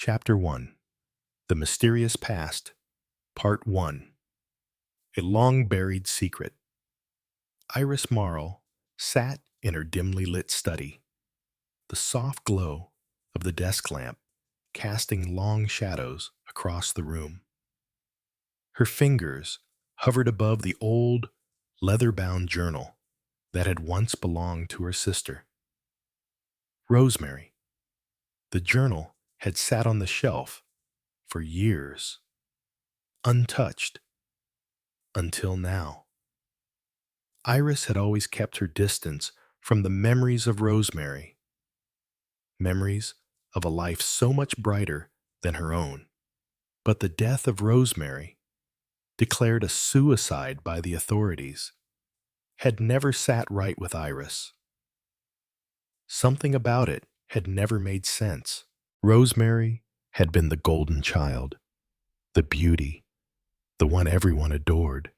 Chapter 1. The Mysterious Past, Part 1. A long-buried secret. Iris Marl sat in her dimly lit study, the soft glow of the desk lamp casting long shadows across the room. Her fingers hovered above the old, leather-bound journal that had once belonged to her sister, Rosemary. The journal had sat on the shelf for years, untouched, until now. Iris had always kept her distance from the memories of Rosemary, memories of a life so much brighter than her own. But the death of Rosemary, declared a suicide by the authorities, had never sat right with Iris. Something about it had never made sense. Rosemary had been the golden child, the beauty, the one everyone adored.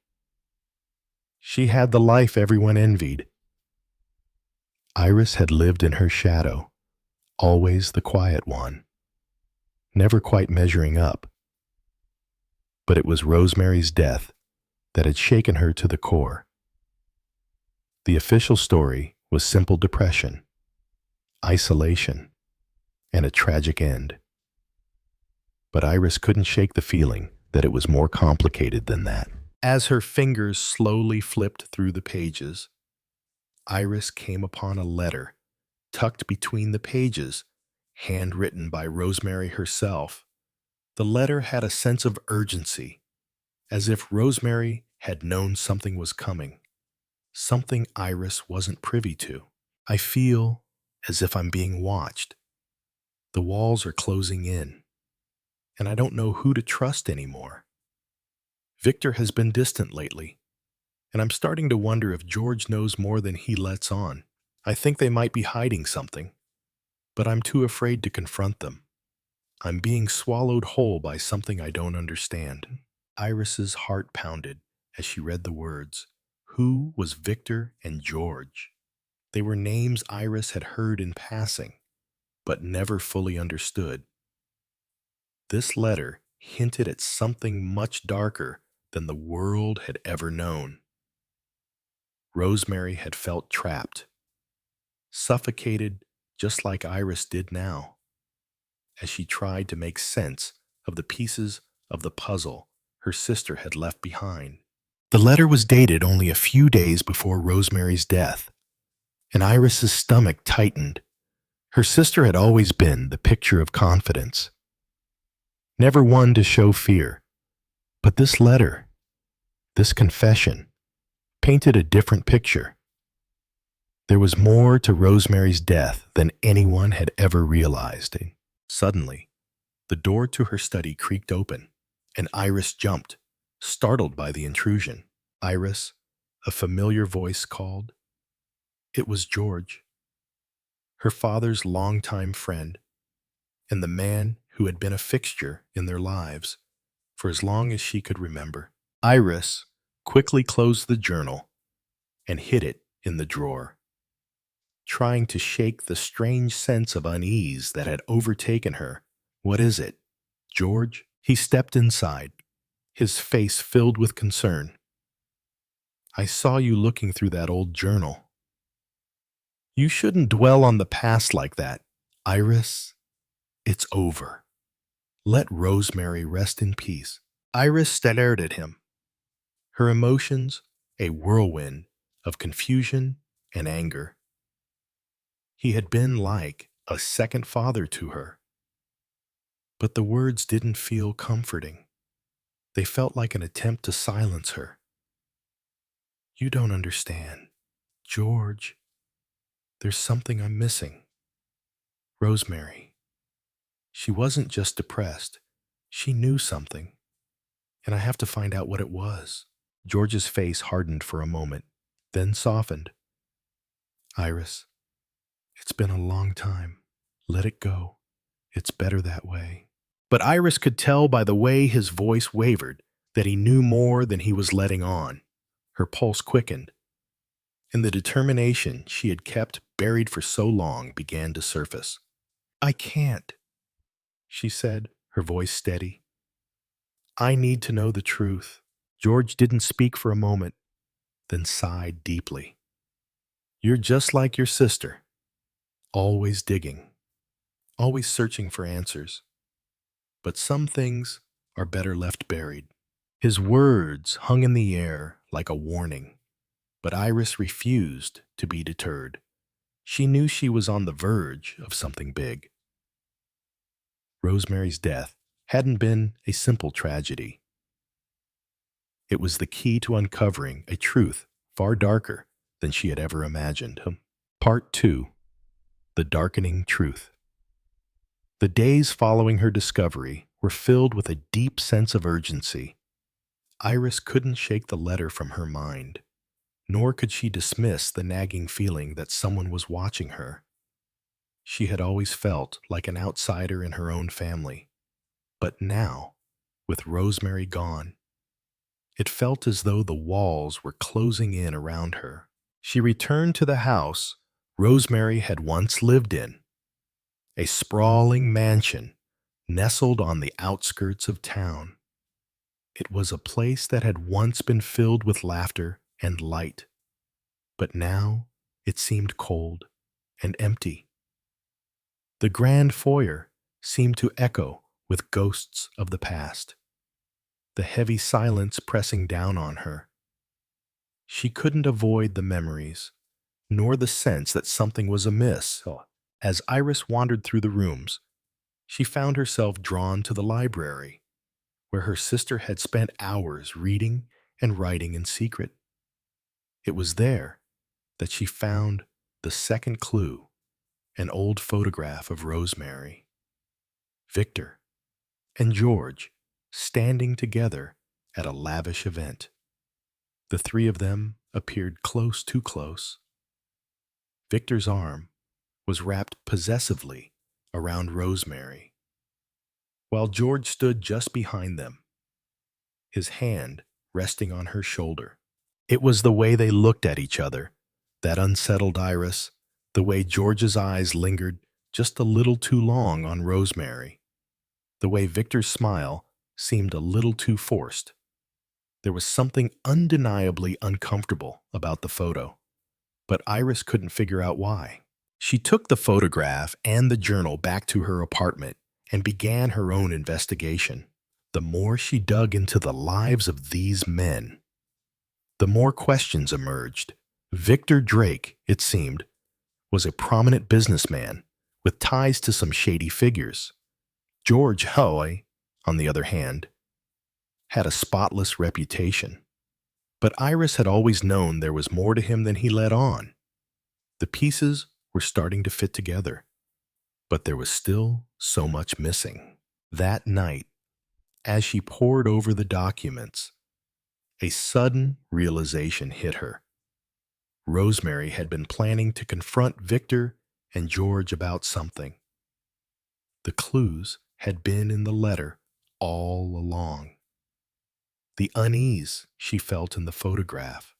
She had the life everyone envied. Iris had lived in her shadow, always the quiet one, never quite measuring up. But it was Rosemary's death that had shaken her to the core. The official story was simple depression, isolation, and a tragic end. But Iris couldn't shake the feeling that it was more complicated than that. As her fingers slowly flipped through the pages, Iris came upon a letter tucked between the pages, handwritten by Rosemary herself. The letter had a sense of urgency, as if Rosemary had known something was coming, something Iris wasn't privy to. I feel as if I'm being watched. The walls are closing in, and I don't know who to trust anymore. Victor has been distant lately, and I'm starting to wonder if George knows more than he lets on. I think they might be hiding something, but I'm too afraid to confront them. I'm being swallowed whole by something I don't understand. Iris's heart pounded as she read the words. Who was Victor and George? They were names Iris had heard in passing, but never fully understood. This letter hinted at something much darker than the world had ever known. Rosemary had felt trapped, suffocated just like Iris did now, as she tried to make sense of the pieces of the puzzle her sister had left behind. The letter was dated only a few days before Rosemary's death, and Iris's stomach tightened. Her sister had always been the picture of confidence, never one to show fear. But this letter, this confession, painted a different picture. There was more to Rosemary's death than anyone had ever realized. Suddenly, the door to her study creaked open, and Iris jumped, startled by the intrusion. Iris, a familiar voice called. It was George, her father's longtime friend, and the man who had been a fixture in their lives for as long as she could remember. Iris quickly closed the journal and hid it in the drawer, trying to shake the strange sense of unease that had overtaken her. What is it, George? He stepped inside, his face filled with concern. I saw you looking through that old journal. You shouldn't dwell on the past like that, Iris. It's over. Let Rosemary rest in peace. Iris stared at him, her emotions a whirlwind of confusion and anger. He had been like a second father to her. But the words didn't feel comforting. They felt like an attempt to silence her. You don't understand, George. There's something I'm missing. Rosemary. She wasn't just depressed. She knew something, and I have to find out what it was. George's face hardened for a moment, then softened. Iris, it's been a long time. Let it go. It's better that way. But Iris could tell by the way his voice wavered that he knew more than he was letting on. Her pulse quickened, and the determination she had kept buried for so long began to surface. I can't. she said, her voice steady. I need to know the truth. George didn't speak for a moment, then sighed deeply. You're just like your sister, always digging, always searching for answers. But some things are better left buried. His words hung in the air like a warning, but Iris refused to be deterred. She knew she was on the verge of something big. Rosemary's death hadn't been a simple tragedy. It was the key to uncovering a truth far darker than she had ever imagined. Part 2. The Darkening Truth. The days following her discovery were filled with a deep sense of urgency. Iris couldn't shake the letter from her mind, nor could she dismiss the nagging feeling that someone was watching her. She had always felt like an outsider in her own family, but now, with Rosemary gone, it felt as though the walls were closing in around her. She returned to the house Rosemary had once lived in, a sprawling mansion nestled on the outskirts of town. It was a place that had once been filled with laughter and light, but now it seemed cold and empty. The grand foyer seemed to echo with ghosts of the past, the heavy silence pressing down on her. She couldn't avoid the memories, nor the sense that something was amiss. As Iris wandered through the rooms, she found herself drawn to the library, where her sister had spent hours reading and writing in secret. It was there that she found the second clue, an old photograph of Rosemary, Victor, and George standing together at a lavish event. The three of them appeared too close. Victor's arm was wrapped possessively around Rosemary, while George stood just behind them, his hand resting on her shoulder. It was the way they looked at each other that unsettled Iris, the way George's eyes lingered just a little too long on Rosemary, the way Victor's smile seemed a little too forced. There was something undeniably uncomfortable about the photo, but Iris couldn't figure out why. She took the photograph and the journal back to her apartment and began her own investigation. The more she dug into the lives of these men, the more questions emerged. Victor Drake, it seemed, was a prominent businessman with ties to some shady figures. George Hoy, on the other hand, had a spotless reputation. But Iris had always known there was more to him than he let on. The pieces were starting to fit together, but there was still so much missing. That night, as she pored over the documents, a sudden realization hit her. Rosemary had been planning to confront Victor and George about something. The clues had been in the letter all along. The unease she felt in the photograph,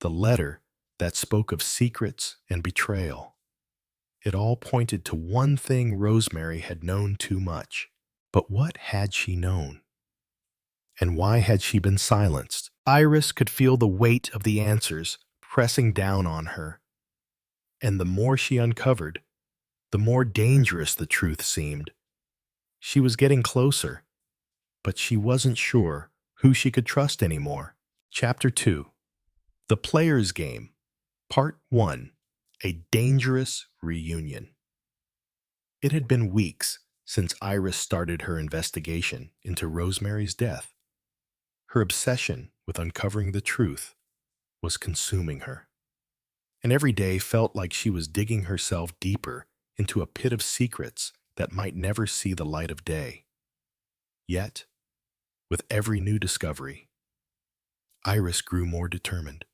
the letter that spoke of secrets and betrayal. It all pointed to one thing Rosemary had known too much. But what had she known? And why had she been silenced? Iris could feel the weight of the answers pressing down on her. And the more she uncovered, the more dangerous the truth seemed. She was getting closer, but she wasn't sure who she could trust anymore. Chapter 2. The Player's Game. Part 1. A Dangerous Reunion. It had been weeks since Iris started her investigation into Rosemary's death. Her obsession with uncovering the truth was consuming her, and every day felt like she was digging herself deeper into a pit of secrets that might never see the light of day. Yet, with every new discovery, Iris grew more determined.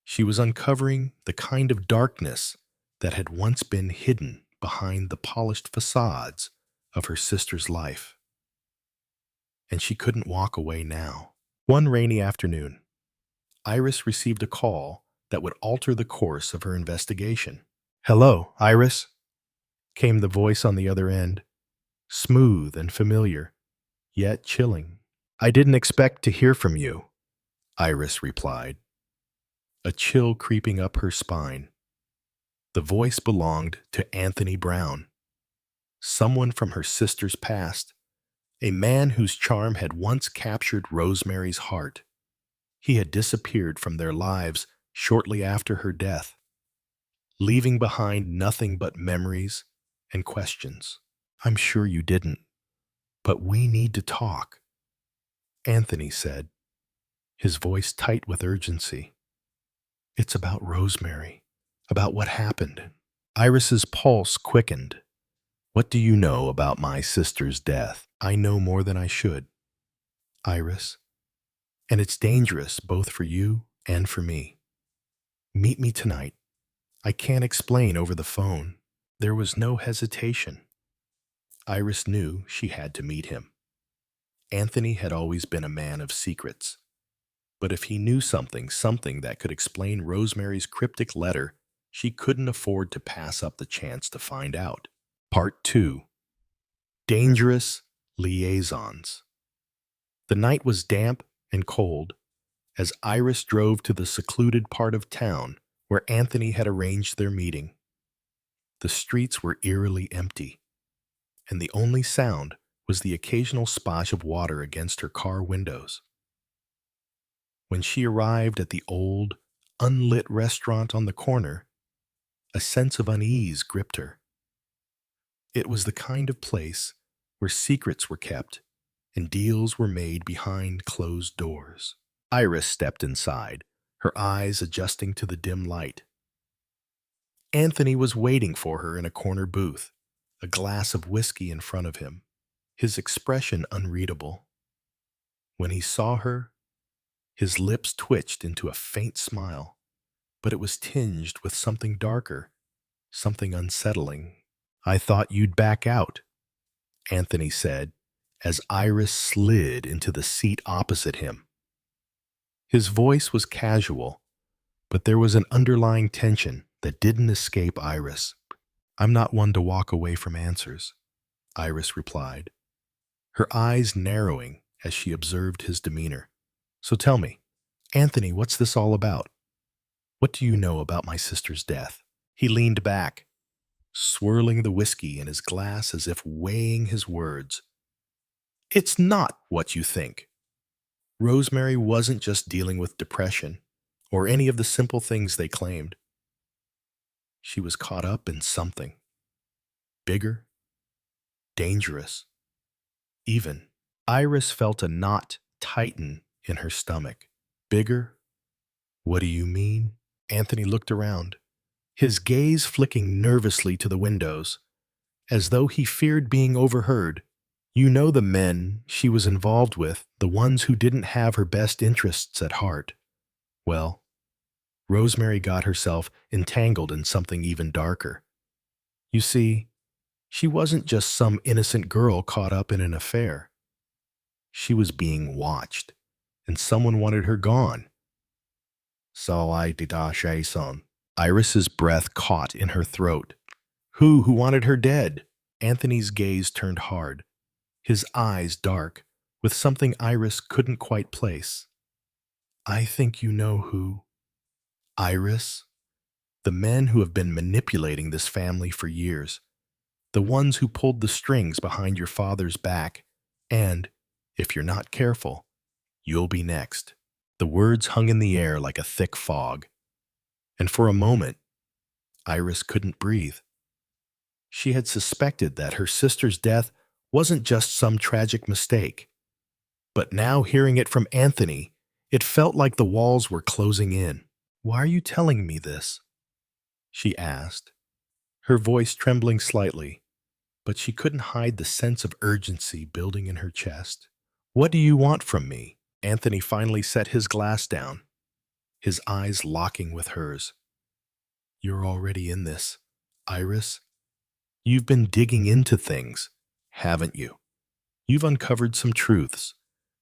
She was uncovering the kind of darkness that had once been hidden behind the polished facades of her sister's life. And she couldn't walk away now. One rainy afternoon, Iris received a call that would alter the course of her investigation. "Hello, Iris," came the voice on the other end. smooth and familiar, yet chilling. "I didn't expect to hear from you," Iris replied, a chill creeping up her spine. The voice belonged to Anthony Brown, someone from her sister's past, a man whose charm had once captured Rosemary's heart. He had disappeared from their lives shortly after her death, leaving behind nothing but memories and questions. "I'm sure you didn't, but we need to talk," Anthony said, his voice tight with urgency. "It's about Rosemary, about what happened." Iris's pulse quickened. "What do you know about my sister's death?" "I know more than I should, Iris, and it's dangerous both for you and for me. Meet me tonight. I can't explain over the phone." There was no hesitation. Iris knew she had to meet him. Anthony had always been a man of secrets. But if he knew something that could explain Rosemary's cryptic letter, she couldn't afford to pass up the chance to find out. Part 2. Dangerous Liaisons. The night was damp and cold as Iris drove to the secluded part of town where Anthony had arranged their meeting. The streets were eerily empty, and the only sound was the occasional splash of water against her car windows. When she arrived at the old, unlit restaurant on the corner, a sense of unease gripped her. It was the kind of place where secrets were kept and deals were made behind closed doors. Iris stepped inside, her eyes adjusting to the dim light. Anthony was waiting for her in a corner booth, a glass of whiskey in front of him, his expression unreadable. When he saw her, his lips twitched into a faint smile, but it was tinged with something darker, something unsettling. "I thought you'd back out," Anthony said, as Iris slid into the seat opposite him. His voice was casual, but there was an underlying tension that didn't escape Iris. "I'm not one to walk away from answers," Iris replied, her eyes narrowing as she observed his demeanor. "So tell me, Anthony, what's this all about? What do you know about my sister's death?" He leaned back, swirling the whiskey in his glass as if weighing his words. "It's not what you think. Rosemary wasn't just dealing with depression or any of the simple things they claimed. She was caught up in something bigger, dangerous, even." Iris felt a knot tighten in her stomach. "Bigger? What do you mean?" Anthony looked around, his gaze flicking nervously to the windows, as though he feared being overheard. "You know the men she was involved with, the ones who didn't have her best interests at heart. Well, Rosemary got herself entangled in something even darker. You see, she wasn't just some innocent girl caught up in an affair. She was being watched, and someone wanted her gone." "So I did son." Iris's breath caught in her throat. Who wanted her dead?" Anthony's gaze turned hard, his eyes dark, with something Iris couldn't quite place. "I think you know who." "Iris? The men who have been manipulating this family for years. The ones who pulled the strings behind your father's back. And, if you're not careful, you'll be next." The words hung in the air like a thick fog. And for a moment, Iris couldn't breathe. She had suspected that her sister's death wasn't just some tragic mistake. But now hearing it from Anthony, it felt like the walls were closing in. "Why are you telling me this?" she asked, her voice trembling slightly, but she couldn't hide the sense of urgency building in her chest. "What do you want from me?" Anthony finally set his glass down, his eyes locking with hers. "You're already in this, Iris. You've been digging into things, haven't you? You've uncovered some truths,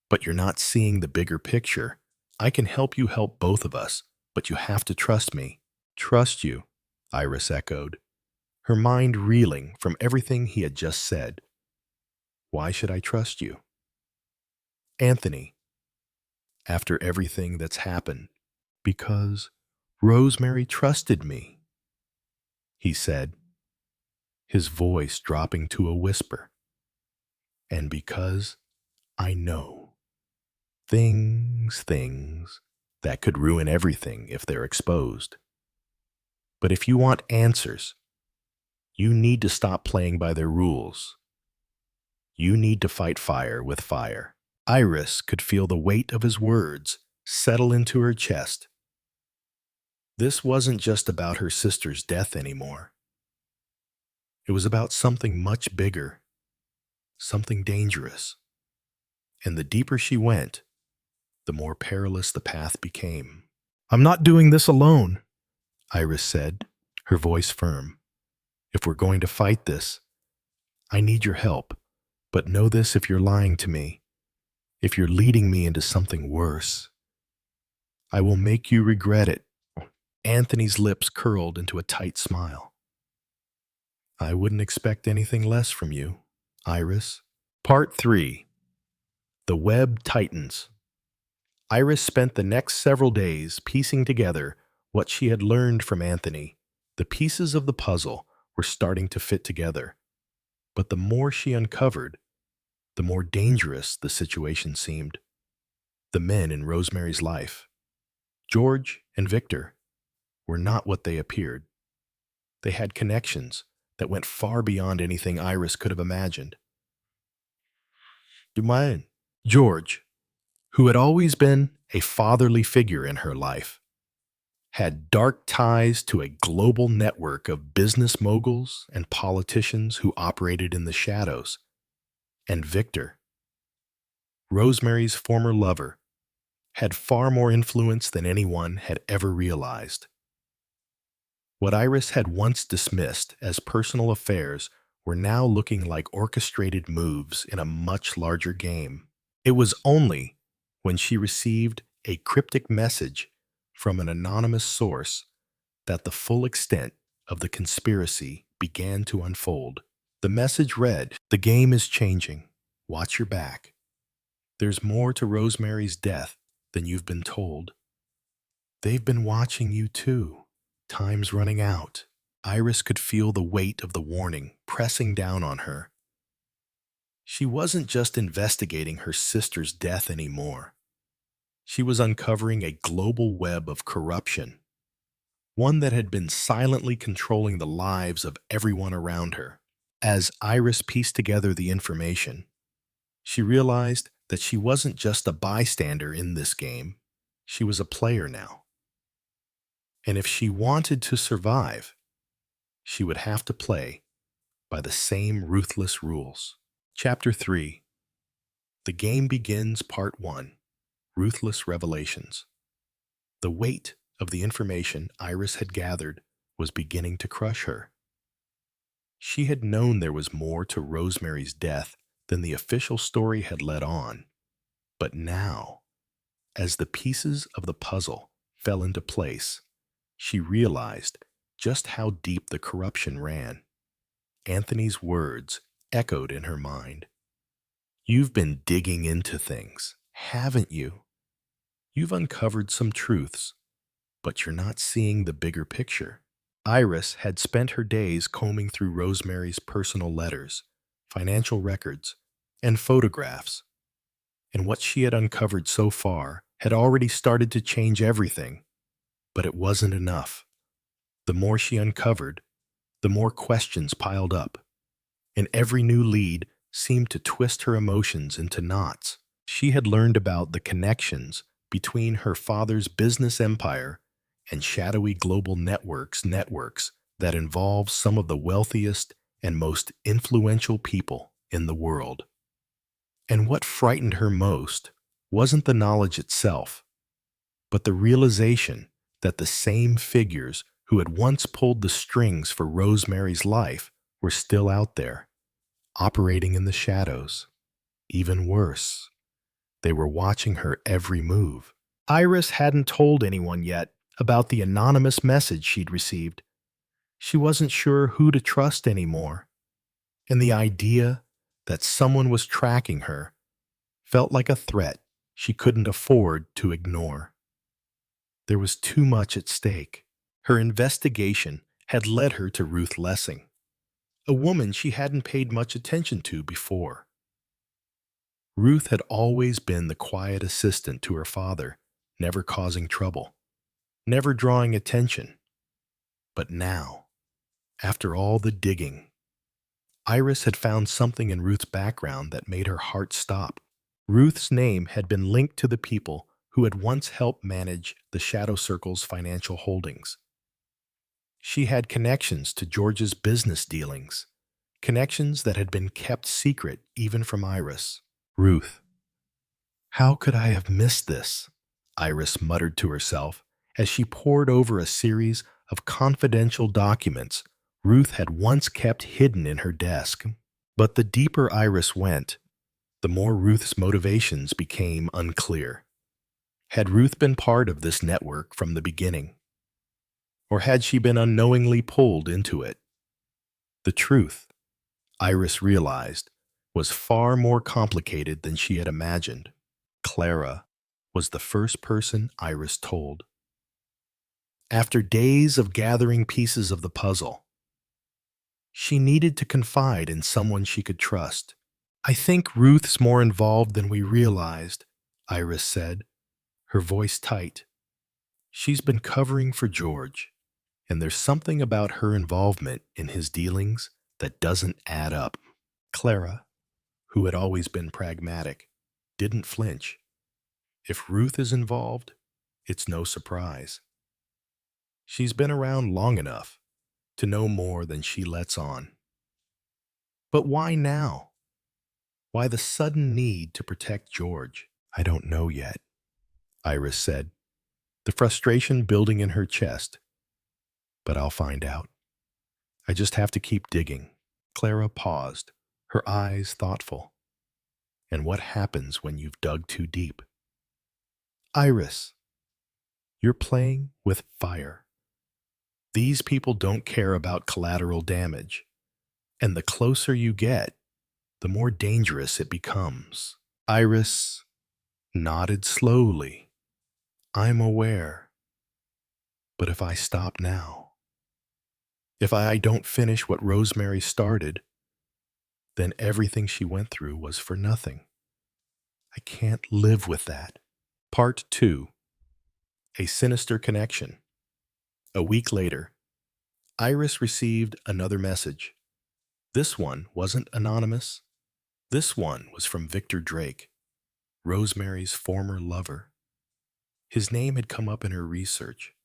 but you're not seeing the bigger picture. I can help you help both of us, but you have to trust me." "Trust you," Iris echoed, her mind reeling from everything he had just said. Why should I trust you? Anthony, after everything that's happened, because Rosemary trusted me, he said, his voice dropping to a whisper. And because I know things that could ruin everything if they're exposed. But if you want answers, you need to stop playing by their rules. You need to fight fire with fire. Iris could feel the weight of his words settle into her chest. This wasn't just about her sister's death anymore. It was about something much bigger, something dangerous. And the deeper she went, the more perilous the path became. I'm not doing this alone, Iris said, her voice firm. If we're going to fight this, I need your help. But know this, if you're lying to me, if you're leading me into something worse, I will make you regret it. Anthony's lips curled into a tight smile. I wouldn't expect anything less from you, Iris. Part 3. The Web Tightens. Iris spent the next several days piecing together what she had learned from Anthony. The pieces of the puzzle were starting to fit together. But the more she uncovered, the more dangerous the situation seemed. The men in Rosemary's life, George and Victor, were not what they appeared. They had connections that went far beyond anything Iris could have imagined. George, who had always been a fatherly figure in her life, had dark ties to a global network of business moguls and politicians who operated in the shadows. And Victor, Rosemary's former lover, had far more influence than anyone had ever realized. What Iris had once dismissed as personal affairs were now looking like orchestrated moves in a much larger game. It was only when she received a cryptic message from an anonymous source that the full extent of the conspiracy began to unfold. The message read, "The game is changing. Watch your back. There's more to Rosemary's death than you've been told. They've been watching you too. Time's running out." Iris could feel the weight of the warning pressing down on her. She wasn't just investigating her sister's death anymore. She was uncovering a global web of corruption, one that had been silently controlling the lives of everyone around her. As Iris pieced together the information, she realized that she wasn't just a bystander in this game. She was a player now. And if she wanted to survive, she would have to play by the same ruthless rules. Chapter 3. The Game Begins, Part 1. Ruthless Revelations. The weight of the information Iris had gathered was beginning to crush her. She had known there was more to Rosemary's death than the official story had let on. But now, as the pieces of the puzzle fell into place, she realized just how deep the corruption ran. Anthony's words echoed in her mind. You've been digging into things, haven't you? You've uncovered some truths, but you're not seeing the bigger picture. Iris had spent her days combing through Rosemary's personal letters, financial records, and photographs. And what she had uncovered so far had already started to change everything. But it wasn't enough. The more she uncovered, the more questions piled up, and every new lead seemed to twist her emotions into knots. She had learned about the connections between her father's business empire and shadowy global networks that involve some of the wealthiest and most influential people in the world. And what frightened her most wasn't the knowledge itself, but the realization that the same figures who had once pulled the strings for Rosemary's life were still out there, operating in the shadows. Even worse, they were watching her every move. Iris hadn't told anyone yet about the anonymous message she'd received. She wasn't sure who to trust anymore, and the idea that someone was tracking her felt like a threat she couldn't afford to ignore. There was too much at stake. Her investigation had led her to Ruth Lessing, a woman she hadn't paid much attention to before. Ruth had always been the quiet assistant to her father, never causing trouble, never drawing attention. But now, after all the digging, Iris had found something in Ruth's background that made her heart stop. Ruth's name had been linked to the people who had once helped manage the Shadow Circle's financial holdings. She had connections to George's business dealings, connections that had been kept secret even from Iris. Ruth, how could I have missed this? Iris muttered to herself as she pored over a series of confidential documents Ruth had once kept hidden in her desk. But the deeper Iris went, the more Ruth's motivations became unclear. Had Ruth been part of this network from the beginning? Or had she been unknowingly pulled into it? The truth, Iris realized, was far more complicated than she had imagined. Clara was the first person Iris told. After days of gathering pieces of the puzzle, she needed to confide in someone she could trust. I think Ruth's more involved than we realized, Iris said, her voice tight. She's been covering for George, and there's something about her involvement in his dealings that doesn't add up. Clara, who had always been pragmatic, didn't flinch. If Ruth is involved, it's no surprise. She's been around long enough to know more than she lets on. But why now? Why the sudden need to protect George? I don't know yet, Iris said, the frustration building in her chest. But I'll find out. I just have to keep digging. Clara paused, her eyes thoughtful. And what happens when you've dug too deep? Iris, you're playing with fire. These people don't care about collateral damage, and the closer you get, the more dangerous it becomes. Iris nodded slowly. I'm aware. But if I stop now, if I don't finish what Rosemary started, then everything she went through was for nothing. I can't live with that. Part 2. A Sinister Connection. A week later, Iris received another message. This one wasn't anonymous. This one was from Victor Drake, Rosemary's former lover. His name had come up in her research,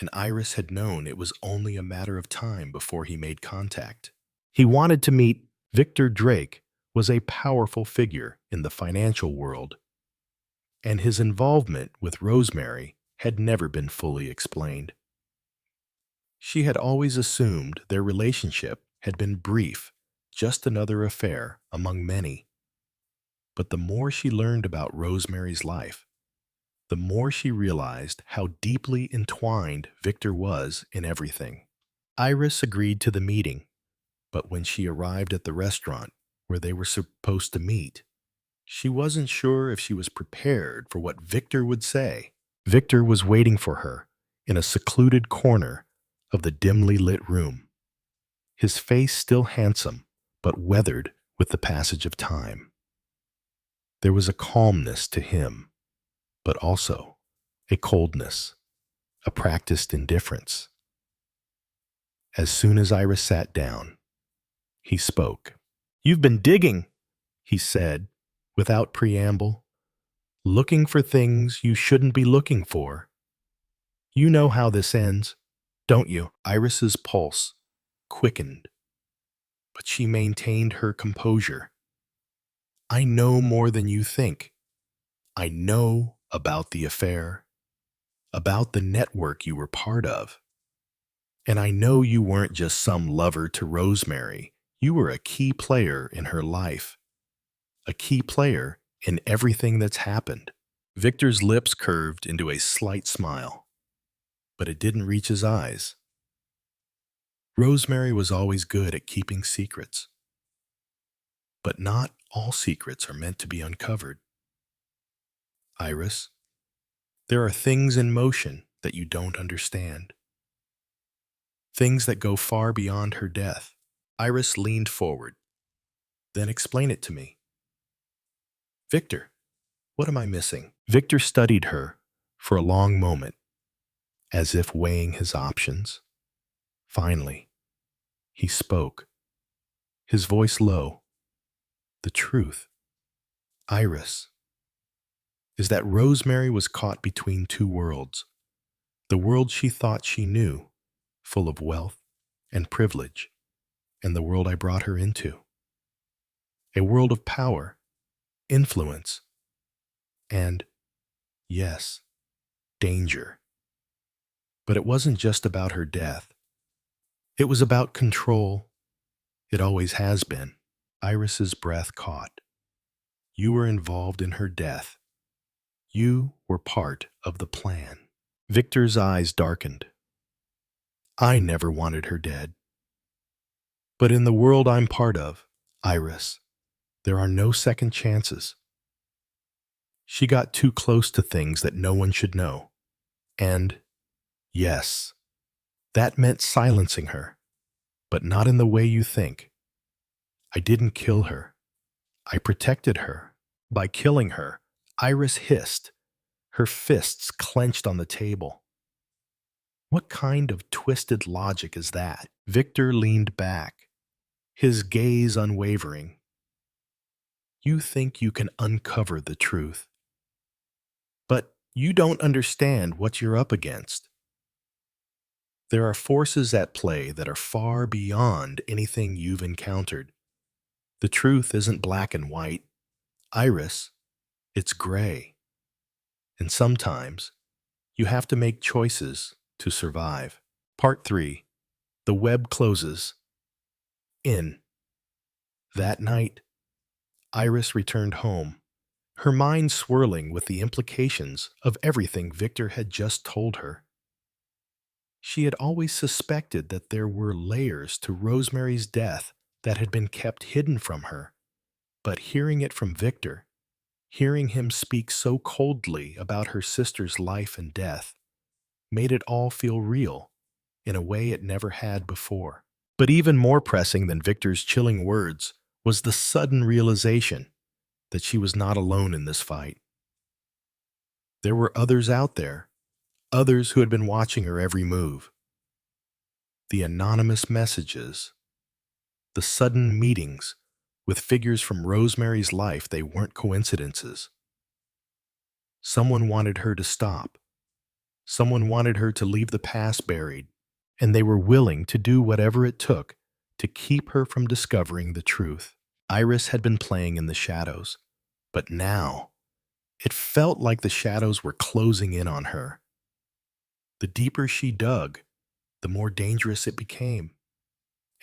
and Iris had known it was only a matter of time before he made contact. He wanted to meet. Victor Drake was a powerful figure in the financial world, and his involvement with Rosemary had never been fully explained. She had always assumed their relationship had been brief, just another affair among many. But the more she learned about Rosemary's life, the more she realized how deeply entwined Victor was in everything. Iris agreed to the meeting, but when she arrived at the restaurant where they were supposed to meet, she wasn't sure if she was prepared for what Victor would say. Victor was waiting for her in a secluded corner of the dimly lit room, his face still handsome but weathered with the passage of time. There was a calmness to him, but also a coldness, a practiced indifference. As soon as Iris sat down, he spoke. You've been digging, he said, without preamble, looking for things you shouldn't be looking for. You know how this ends, don't you? Iris's pulse quickened, but she maintained her composure. I know more than you think. I know about the affair, about the network you were part of. And I know you weren't just some lover to Rosemary. You were a key player in her life, a key player in everything that's happened. Victor's lips curved into a slight smile, but it didn't reach his eyes. Rosemary was always good at keeping secrets. But not all secrets are meant to be uncovered. Iris, there are things in motion that you don't understand. Things that go far beyond her death. Iris leaned forward. Then explain it to me. Victor, what am I missing? Victor studied her for a long moment, as if weighing his options. Finally, he spoke, his voice low. The truth, Iris, is that Rosemary was caught between two worlds. The world she thought she knew, full of wealth and privilege, and the world I brought her into. A world of power, influence, and, yes, danger. But it wasn't just about her death. It was about control. It always has been. Iris's breath caught. You were involved in her death. You were part of the plan. Victor's eyes darkened. I never wanted her dead. But in the world I'm part of, Iris, there are no second chances. She got too close to things that no one should know. And, yes, that meant silencing her, but not in the way you think. I didn't kill her. I protected her. By killing her, Iris hissed, her fists clenched on the table. What kind of twisted logic is that? Victor leaned back, his gaze unwavering. You think you can uncover the truth, but you don't understand what you're up against. There are forces at play that are far beyond anything you've encountered. The truth isn't black and white. Iris, it's gray. And sometimes you have to make choices to survive. Part 3. The web closes. In. That night, Iris returned home, her mind swirling with the implications of everything Victor had just told her. She had always suspected that there were layers to Rosemary's death that had been kept hidden from her, but hearing it from Victor, hearing him speak so coldly about her sister's life and death, made it all feel real in a way it never had before. But even more pressing than Victor's chilling words was the sudden realization that she was not alone in this fight. There were others out there, others who had been watching her every move. The anonymous messages, the sudden meetings with figures from Rosemary's life, they weren't coincidences. Someone wanted her to stop. Someone wanted her to leave the past buried, and they were willing to do whatever it took to keep her from discovering the truth. Iris had been playing in the shadows, but now it felt like the shadows were closing in on her. The deeper she dug, the more dangerous it became.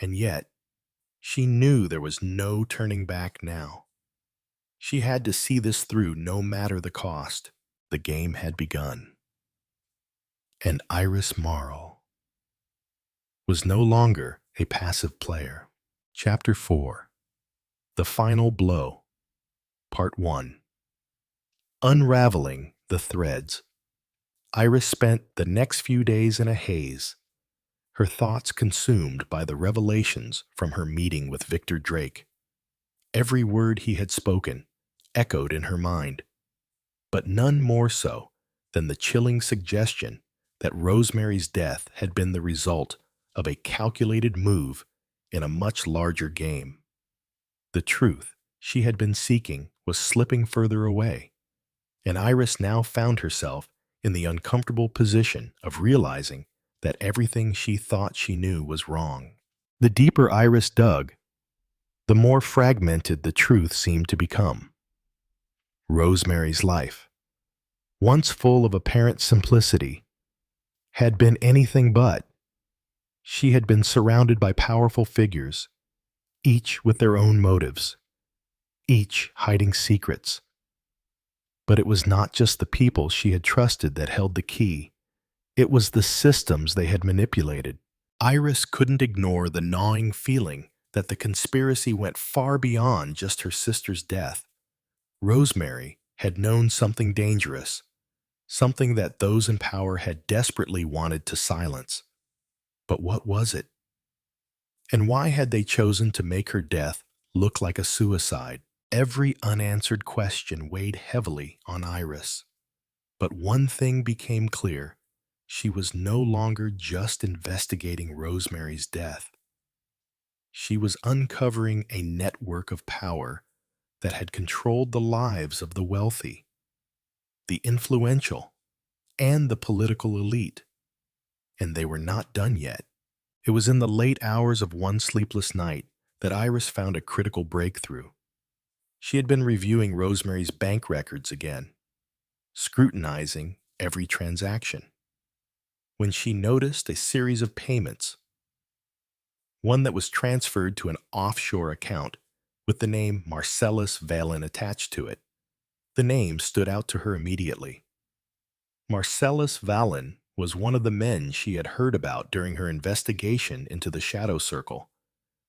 And yet, she knew there was no turning back now. She had to see this through no matter the cost. The game had begun. And Iris Marl was no longer a passive player. Chapter 4. The Final Blow. Part 1. Unraveling the threads. Iris spent the next few days in a haze, her thoughts consumed by the revelations from her meeting with Victor Drake. Every word he had spoken echoed in her mind, but none more so than the chilling suggestion that Rosemary's death had been the result of a calculated move in a much larger game. The truth she had been seeking was slipping further away, and Iris now found herself in the uncomfortable position of realizing that everything she thought she knew was wrong. The deeper Iris dug, the more fragmented the truth seemed to become. Rosemary's life, once full of apparent simplicity, had been anything but. She had been surrounded by powerful figures, each with their own motives, each hiding secrets. But it was not just the people she had trusted that held the key. It was the systems they had manipulated. Iris couldn't ignore the gnawing feeling that the conspiracy went far beyond just her sister's death. Rosemary had known something dangerous, something that those in power had desperately wanted to silence. But what was it? And why had they chosen to make her death look like a suicide? Every unanswered question weighed heavily on Iris. But one thing became clear. She was no longer just investigating Rosemary's death. She was uncovering a network of power that had controlled the lives of the wealthy, the influential, and the political elite. And they were not done yet. It was in the late hours of one sleepless night that Iris found a critical breakthrough. She had been reviewing Rosemary's bank records again, scrutinizing every transaction, when she noticed a series of payments, one that was transferred to an offshore account with the name Marcellus Valen attached to it. The name stood out to her immediately. Marcellus Valen was one of the men she had heard about during her investigation into the Shadow Circle,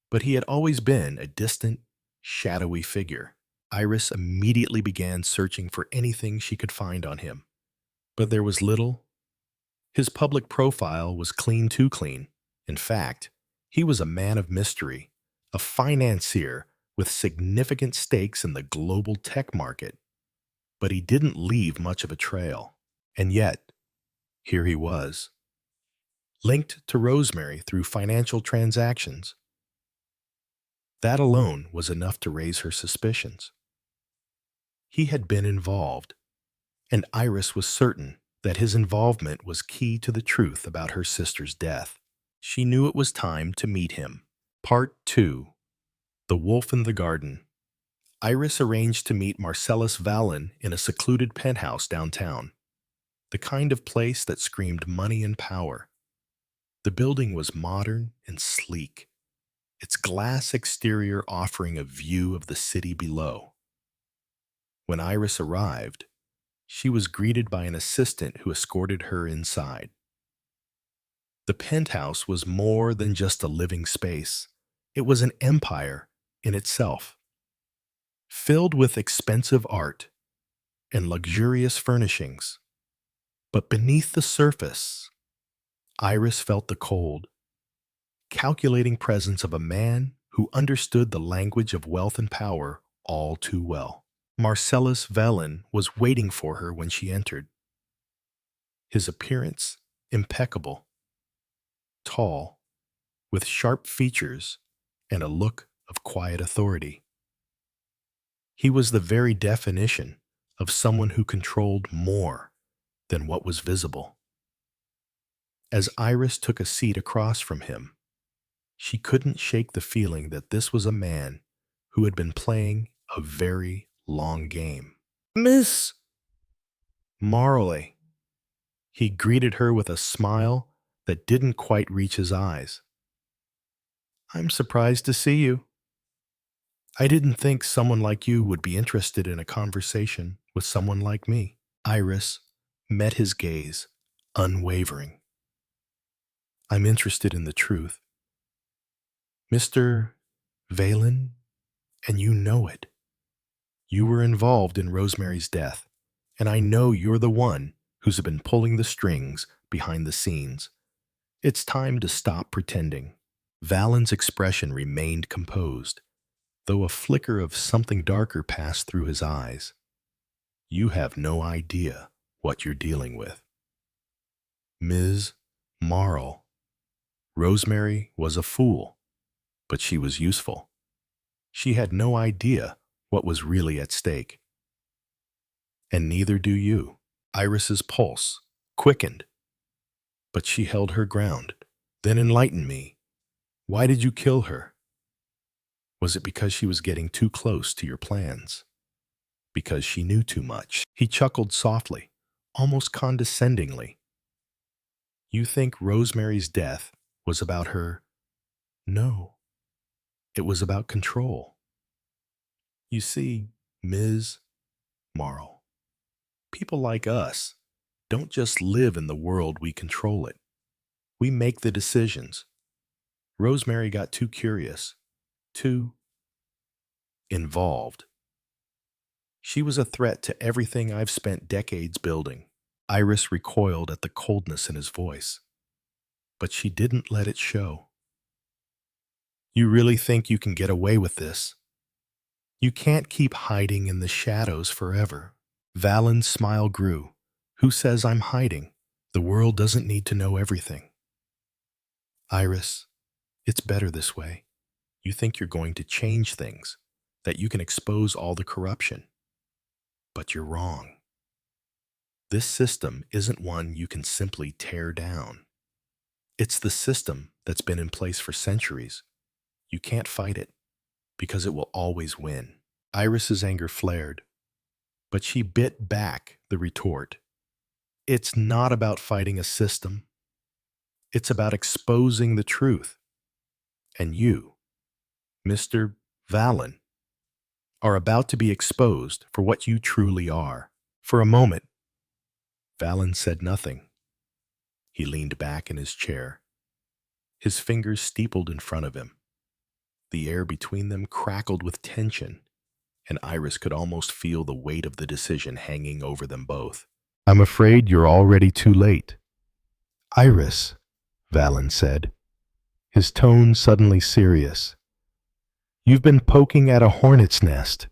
but he had always been a distant, shadowy figure. Iris immediately began searching for anything she could find on him, but there was little. His public profile was clean too clean. In fact, he was a man of mystery, a financier with significant stakes in the global tech market. But he didn't leave much of a trail. And yet, here he was, linked to Rosemary through financial transactions. That alone was enough to raise her suspicions. He had been involved, and Iris was certain that his involvement was key to the truth about her sister's death. She knew it was time to meet him. Part 2. The Wolf in the Garden. Iris arranged to meet Marcellus Valen in a secluded penthouse downtown, the kind of place that screamed money and power. The building was modern and sleek, its glass exterior offering a view of the city below. When Iris arrived, she was greeted by an assistant who escorted her inside. The penthouse was more than just a living space. It was an empire in itself, filled with expensive art and luxurious furnishings. But beneath the surface, Iris felt the cold, calculating presence of a man who understood the language of wealth and power all too well. Marcellus Valen was waiting for her when she entered. His appearance impeccable, tall, with sharp features and a look of quiet authority. He was the very definition of someone who controlled more than what was visible. As Iris took a seat across from him, she couldn't shake the feeling that this was a man who had been playing a very long game. "Miss Marley," he greeted her with a smile that didn't quite reach his eyes. "I'm surprised to see you. I didn't think someone like you would be interested in a conversation with someone like me." Iris met his gaze, unwavering. "I'm interested in the truth, Mr. Valen, and you know it. You were involved in Rosemary's death, and I know you're the one who's been pulling the strings behind the scenes. It's time to stop pretending." Valen's expression remained composed, though a flicker of something darker passed through his eyes. "You have no idea what you're dealing with, Ms. Marl. Rosemary was a fool, but she was useful. She had no idea what was really at stake. And neither do you." Iris's pulse quickened, but she held her ground. "Then enlighten me. Why did you kill her? Was it because she was getting too close to your plans? Because she knew too much?" He chuckled softly, almost condescendingly. "You think Rosemary's death was about her? No, it was about control. You see, Ms. Marl, people like us don't just live in the world, we control it. We make the decisions. Rosemary got too curious, Too involved. She was a threat to everything I've spent decades building. Iris recoiled at the coldness in his voice, but she didn't let it show. You really think you can get away with this? You can't keep hiding in the shadows forever. Valen's smile grew. Who says I'm hiding? The world doesn't need to know everything. Iris, it's better this way. You think you're going to change things, that you can expose all the corruption. But you're wrong. This system isn't one you can simply tear down. It's the system that's been in place for centuries. You can't fight it, because it will always win. Iris's anger flared, but she bit back the retort. It's not about fighting a system. It's about exposing the truth. And you, Mr. Valen, are about to be exposed for what you truly are. For a moment, Valen said nothing. He leaned back in his chair. His fingers steepled in front of him. The air between them crackled with tension, and Iris could almost feel the weight of the decision hanging over them both. I'm afraid you're already too late. Iris, Valen said, his tone suddenly serious. You've been poking at a hornet's nest,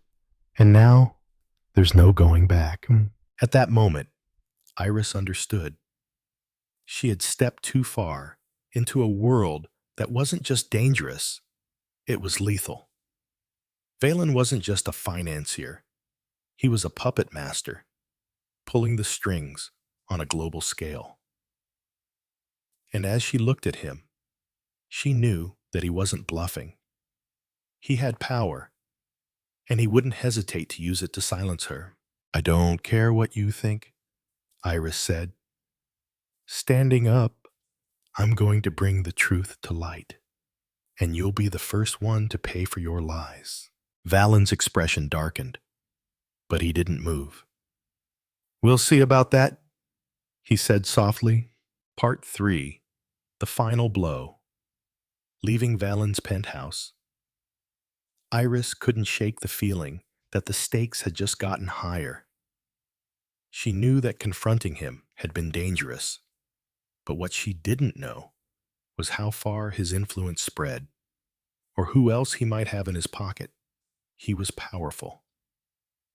and now there's no going back. At that moment, Iris understood. She had stepped too far into a world that wasn't just dangerous, it was lethal. Valen wasn't just a financier. He was a puppet master, pulling the strings on a global scale. And as she looked at him, she knew that he wasn't bluffing. He had power, and he wouldn't hesitate to use it to silence her. I don't care what you think, Iris said. Standing up, I'm going to bring the truth to light, and you'll be the first one to pay for your lies. Valen's expression darkened, but he didn't move. We'll see about that, he said softly. Part 3. The Final Blow. Leaving Valen's penthouse, Iris couldn't shake the feeling that the stakes had just gotten higher. She knew that confronting him had been dangerous, but what she didn't know was how far his influence spread, or who else he might have in his pocket. He was powerful,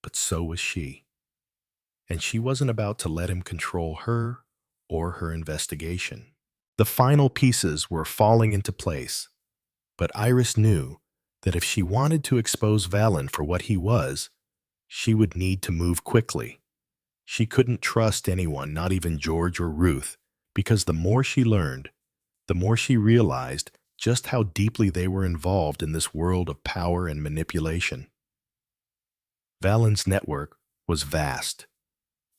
but so was she, and she wasn't about to let him control her or her investigation. The final pieces were falling into place, but Iris knew that if she wanted to expose Valen for what he was, she would need to move quickly. She couldn't trust anyone, not even George or Ruth, because the more she learned, the more she realized just how deeply they were involved in this world of power and manipulation. Valen's network was vast,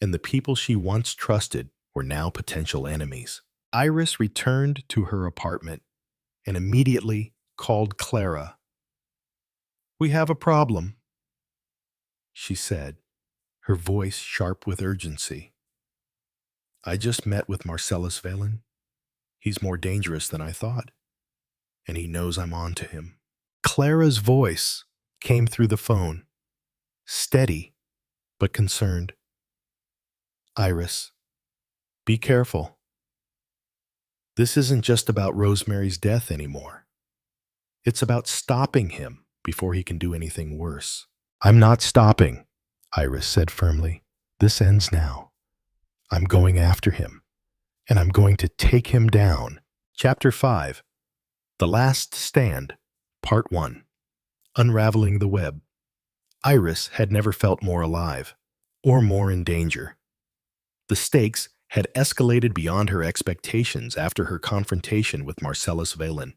and the people she once trusted were now potential enemies. Iris returned to her apartment and immediately called Clara. We have a problem, she said, her voice sharp with urgency. I just met with Marcellus Valen. He's more dangerous than I thought, and he knows I'm on to him. Clara's voice came through the phone, steady but concerned. Iris, be careful. This isn't just about Rosemary's death anymore. It's about stopping him before he can do anything worse. I'm not stopping, Iris said firmly. This ends now. I'm going after him, and I'm going to take him down. Chapter 5. The Last Stand, Part 1. Unraveling the Web. Iris had never felt more alive, or more in danger. The stakes had escalated beyond her expectations after her confrontation with Marcellus Valen.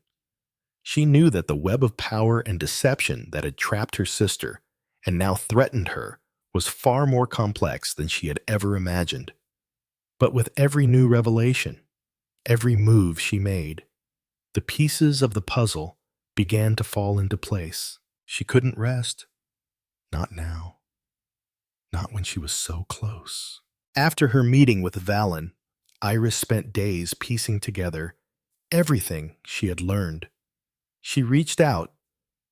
She knew that the web of power and deception that had trapped her sister and now threatened her was far more complex than she had ever imagined. But with every new revelation, every move she made, the pieces of the puzzle began to fall into place. She couldn't rest. Not now. Not when she was so close. After her meeting with Valen, Iris spent days piecing together everything she had learned. She reached out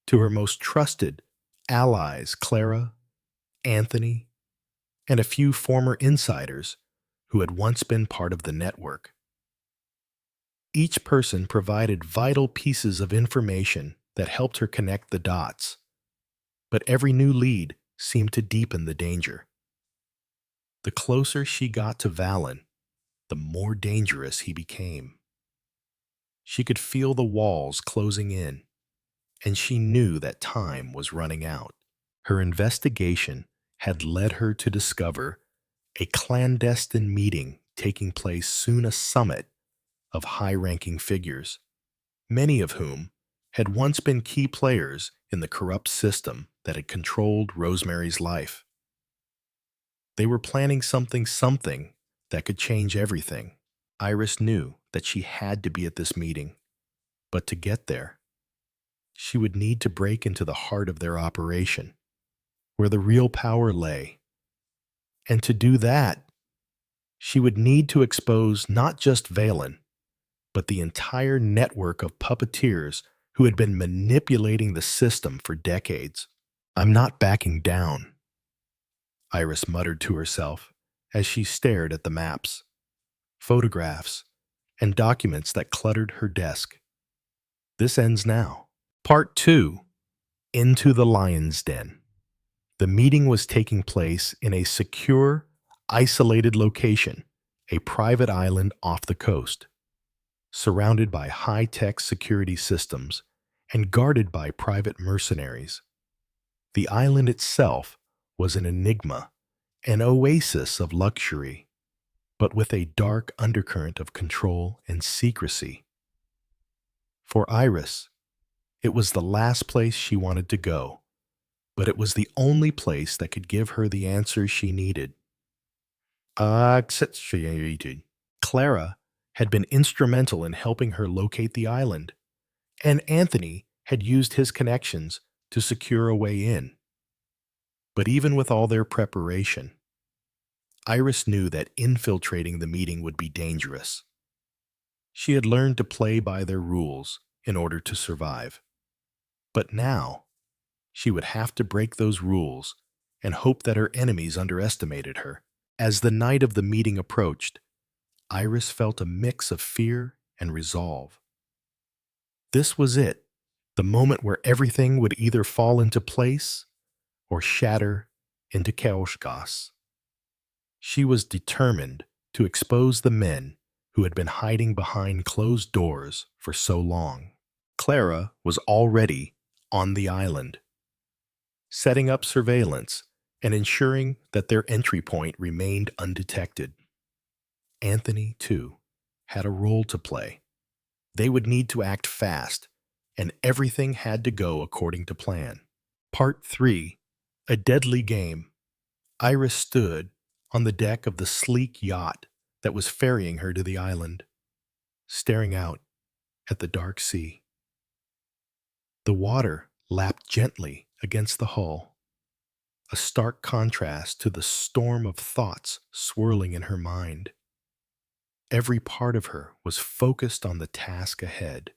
to her most trusted allies, Clara, Anthony, and a few former insiders who had once been part of the network. Each person provided vital pieces of information that helped her connect the dots, but every new lead seemed to deepen the danger. The closer she got to Valen, the more dangerous he became. She could feel the walls closing in, and she knew that time was running out. Her investigation had led her to discover a clandestine meeting taking place soon, a summit of high-ranking figures, many of whom had once been key players in the corrupt system that had controlled Rosemary's life. They were planning something that could change everything. Iris knew that she had to be at this meeting, but to get there, she would need to break into the heart of their operation, where the real power lay. And to do that, she would need to expose not just Valen, but the entire network of puppeteers who had been manipulating the system for decades. "I'm not backing down," Iris muttered to herself as she stared at the maps, photographs, and documents that cluttered her desk. This ends now. Part 2. Into the Lion's Den. The meeting was taking place in a secure, isolated location, a private island off the coast, surrounded by high-tech security systems and guarded by private mercenaries. The island itself was an enigma, an oasis of luxury, but with a dark undercurrent of control and secrecy. For Iris, it was the last place she wanted to go, but it was the only place that could give her the answers she needed. Clara had been instrumental in helping her locate the island, and Anthony had used his connections to secure a way in. But even with all their preparation, Iris knew that infiltrating the meeting would be dangerous. She had learned to play by their rules in order to survive. But now, she would have to break those rules and hope that her enemies underestimated her. As the night of the meeting approached, Iris felt a mix of fear and resolve. This was it, the moment where everything would either fall into place or shatter into chaos. She was determined to expose the men who had been hiding behind closed doors for so long. Clara was already on the island, setting up surveillance and ensuring that their entry point remained undetected. Anthony, too, had a role to play. They would need to act fast, and everything had to go according to plan. Part 3. A Deadly Game. Iris stood on the deck of the sleek yacht that was ferrying her to the island, staring out at the dark sea. The water lapped gently against the hull, a stark contrast to the storm of thoughts swirling in her mind. Every part of her was focused on the task ahead.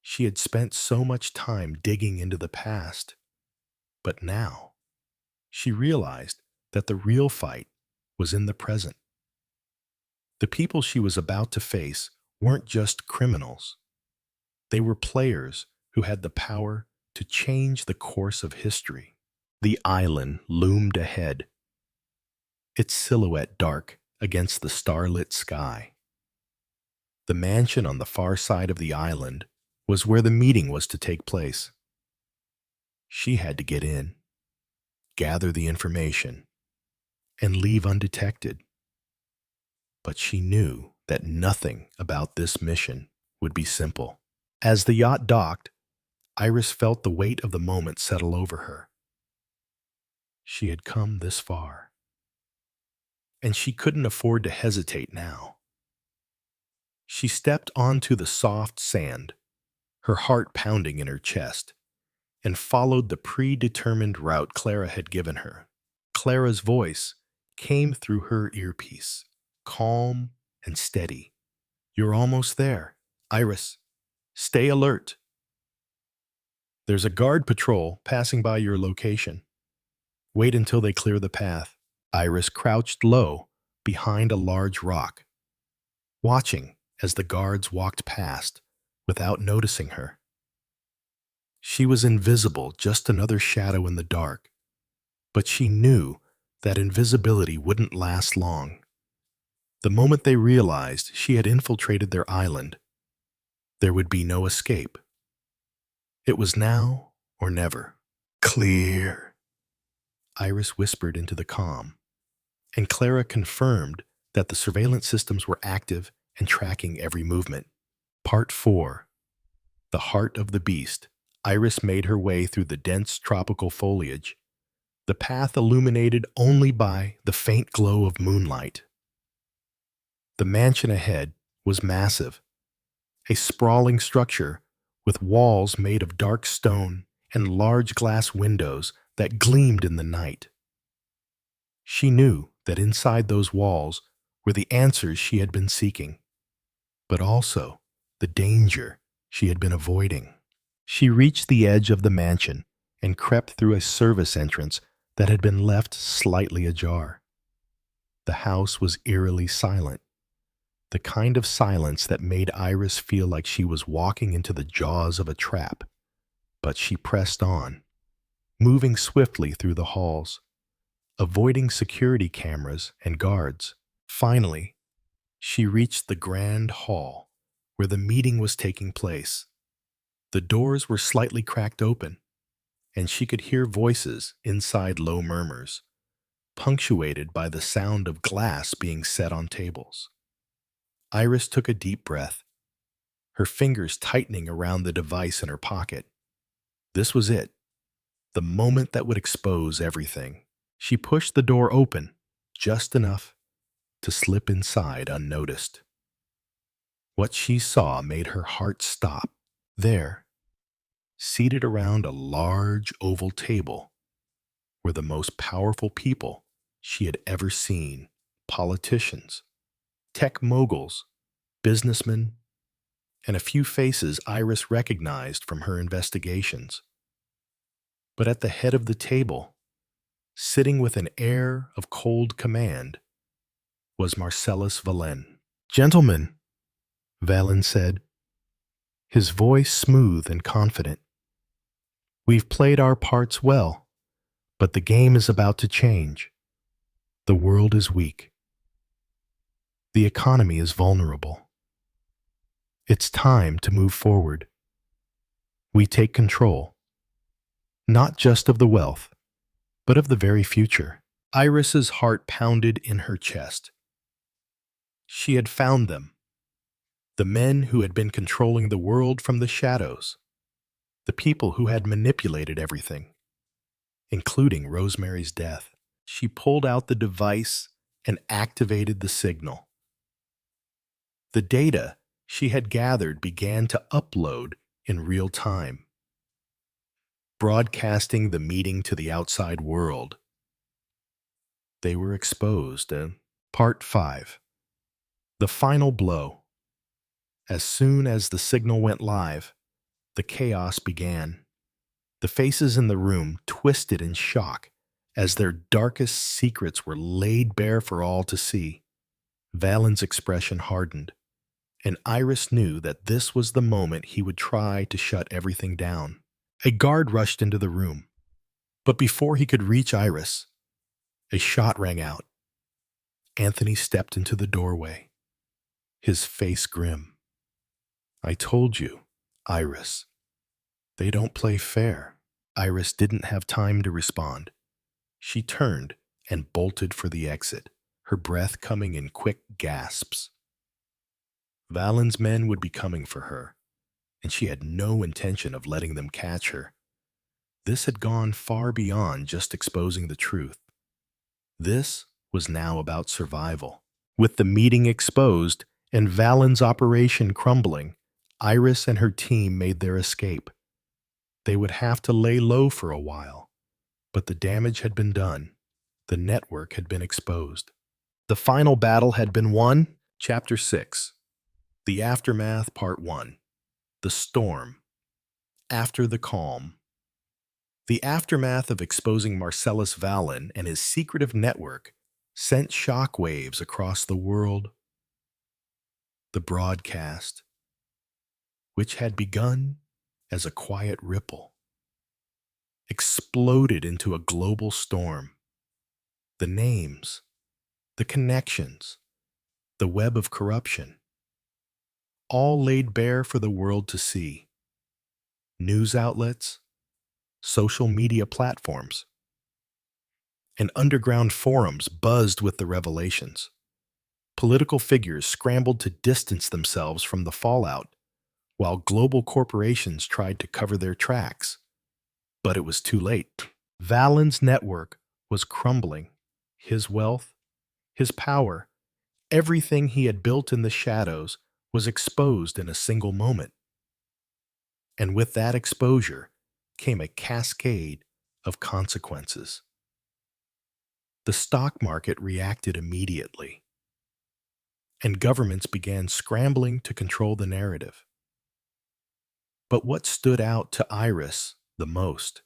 She had spent so much time digging into the past, but now she realized that the real fight was in the present. The people she was about to face weren't just criminals. They were players who had the power to change the course of history. The island loomed ahead, its silhouette dark against the starlit sky. The mansion on the far side of the island was where the meeting was to take place. She had to get in, gather the information, and leave undetected. But she knew that nothing about this mission would be simple. As the yacht docked, Iris felt the weight of the moment settle over her. She had come this far, and she couldn't afford to hesitate now. She stepped onto the soft sand, her heart pounding in her chest, and followed the predetermined route Clara had given her. Clara's voice came through her earpiece, calm and steady. "You're almost there, Iris. Stay alert." There's a guard patrol passing by your location. Wait until they clear the path. Iris crouched low behind a large rock, watching as the guards walked past without noticing her. She was invisible, just another shadow in the dark, but she knew that invisibility wouldn't last long. The moment they realized she had infiltrated their island, there would be no escape. It was now or never. Clear, Iris whispered into the calm, and Clara confirmed that the surveillance systems were active and tracking every movement. Part 4. The Heart of the Beast. Iris made her way through the dense tropical foliage, the path illuminated only by the faint glow of moonlight. The mansion ahead was massive, a sprawling structure with walls made of dark stone and large glass windows that gleamed in the night. She knew that inside those walls were the answers she had been seeking, but also the danger she had been avoiding. She reached the edge of the mansion and crept through a service entrance that had been left slightly ajar. The house was eerily silent, the kind of silence that made Iris feel like she was walking into the jaws of a trap. But she pressed on, moving swiftly through the halls, avoiding security cameras and guards. Finally, she reached the grand hall where the meeting was taking place. The doors were slightly cracked open, and she could hear voices inside, low murmurs, punctuated by the sound of glass being set on tables. Iris took a deep breath, her fingers tightening around the device in her pocket. This was it, the moment that would expose everything. She pushed the door open, just enough to slip inside unnoticed. What she saw made her heart stop. There, seated around a large oval table, were the most powerful people she had ever seen: politicians, tech moguls, businessmen, and a few faces Iris recognized from her investigations. But at the head of the table, sitting with an air of cold command, was Marcellus Valen. "Gentlemen," Valen said, his voice smooth and confident, "we've played our parts well, but the game is about to change. The world is weak. The economy is vulnerable. It's time to move forward. We take control, not just of the wealth, but of the very future." Iris's heart pounded in her chest. She had found them, the men who had been controlling the world from the shadows, the people who had manipulated everything, including Rosemary's death. She pulled out the device and activated the signal. The data she had gathered began to upload in real time, broadcasting the meeting to the outside world. They were exposed. Part 5. The final blow. As soon as the signal went live, the chaos began. The faces in the room twisted in shock as their darkest secrets were laid bare for all to see. Valen's expression hardened, and Iris knew that this was the moment he would try to shut everything down. A guard rushed into the room, but before he could reach Iris, a shot rang out. Anthony stepped into the doorway, his face grim. "I told you, Iris. They don't play fair." Iris didn't have time to respond. She turned and bolted for the exit, her breath coming in quick gasps. Valen's men would be coming for her, and she had no intention of letting them catch her. This had gone far beyond just exposing the truth. This was now about survival. With the meeting exposed and Valen's operation crumbling, Iris and her team made their escape. They would have to lay low for a while, but the damage had been done. The network had been exposed. The final battle had been won. Chapter 6. The Aftermath, Part 1. The Storm. After the calm. The aftermath of exposing Marcellus Vallon and his secretive network sent shockwaves across the world. The broadcast, which had begun as a quiet ripple, exploded into a global storm. The names, the connections, the web of corruption, all laid bare for the world to see. News outlets, social media platforms, and underground forums buzzed with the revelations. Political figures scrambled to distance themselves from the fallout, while global corporations tried to cover their tracks. But it was too late. Vallon's network was crumbling. His wealth, his power, everything he had built in the shadows was exposed in a single moment. And with that exposure came a cascade of consequences. The stock market reacted immediately, and governments began scrambling to control the narrative. But what stood out to Iris the most,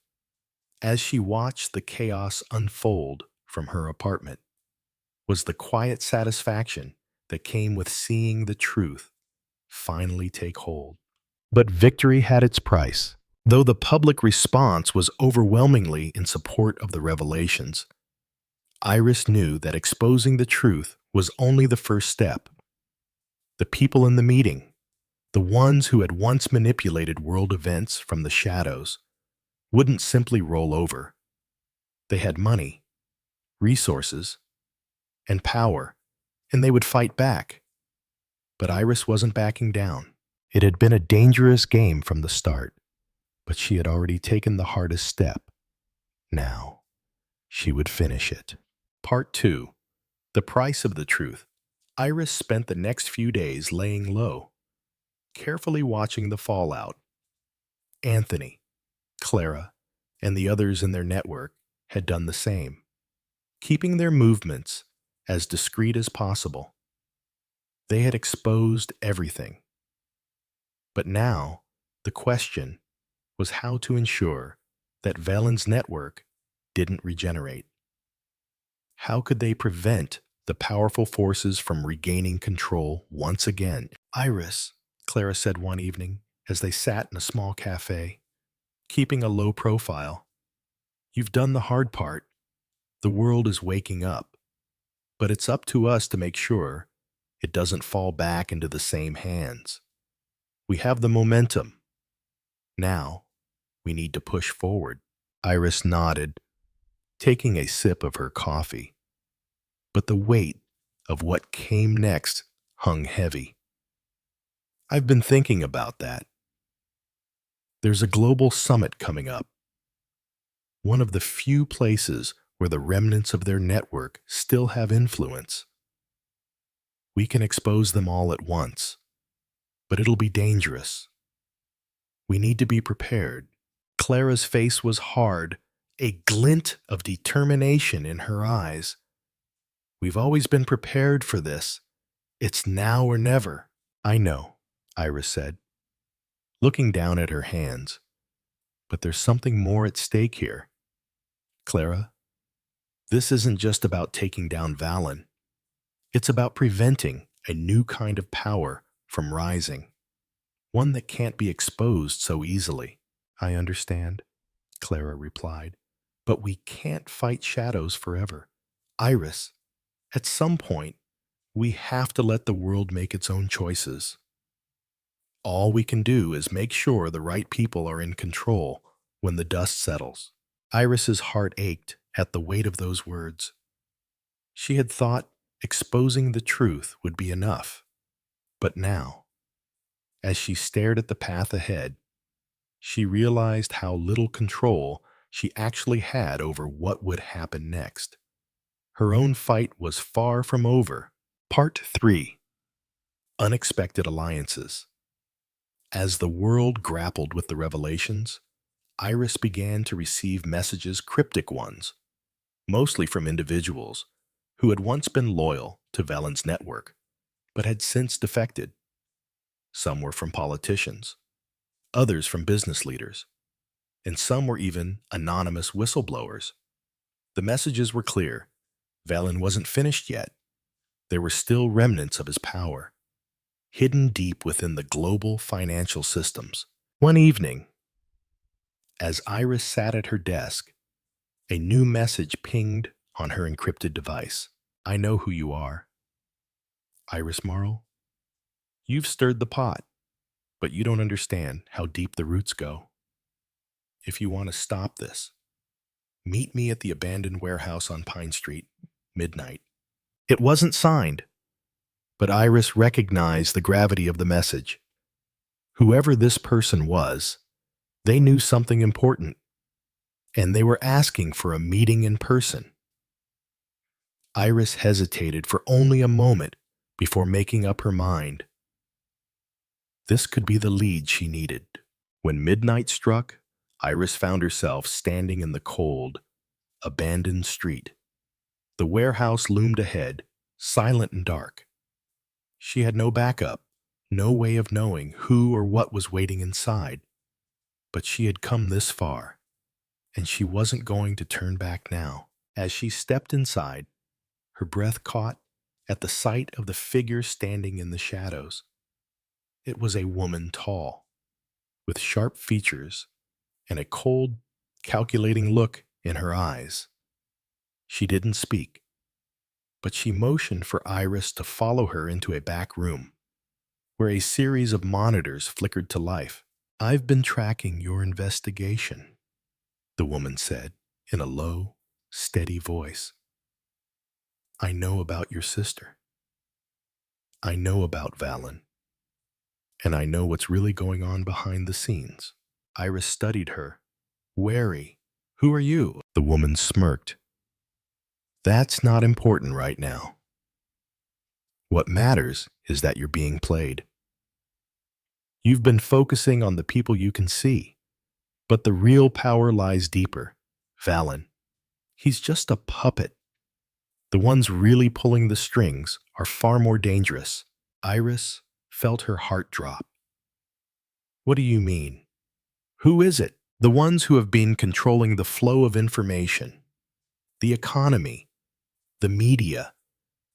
as she watched the chaos unfold from her apartment, was the quiet satisfaction that came with seeing the truth finally take hold. But victory had its price. Though the public response was overwhelmingly in support of the revelations, Iris knew that exposing the truth was only the first step. The people in the meeting, the ones who had once manipulated world events from the shadows, wouldn't simply roll over. They had money, resources, and power, and they would fight back. But Iris wasn't backing down. It had been a dangerous game from the start, but she had already taken the hardest step. Now, she would finish it. Part 2. The Price of the Truth. Iris spent the next few days laying low, carefully watching the fallout. Anthony, Clara, and the others in their network had done the same, keeping their movements as discreet as possible. They had exposed everything. But now, the question was how to ensure that Vallon's network didn't regenerate. How could they prevent the powerful forces from regaining control once again? Iris, Clara said one evening as they sat in a small cafe, keeping a low profile. You've done the hard part. The world is waking up. But it's up to us to make sure it doesn't fall back into the same hands. We have the momentum. Now, we need to push forward. Iris nodded, taking a sip of her coffee. But the weight of what came next hung heavy. I've been thinking about that. There's a global summit coming up. One of the few places where the remnants of their network still have influence. We can expose them all at once, but it'll be dangerous. We need to be prepared. Clara's face was hard, a glint of determination in her eyes. We've always been prepared for this. It's now or never. I know, Iris said, looking down at her hands. But there's something more at stake here. Clara, this isn't just about taking down Vallon. It's about preventing a new kind of power from rising, one that can't be exposed so easily. I understand, Clara replied, but we can't fight shadows forever. Iris, at some point, we have to let the world make its own choices. All we can do is make sure the right people are in control when the dust settles. Iris's heart ached at the weight of those words. She had thought exposing the truth would be enough. But now, as she stared at the path ahead, she realized how little control she actually had over what would happen next. Her own fight was far from over. Part 3. Unexpected Alliances. As the world grappled with the revelations, Iris began to receive messages, cryptic ones, mostly from individuals who had once been loyal to Vallon's network, but had since defected. Some were from politicians, others from business leaders, and some were even anonymous whistleblowers. The messages were clear. Valen wasn't finished yet. There were still remnants of his power, hidden deep within the global financial systems. One evening, as Iris sat at her desk, a new message pinged on her encrypted device. I know who you are, Iris Marl. You've stirred the pot, but you don't understand how deep the roots go. If you want to stop this, meet me at the abandoned warehouse on Pine Street, midnight. It wasn't signed, but Iris recognized the gravity of the message. Whoever this person was, they knew something important, and they were asking for a meeting in person. Iris hesitated for only a moment before making up her mind. This could be the lead she needed. When midnight struck, Iris found herself standing in the cold, abandoned street. The warehouse loomed ahead, silent and dark. She had no backup, no way of knowing who or what was waiting inside. But she had come this far, and she wasn't going to turn back now. As she stepped inside, her breath caught at the sight of the figure standing in the shadows. It was a woman tall, with sharp features and a cold, calculating look in her eyes. She didn't speak, but she motioned for Iris to follow her into a back room, where a series of monitors flickered to life. I've been tracking your investigation, the woman said in a low, steady voice. I know about your sister. I know about Valen. And I know what's really going on behind the scenes. Iris studied her, wary. Who are you? The woman smirked. That's not important right now. What matters is that you're being played. You've been focusing on the people you can see, but the real power lies deeper. Valen. He's just a puppet. The ones really pulling the strings are far more dangerous. Iris felt her heart drop. What do you mean? Who is it? The ones who have been controlling the flow of information, the economy, the media.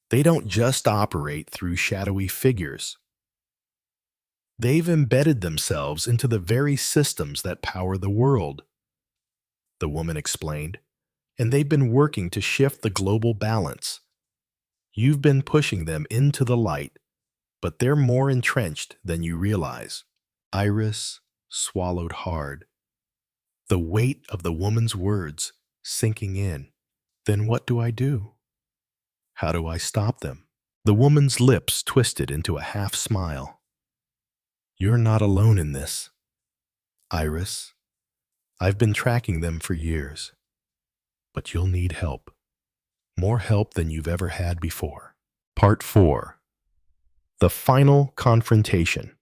They don't just operate through shadowy figures. They've embedded themselves into the very systems that power the world, the woman explained, and they've been working to shift the global balance. You've been pushing them into the light, but they're more entrenched than you realize. Iris swallowed hard, the weight of the woman's words sinking in. Then what do I do? How do I stop them? The woman's lips twisted into a half smile. You're not alone in this, Iris. I've been tracking them for years, but you'll need help. More help than you've ever had before. Part 4. The final confrontation.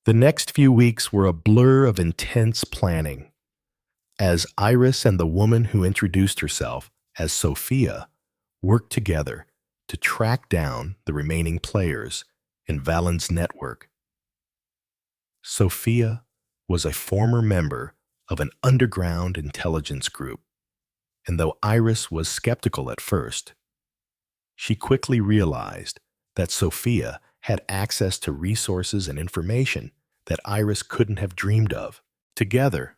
The next few weeks were a blur of intense planning. As Iris and the woman who introduced herself as Sophia worked together to track down the remaining players in Valen's network. Sophia was a former member of an underground intelligence group, and though Iris was skeptical at first, she quickly realized that Sophia had access to resources and information that Iris couldn't have dreamed of. Together,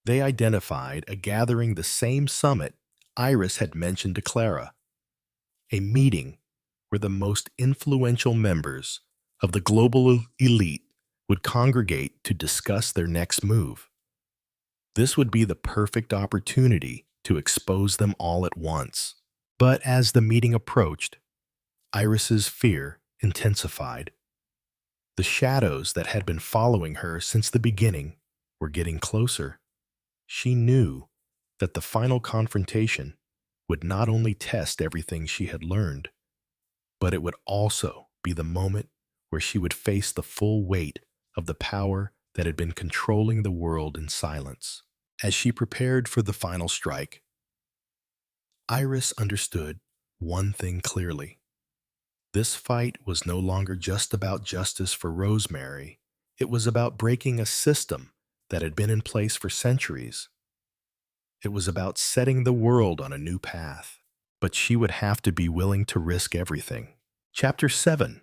they identified a gathering the same summit Iris had mentioned to Clara, a meeting where the most influential members of the global elite would congregate to discuss their next move. This would be the perfect opportunity to expose them all at once. But as the meeting approached, Iris's fear intensified. The shadows that had been following her since the beginning were getting closer. She knew that the final confrontation would not only test everything she had learned, but it would also be the moment where she would face the full weight of the power that had been controlling the world in silence. As she prepared for the final strike, Iris understood one thing clearly. This fight was no longer just about justice for Rosemary. It was about breaking a system that had been in place for centuries. It was about setting the world on a new path, but she would have to be willing to risk everything. Chapter 7,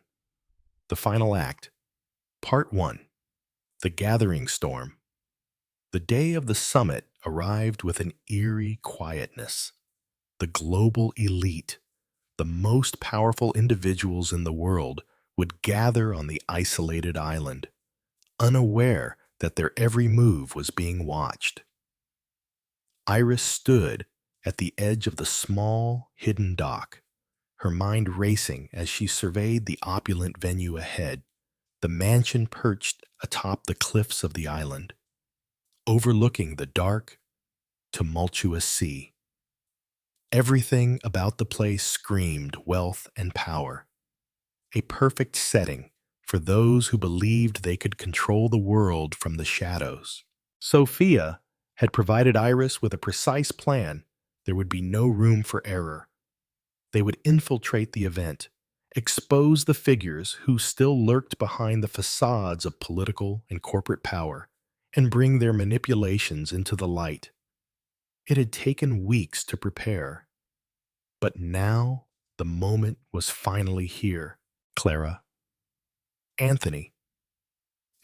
The Final Act, Part 1, The Gathering Storm. The day of the summit arrived with an eerie quietness. The global elite, the most powerful individuals in the world, would gather on the isolated island, unaware that their every move was being watched. Iris stood at the edge of the small, hidden dock, her mind racing as she surveyed the opulent venue ahead, the mansion perched atop the cliffs of the island, overlooking the dark, tumultuous sea. Everything about the place screamed wealth and power, a perfect setting for those who believed they could control the world from the shadows. Sophia had provided Iris with a precise plan. There would be no room for error. They would infiltrate the event, expose the figures who still lurked behind the facades of political and corporate power, and bring their manipulations into the light. It had taken weeks to prepare, but now the moment was finally here. Clara, Anthony,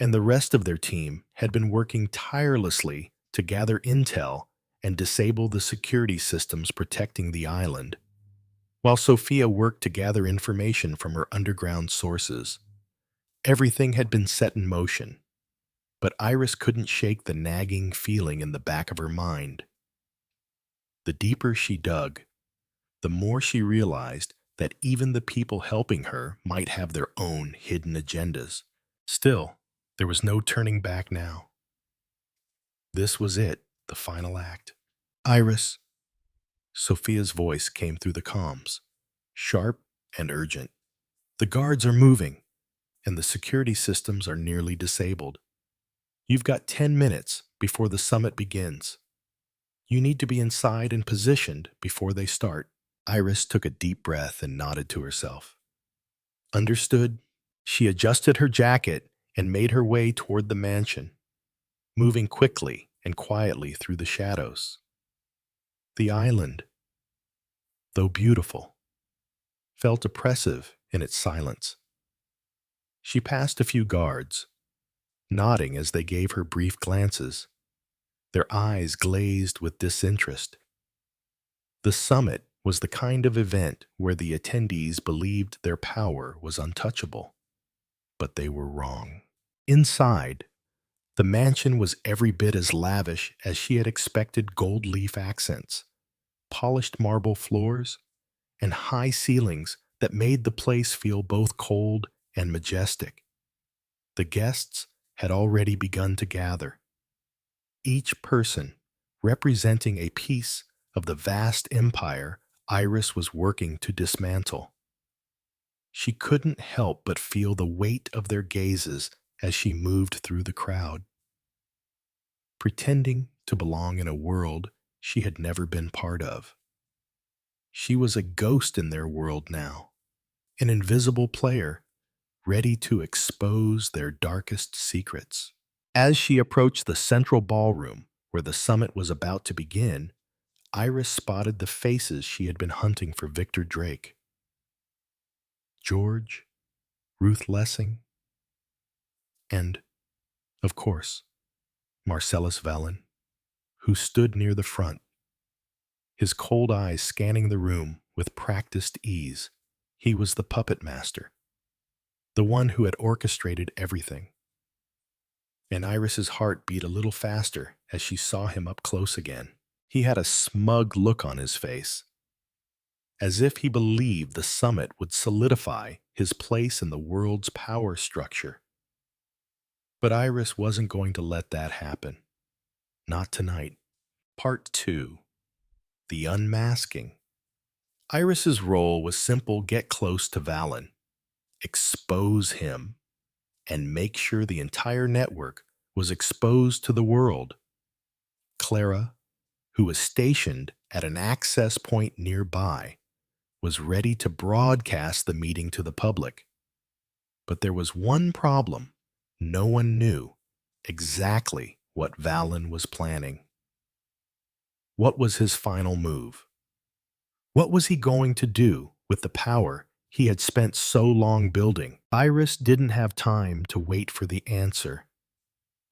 and the rest of their team had been working tirelessly to gather intel and disable the security systems protecting the island, while Sophia worked to gather information from her underground sources. Everything had been set in motion, but Iris couldn't shake the nagging feeling in the back of her mind. The deeper she dug, the more she realized that even the people helping her might have their own hidden agendas. Still, there was no turning back now. This was it, the final act. Iris. Sophia's voice came through the comms, sharp and urgent. The guards are moving, and the security systems are nearly disabled. You've got 10 minutes before the summit begins. You need to be inside and positioned before they start. Iris took a deep breath and nodded to herself. Understood. She adjusted her jacket and made her way toward the mansion, moving quickly and quietly through the shadows. The island, though beautiful, felt oppressive in its silence. She passed a few guards, nodding as they gave her brief glances, their eyes glazed with disinterest. The summit was the kind of event where the attendees believed their power was untouchable, but they were wrong. Inside, the mansion was every bit as lavish as she had expected: gold leaf accents, polished marble floors, and high ceilings that made the place feel both cold and majestic. The guests had already begun to gather, each person representing a piece of the vast empire Iris was working to dismantle. She couldn't help but feel the weight of their gazes as she moved through the crowd, pretending to belong in a world she had never been part of. She was a ghost in their world now, an invisible player, ready to expose their darkest secrets. As she approached the central ballroom where the summit was about to begin, Iris spotted the faces she had been hunting for: Victor Drake, George, Ruth Lessing, and, of course, Marcellus Vallon, who stood near the front, his cold eyes scanning the room with practiced ease. He was the puppet master, the one who had orchestrated everything. And Iris's heart beat a little faster as she saw him up close again. He had a smug look on his face, as if he believed the summit would solidify his place in the world's power structure. But Iris wasn't going to let that happen. Not tonight. Part 2. The Unmasking. Iris's role was simple: get close to Vallon, expose him, and make sure the entire network was exposed to the world. Clara, who was stationed at an access point nearby, was ready to broadcast the meeting to the public. But there was one problem: no one knew exactly what Valen was planning. What was his final move? What was he going to do with the power he had spent so long building? Iris didn't have time to wait for the answer.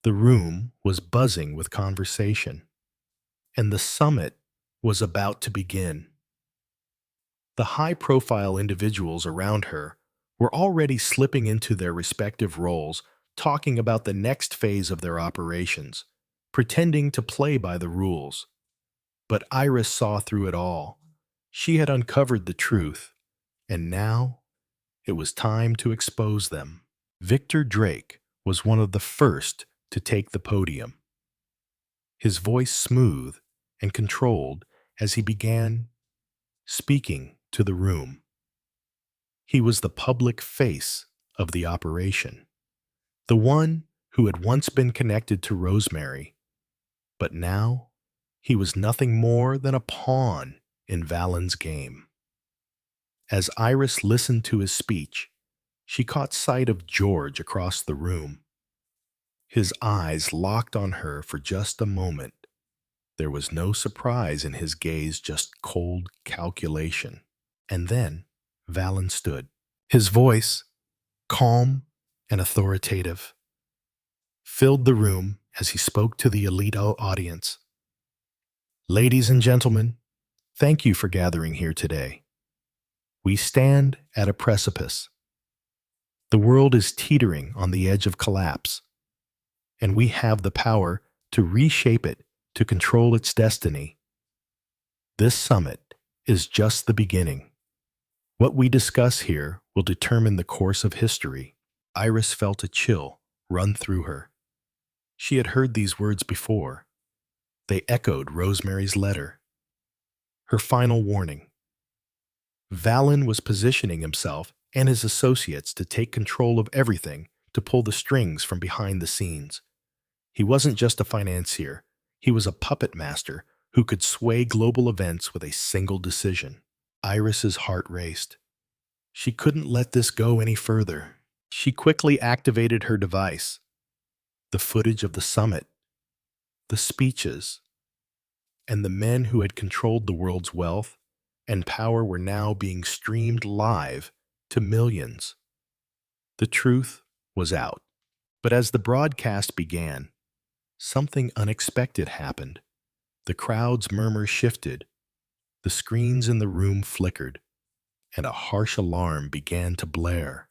The room was buzzing with conversation, and the summit was about to begin. The high-profile individuals around her were already slipping into their respective roles, talking about the next phase of their operations, pretending to play by the rules. But Iris saw through it all. She had uncovered the truth, and now it was time to expose them. Victor Drake was one of the first to take the podium, his voice smooth and controlled as he began speaking to the room. He was the public face of the operation, the one who had once been connected to Rosemary, but now he was nothing more than a pawn in Valen's game. As Iris listened to his speech, she caught sight of George across the room. His eyes locked on her for just a moment. There was no surprise in his gaze, just cold calculation. And then Valen stood. His voice, calm and authoritative, filled the room as he spoke to the elite audience. Ladies and gentlemen, thank you for gathering here today. We stand at a precipice. The world is teetering on the edge of collapse, and we have the power to reshape it, to control its destiny. This summit is just the beginning. What we discuss here will determine the course of history. Iris felt a chill run through her. She had heard these words before. They echoed Rosemary's letter, her final warning. Valen was positioning himself and his associates to take control of everything, to pull the strings from behind the scenes. He wasn't just a financier. He was a puppet master who could sway global events with a single decision. Iris's heart raced. She couldn't let this go any further. She quickly activated her device. The footage of the summit, the speeches, and the men who had controlled the world's wealth and power were now being streamed live to millions. The truth was out. But as the broadcast began, something unexpected happened. The crowd's murmur shifted, the screens in the room flickered, and a harsh alarm began to blare.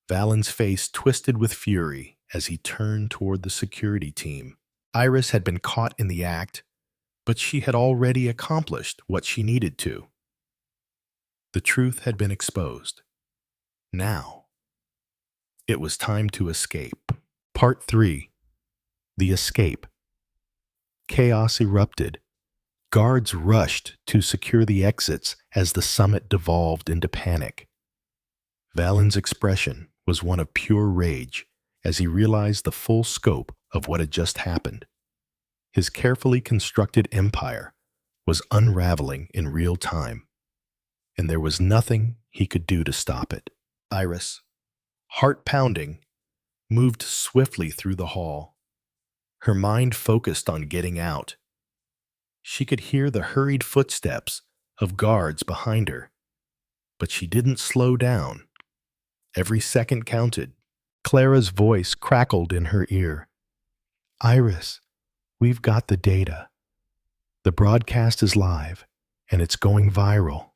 Valen's face twisted with fury as he turned toward the security team. Iris had been caught in the act, but she had already accomplished what she needed to. The truth had been exposed. Now, it was time to escape. Part 3. The Escape. Chaos erupted. Guards rushed to secure the exits as the summit devolved into panic. Valen's expression was one of pure rage as he realized the full scope of what had just happened. His carefully constructed empire was unraveling in real time, and there was nothing he could do to stop it. Iris, heart pounding, moved swiftly through the hall. Her mind focused on getting out. She could hear the hurried footsteps of guards behind her, but she didn't slow down. Every second counted. Clara's voice crackled in her ear. Iris, we've got the data. The broadcast is live, and it's going viral.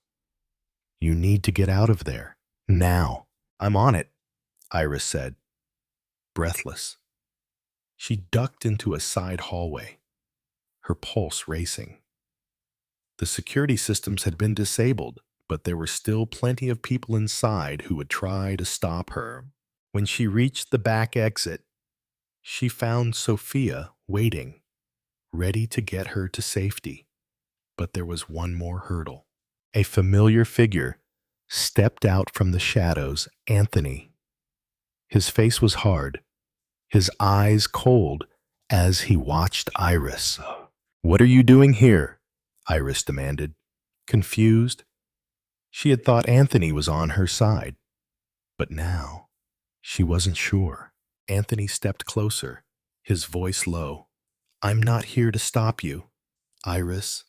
You need to get out of there, now. I'm on it, Iris said, breathless. She ducked into a side hallway, her pulse racing. The security systems had been disabled, but there were still plenty of people inside who would try to stop her. When she reached the back exit, she found Sophia waiting, ready to get her to safety. But there was one more hurdle. A familiar figure stepped out from the shadows, Anthony. His face was hard, his eyes cold as he watched Iris. What are you doing here? Iris demanded. Confused, she had thought Anthony was on her side, but now she wasn't sure. Anthony stepped closer, his voice low. "I'm not here to stop you, Iris,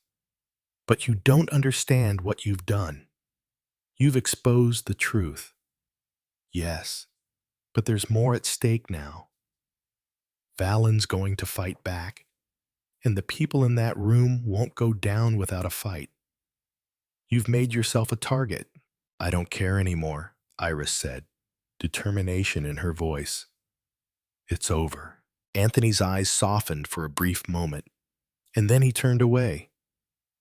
but you don't understand what you've done. You've exposed the truth. Yes, but there's more at stake now. Valen's going to fight back, and the people in that room won't go down without a fight. You've made yourself a target." "I don't care anymore," Iris said, determination in her voice. "It's over." Anthony's eyes softened for a brief moment, and then he turned away,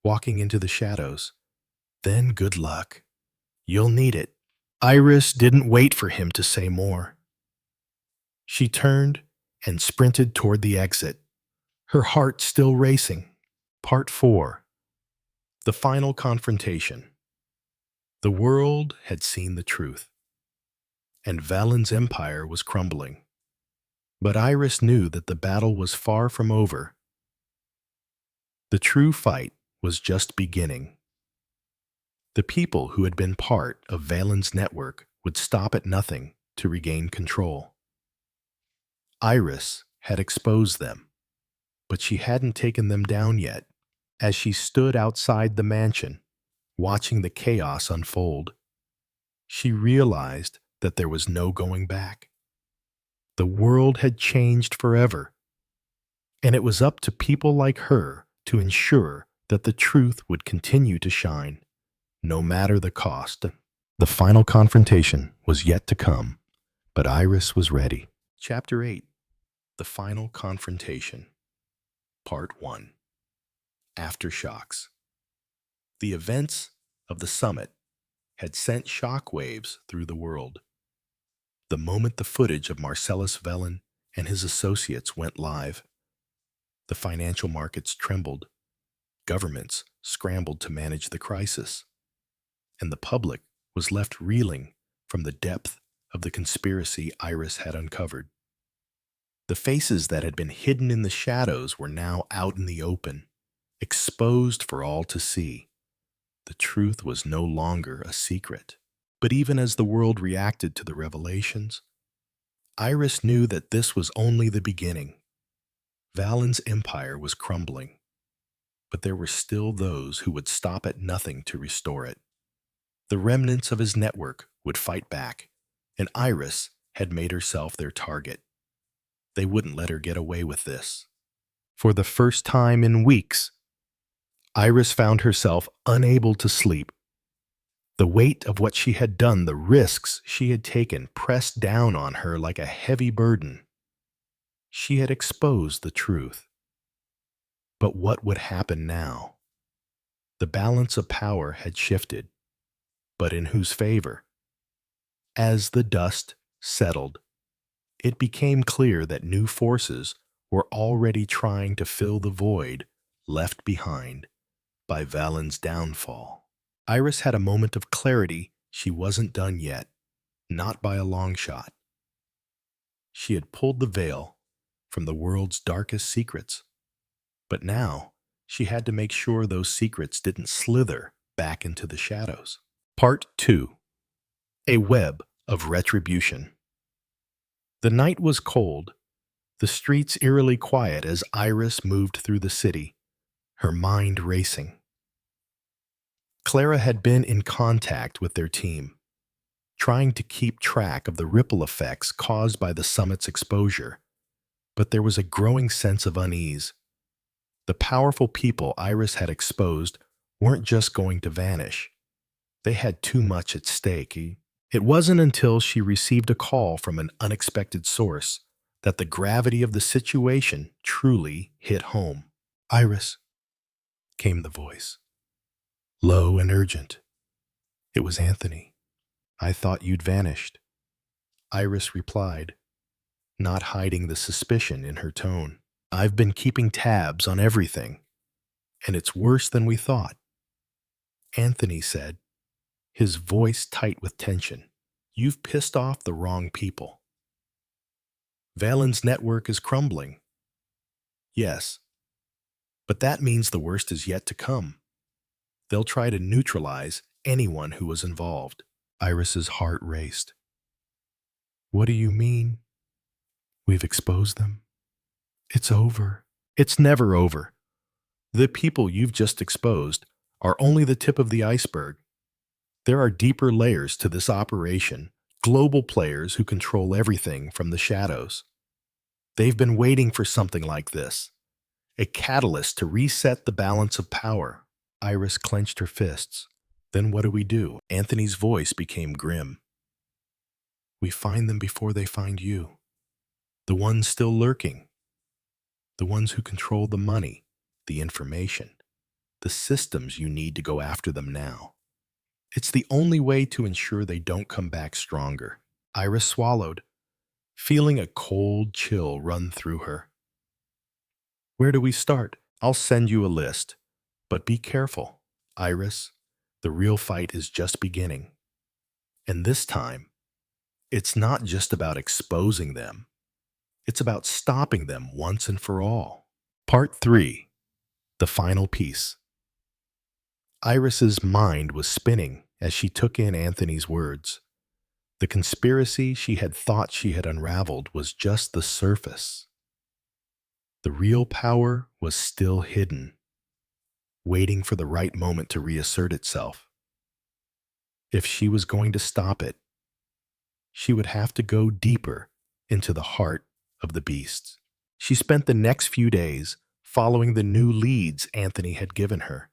walking into the shadows. "Then good luck. You'll need it." Iris didn't wait for him to say more. She turned and sprinted toward the exit, her heart still racing. Part 4. The final confrontation. The world had seen the truth, and Valen's empire was crumbling. But Iris knew that the battle was far from over. The true fight was just beginning. The people who had been part of Valen's network would stop at nothing to regain control. Iris had exposed them, but she hadn't taken them down yet. As she stood outside the mansion, watching the chaos unfold, she realized that there was no going back. The world had changed forever, and it was up to people like her to ensure that the truth would continue to shine, no matter the cost. The final confrontation was yet to come, but Iris was ready. Chapter 8. The Final Confrontation. Part 1. Aftershocks. The events of the summit had sent shockwaves through the world. The moment the footage of Marcellus Velen and his associates went live, the financial markets trembled, governments scrambled to manage the crisis, and the public was left reeling from the depth of the conspiracy Iris had uncovered. The faces that had been hidden in the shadows were now out in the open, exposed for all to see. The truth was no longer a secret. But even as the world reacted to the revelations, Iris knew that this was only the beginning. Valen's empire was crumbling, but there were still those who would stop at nothing to restore it. The remnants of his network would fight back, and Iris had made herself their target. They wouldn't let her get away with this. For the first time in weeks, Iris found herself unable to sleep. The weight of what she had done, the risks she had taken, pressed down on her like a heavy burden. She had exposed the truth. But what would happen now? The balance of power had shifted, but in whose favor? As the dust settled, it became clear that new forces were already trying to fill the void left behind by Valen's downfall. Iris had a moment of clarity. She wasn't done yet, not by a long shot. She had pulled the veil from the world's darkest secrets, but now she had to make sure those secrets didn't slither back into the shadows. Part 2. A Web of Retribution. The night was cold, the streets eerily quiet as Iris moved through the city, her mind racing. Clara had been in contact with their team, trying to keep track of the ripple effects caused by the summit's exposure, but there was a growing sense of unease. The powerful people Iris had exposed weren't just going to vanish. They had too much at stake. It wasn't until she received a call from an unexpected source that the gravity of the situation truly hit home. "Iris," came the voice, low and urgent. It was Anthony. "I thought you'd vanished," Iris replied, not hiding the suspicion in her tone. "I've been keeping tabs on everything, and it's worse than we thought," Anthony said, his voice tight with tension. "You've pissed off the wrong people. Valen's network is crumbling. Yes, but that means the worst is yet to come. They'll try to neutralize anyone who was involved." Iris's heart raced. "What do you mean? We've exposed them?" It's over. It's never over. The people you've just exposed are only the tip of the iceberg. There are deeper layers to this operation, global players who control everything from the shadows. They've been waiting for something like this, a catalyst to reset the balance of power. Iris clenched her fists. Then what do we do? Anthony's voice became grim. We find them before they find you. The ones still lurking. The ones who control the money, the information, the systems you need to go after them now. It's the only way to ensure they don't come back stronger. Iris swallowed, feeling a cold chill run through her. Where do we start? I'll send you a list. But be careful, Iris. The real fight is just beginning. And this time, it's not just about exposing them. It's about stopping them once and for all. Part 3. The final piece. Iris's mind was spinning as she took in Anthony's words. The conspiracy she had thought she had unraveled was just the surface. The real power was still hidden, waiting for the right moment to reassert itself. If she was going to stop it, she would have to go deeper into the heart of the beasts. She spent the next few days following the new leads Anthony had given her.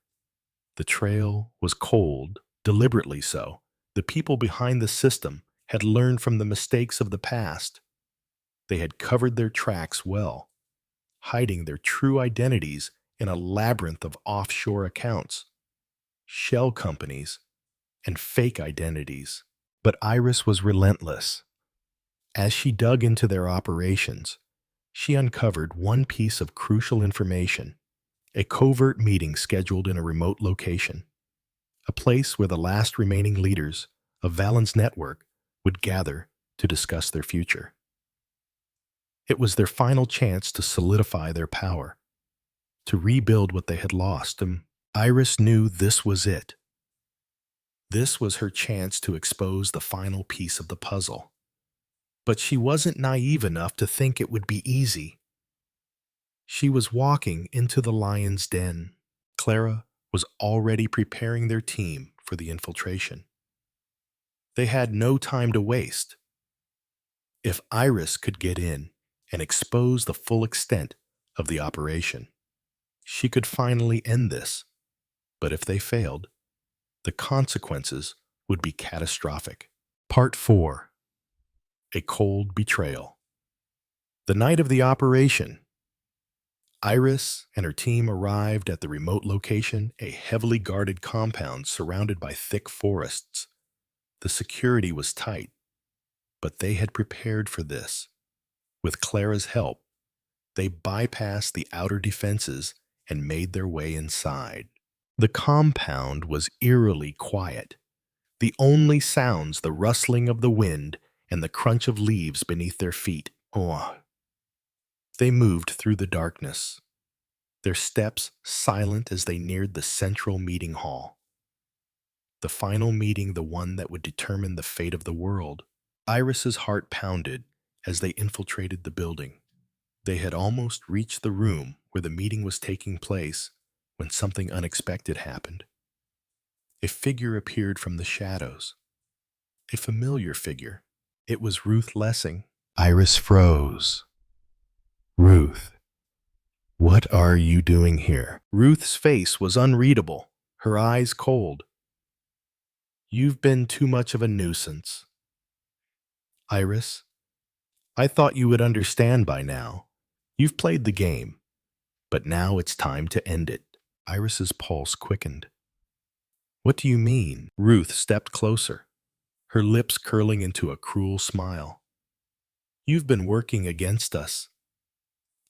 The trail was cold, deliberately so. The people behind the system had learned from the mistakes of the past. They had covered their tracks well, hiding their true identities in a labyrinth of offshore accounts, shell companies, and fake identities. But Iris was relentless. As she dug into their operations, she uncovered one piece of crucial information: a covert meeting scheduled in a remote location, a place where the last remaining leaders of Valen's network would gather to discuss their future. It was their final chance to solidify their power, to rebuild what they had lost, and Iris knew this was it. This was her chance to expose the final piece of the puzzle. But she wasn't naive enough to think it would be easy. She was walking into the lion's den. Clara was already preparing their team for the infiltration. They had no time to waste. If Iris could get in and expose the full extent of the operation, she could finally end this. But if they failed, the consequences would be catastrophic. Part 4. A cold betrayal. The night of the operation, Iris and her team arrived at the remote location, a heavily guarded compound surrounded by thick forests. The security was tight, but they had prepared for this. With Clara's help, they bypassed the outer defenses and made their way inside. The compound was eerily quiet. The only sounds the rustling of the wind and the crunch of leaves beneath their feet. They moved through the darkness, their steps silent as they neared the central meeting hall. The final meeting, the one that would determine the fate of the world. Iris's heart pounded as they infiltrated the building. They had almost reached the room where the meeting was taking place when something unexpected happened. A figure appeared from the shadows. A familiar figure. It was Ruth Lessing. Iris froze. Ruth, what are you doing here? Ruth's face was unreadable, her eyes cold. You've been too much of a nuisance. Iris, I thought you would understand by now. You've played the game, but now it's time to end it. Iris's pulse quickened. What do you mean? Ruth stepped closer, her lips curling into a cruel smile. You've been working against us,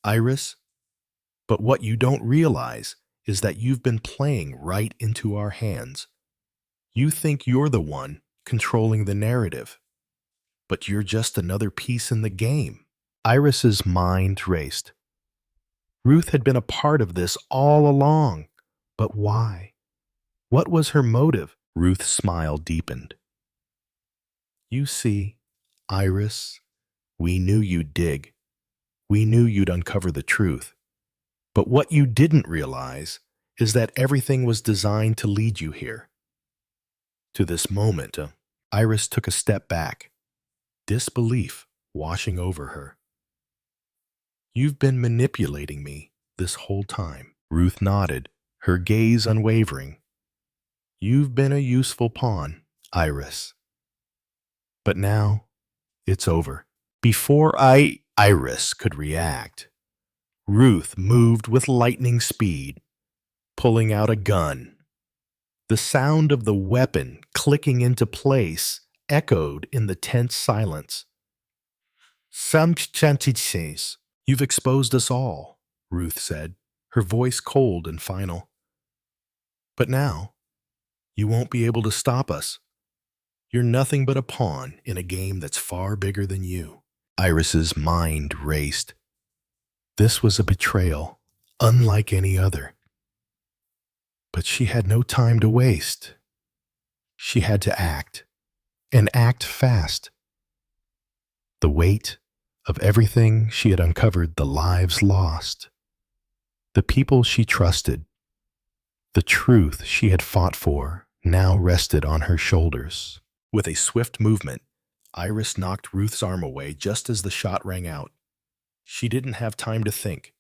Iris, but what you don't realize is that you've been playing right into our hands. You think you're the one controlling the narrative, but you're just another piece in the game. Iris's mind raced. Ruth had been a part of this all along, but why? What was her motive? Ruth's smile deepened. You see, Iris, we knew you'd dig. We knew you'd uncover the truth. But what you didn't realize is that everything was designed to lead you here. To this moment, Iris took a step back, disbelief washing over her. You've been manipulating me this whole time. Ruth nodded, her gaze unwavering. You've been a useful pawn, Iris. But now, it's over. Before Iris could react, Ruth moved with lightning speed, pulling out a gun. The sound of the weapon clicking into place echoed in the tense silence. Some chances. You've exposed us all, Ruth said, her voice cold and final. But now, you won't be able to stop us. You're nothing but a pawn in a game that's far bigger than you. Iris's mind raced. This was a betrayal, unlike any other. But she had no time to waste. She had to act, and act fast. The weight of everything she had uncovered, the lives lost, the people she trusted, the truth she had fought for, now rested on her shoulders. With a swift movement, Iris knocked Ruth's arm away just as the shot rang out. She didn't have time to think.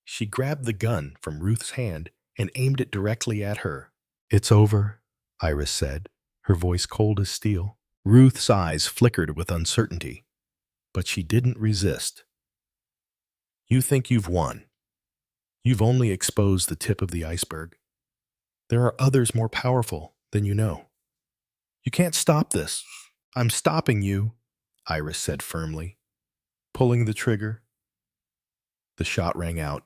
She grabbed the gun from Ruth's hand and aimed it directly at her. It's over, Iris said, her voice cold as steel. Ruth's eyes flickered with uncertainty, but she didn't resist. You think you've won. You've only exposed the tip of the iceberg. There are others more powerful than you know. You can't stop this. I'm stopping you, Iris said firmly, pulling the trigger. The shot rang out,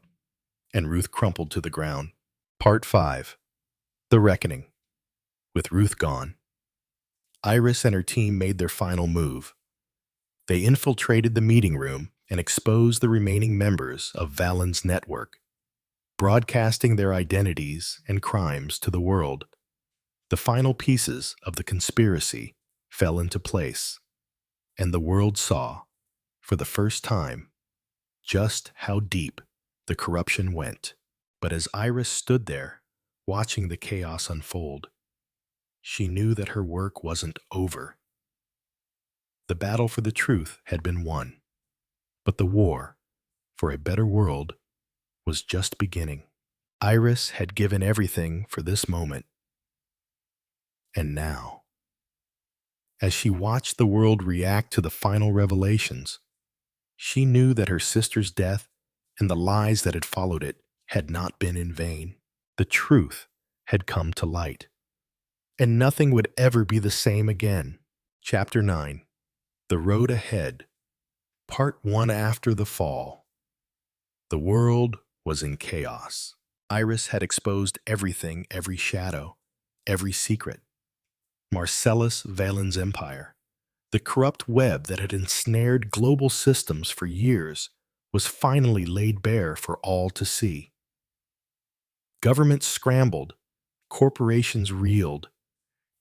and Ruth crumpled to the ground. Part 5. The Reckoning. With Ruth gone, Iris and her team made their final move. They infiltrated the meeting room and exposed the remaining members of Valen's network, broadcasting their identities and crimes to the world. The final pieces of the conspiracy fell into place, and the world saw, for the first time, just how deep the corruption went. But as Iris stood there, watching the chaos unfold, she knew that her work wasn't over. The battle for the truth had been won, but the war for a better world was just beginning. Iris had given everything for this moment. And now, as she watched the world react to the final revelations, she knew that her sister's death and the lies that had followed it had not been in vain. The truth had come to light, and nothing would ever be the same again. Chapter 9. The Road Ahead. Part 1. After the fall. The world was in chaos. Iris had exposed everything, every shadow, every secret. Marcellus Valen's empire, the corrupt web that had ensnared global systems for years, was finally laid bare for all to see. Governments scrambled, corporations reeled,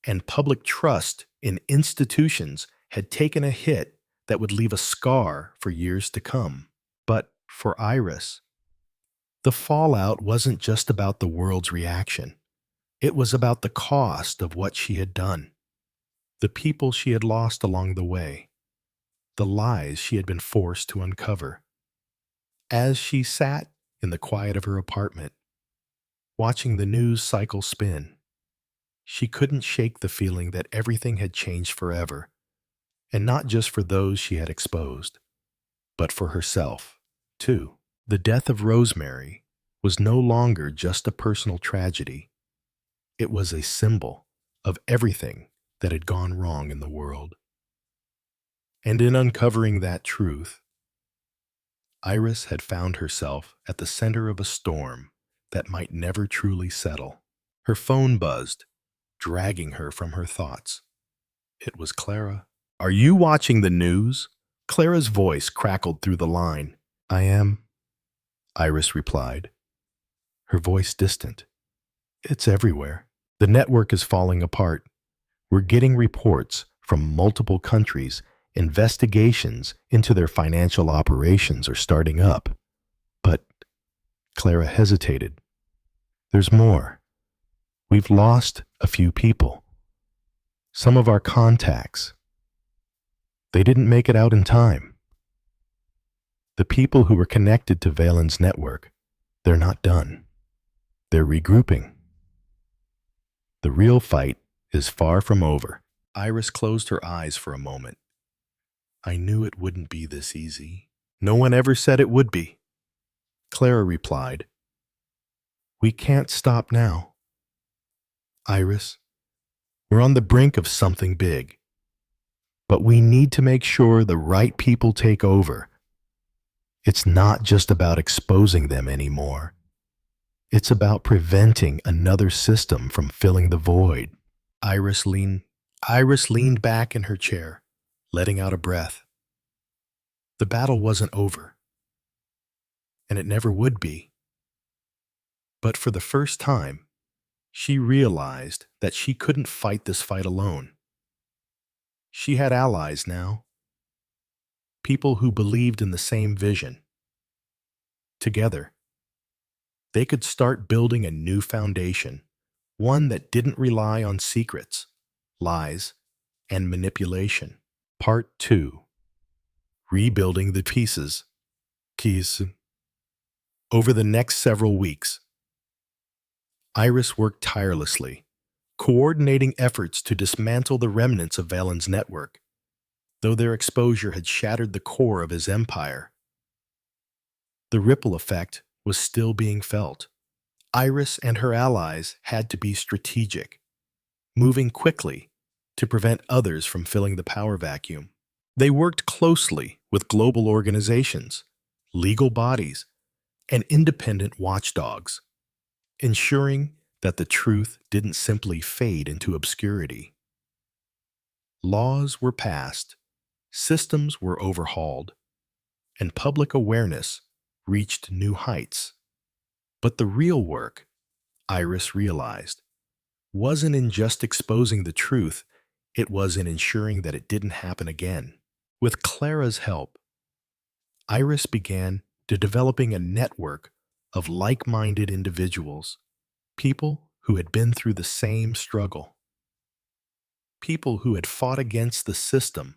and public trust in institutions had taken a hit that would leave a scar for years to come. But for Iris, the fallout wasn't just about the world's reaction. It was about the cost of what she had done, the people she had lost along the way, the lies she had been forced to uncover. As she sat in the quiet of her apartment, watching the news cycle spin, she couldn't shake the feeling that everything had changed forever, and not just for those she had exposed, but for herself, too. The death of Rosemary was no longer just a personal tragedy. It was a symbol of everything that had gone wrong in the world. And in uncovering that truth, Iris had found herself at the center of a storm that might never truly settle. Her phone buzzed, dragging her from her thoughts. It was Clara. "Are you watching the news?" Clara's voice crackled through the line. "I am," Iris replied, her voice distant. "It's everywhere. The network is falling apart. We're getting reports from multiple countries Investigations into their financial operations are starting up. But Clara hesitated. There's more. We've lost a few people. Some of our contacts. They didn't make it out in time. The people who were connected to Valen's network, they're not done. They're regrouping. The real fight is far from over. Iris closed her eyes for a moment. I knew it wouldn't be this easy. No one ever said it would be. Clara replied, We can't stop now. Iris, we're on the brink of something big. But we need to make sure the right people take over. It's not just about exposing them anymore. It's about preventing another system from filling the void. Iris leaned back in her chair, letting out a breath. The battle wasn't over, and it never would be. But for the first time, she realized that she couldn't fight this fight alone. She had allies now, people who believed in the same vision. Together, they could start building a new foundation, one that didn't rely on secrets, lies, and manipulation. Part 2. Rebuilding the pieces. Keys. Over the next several weeks, Iris worked tirelessly, coordinating efforts to dismantle the remnants of Valen's network, though their exposure had shattered the core of his empire. The ripple effect was still being felt. Iris and her allies had to be strategic, moving quickly to prevent others from filling the power vacuum. They worked closely with global organizations, legal bodies, and independent watchdogs, ensuring that the truth didn't simply fade into obscurity. Laws were passed, systems were overhauled, and public awareness reached new heights. But the real work, Iris realized, wasn't in just exposing the truth, it was in ensuring that it didn't happen again. With Clara's help, Iris began developing a network of like-minded individuals, people who had been through the same struggle, people who had fought against the system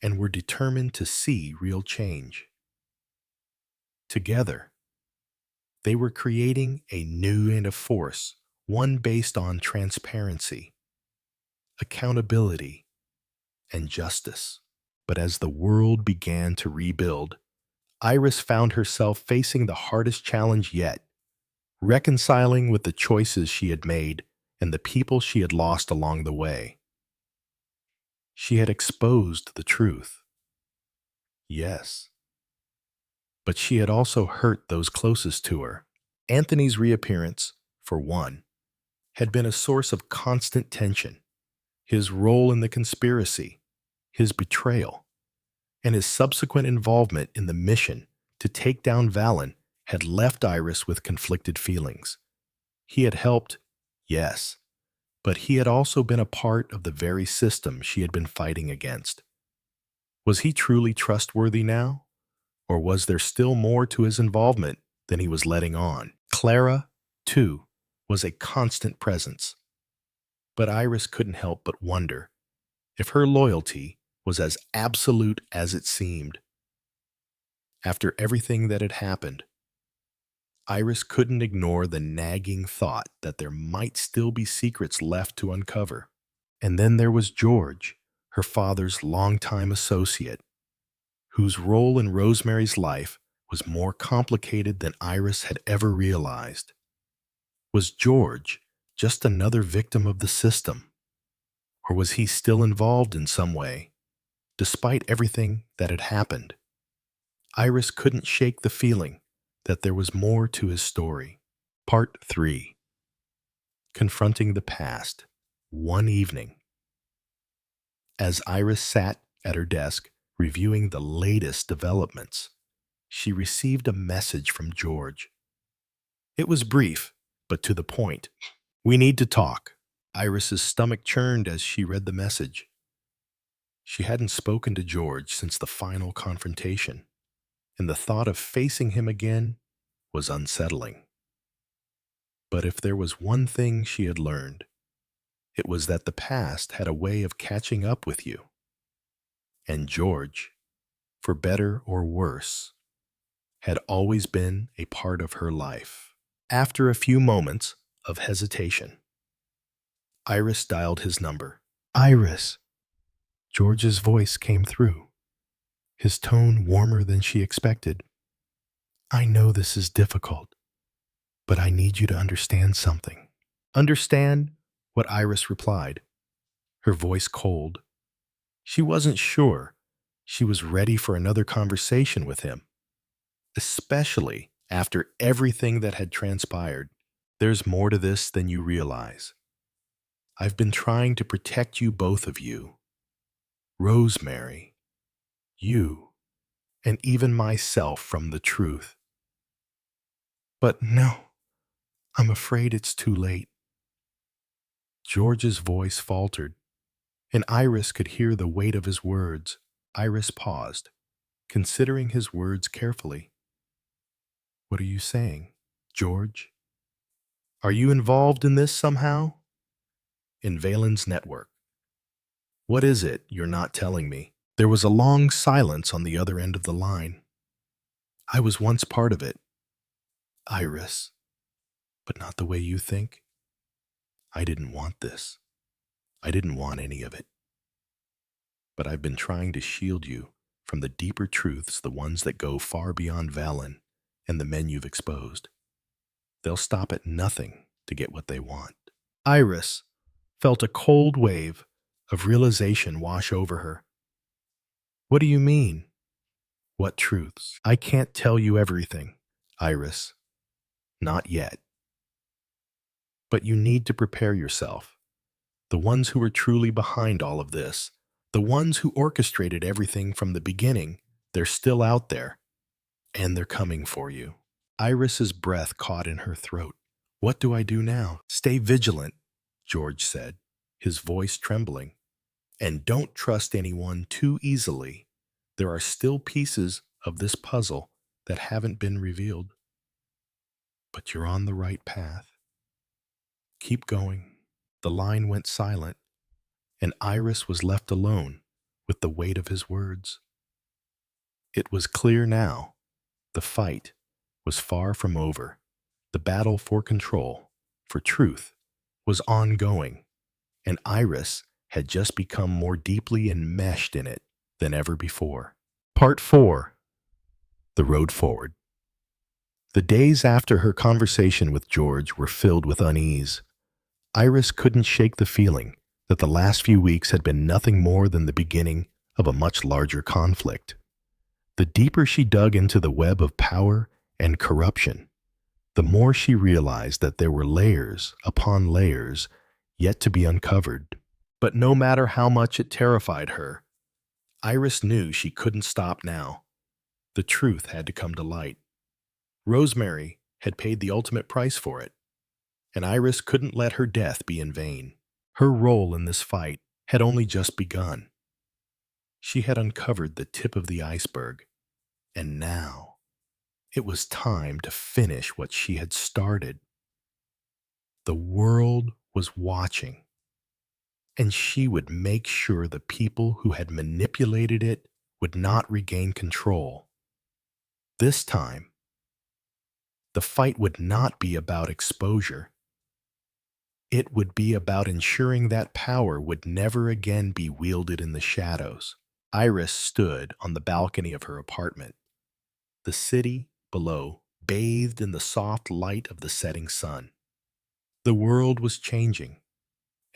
and were determined to see real change. Together, they were creating a new and a force, one based on transparency, accountability, and justice. But as the world began to rebuild, Iris found herself facing the hardest challenge yet, reconciling with the choices she had made and the people she had lost along the way. She had exposed the truth, yes, but she had also hurt those closest to her. Anthony's reappearance, for one, had been a source of constant tension. His role in the conspiracy, his betrayal, and his subsequent involvement in the mission to take down Valen had left Iris with conflicted feelings. He had helped, yes, but he had also been a part of the very system she had been fighting against. Was he truly trustworthy now? Or was there still more to his involvement than he was letting on? Clara, too, was a constant presence. But Iris couldn't help but wonder if her loyalty was as absolute as it seemed. After everything that had happened, Iris couldn't ignore the nagging thought that there might still be secrets left to uncover. And then there was George, her father's longtime associate, whose role in Rosemary's life was more complicated than Iris had ever realized. Was George just another victim of the system? Or was he still involved in some way, despite everything that had happened? Iris couldn't shake the feeling that there was more to his story. Part 3. Confronting the past. One evening, as Iris sat at her desk reviewing the latest developments, she received a message from George. It was brief, but to the point. We need to talk. Iris's stomach churned as she read the message. She hadn't spoken to George since the final confrontation, and the thought of facing him again was unsettling. But if there was one thing she had learned, it was that the past had a way of catching up with you. And George, for better or worse, had always been a part of her life. After a few moments of hesitation, Iris dialed his number. Iris! George's voice came through, his tone warmer than she expected. I know this is difficult, but I need you to understand something. Understand? What Iris replied, her voice cold. She wasn't sure she was ready for another conversation with him, especially after everything that had transpired. There's more to this than you realize. I've been trying to protect you, both of you. Rosemary, you, and even myself from the truth. But no, I'm afraid it's too late. George's voice faltered, and Iris could hear the weight of his words. Iris paused, considering his words carefully. What are you saying, George? Are you involved in this somehow? In Valen's network. What is it you're not telling me? There was a long silence on the other end of the line. I was once part of it, Iris, but not the way you think. I didn't want this. I didn't want any of it. But I've been trying to shield you from the deeper truths, the ones that go far beyond Valen and the men you've exposed. They'll stop at nothing to get what they want. Iris felt a cold wave of realization wash over her. What do you mean? What truths? I can't tell you everything, Iris. Not yet. But you need to prepare yourself. The ones who are truly behind all of this, the ones who orchestrated everything from the beginning, they're still out there, and they're coming for you. Iris's breath caught in her throat. What do I do now? Stay vigilant, George said, his voice trembling. And don't trust anyone too easily. There are still pieces of this puzzle that haven't been revealed. But you're on the right path. Keep going. The line went silent, and Iris was left alone with the weight of his words. It was clear now. The fight was far from over. The battle for control, for truth, was ongoing, and Iris had just become more deeply enmeshed in it than ever before. Part 4. The Road Forward. The days after her conversation with George were filled with unease. Iris couldn't shake the feeling that the last few weeks had been nothing more than the beginning of a much larger conflict. The deeper she dug into the web of power and corruption, the more she realized that there were layers upon layers yet to be uncovered. But no matter how much it terrified her, Iris knew she couldn't stop now. The truth had to come to light. Rosemary had paid the ultimate price for it, and Iris couldn't let her death be in vain. Her role in this fight had only just begun. She had uncovered the tip of the iceberg, and now it was time to finish what she had started. The world was watching, and she would make sure the people who had manipulated it would not regain control. This time, the fight would not be about exposure. It would be about ensuring that power would never again be wielded in the shadows. Iris stood on the balcony of her apartment. The city below bathed in the soft light of the setting sun. The world was changing,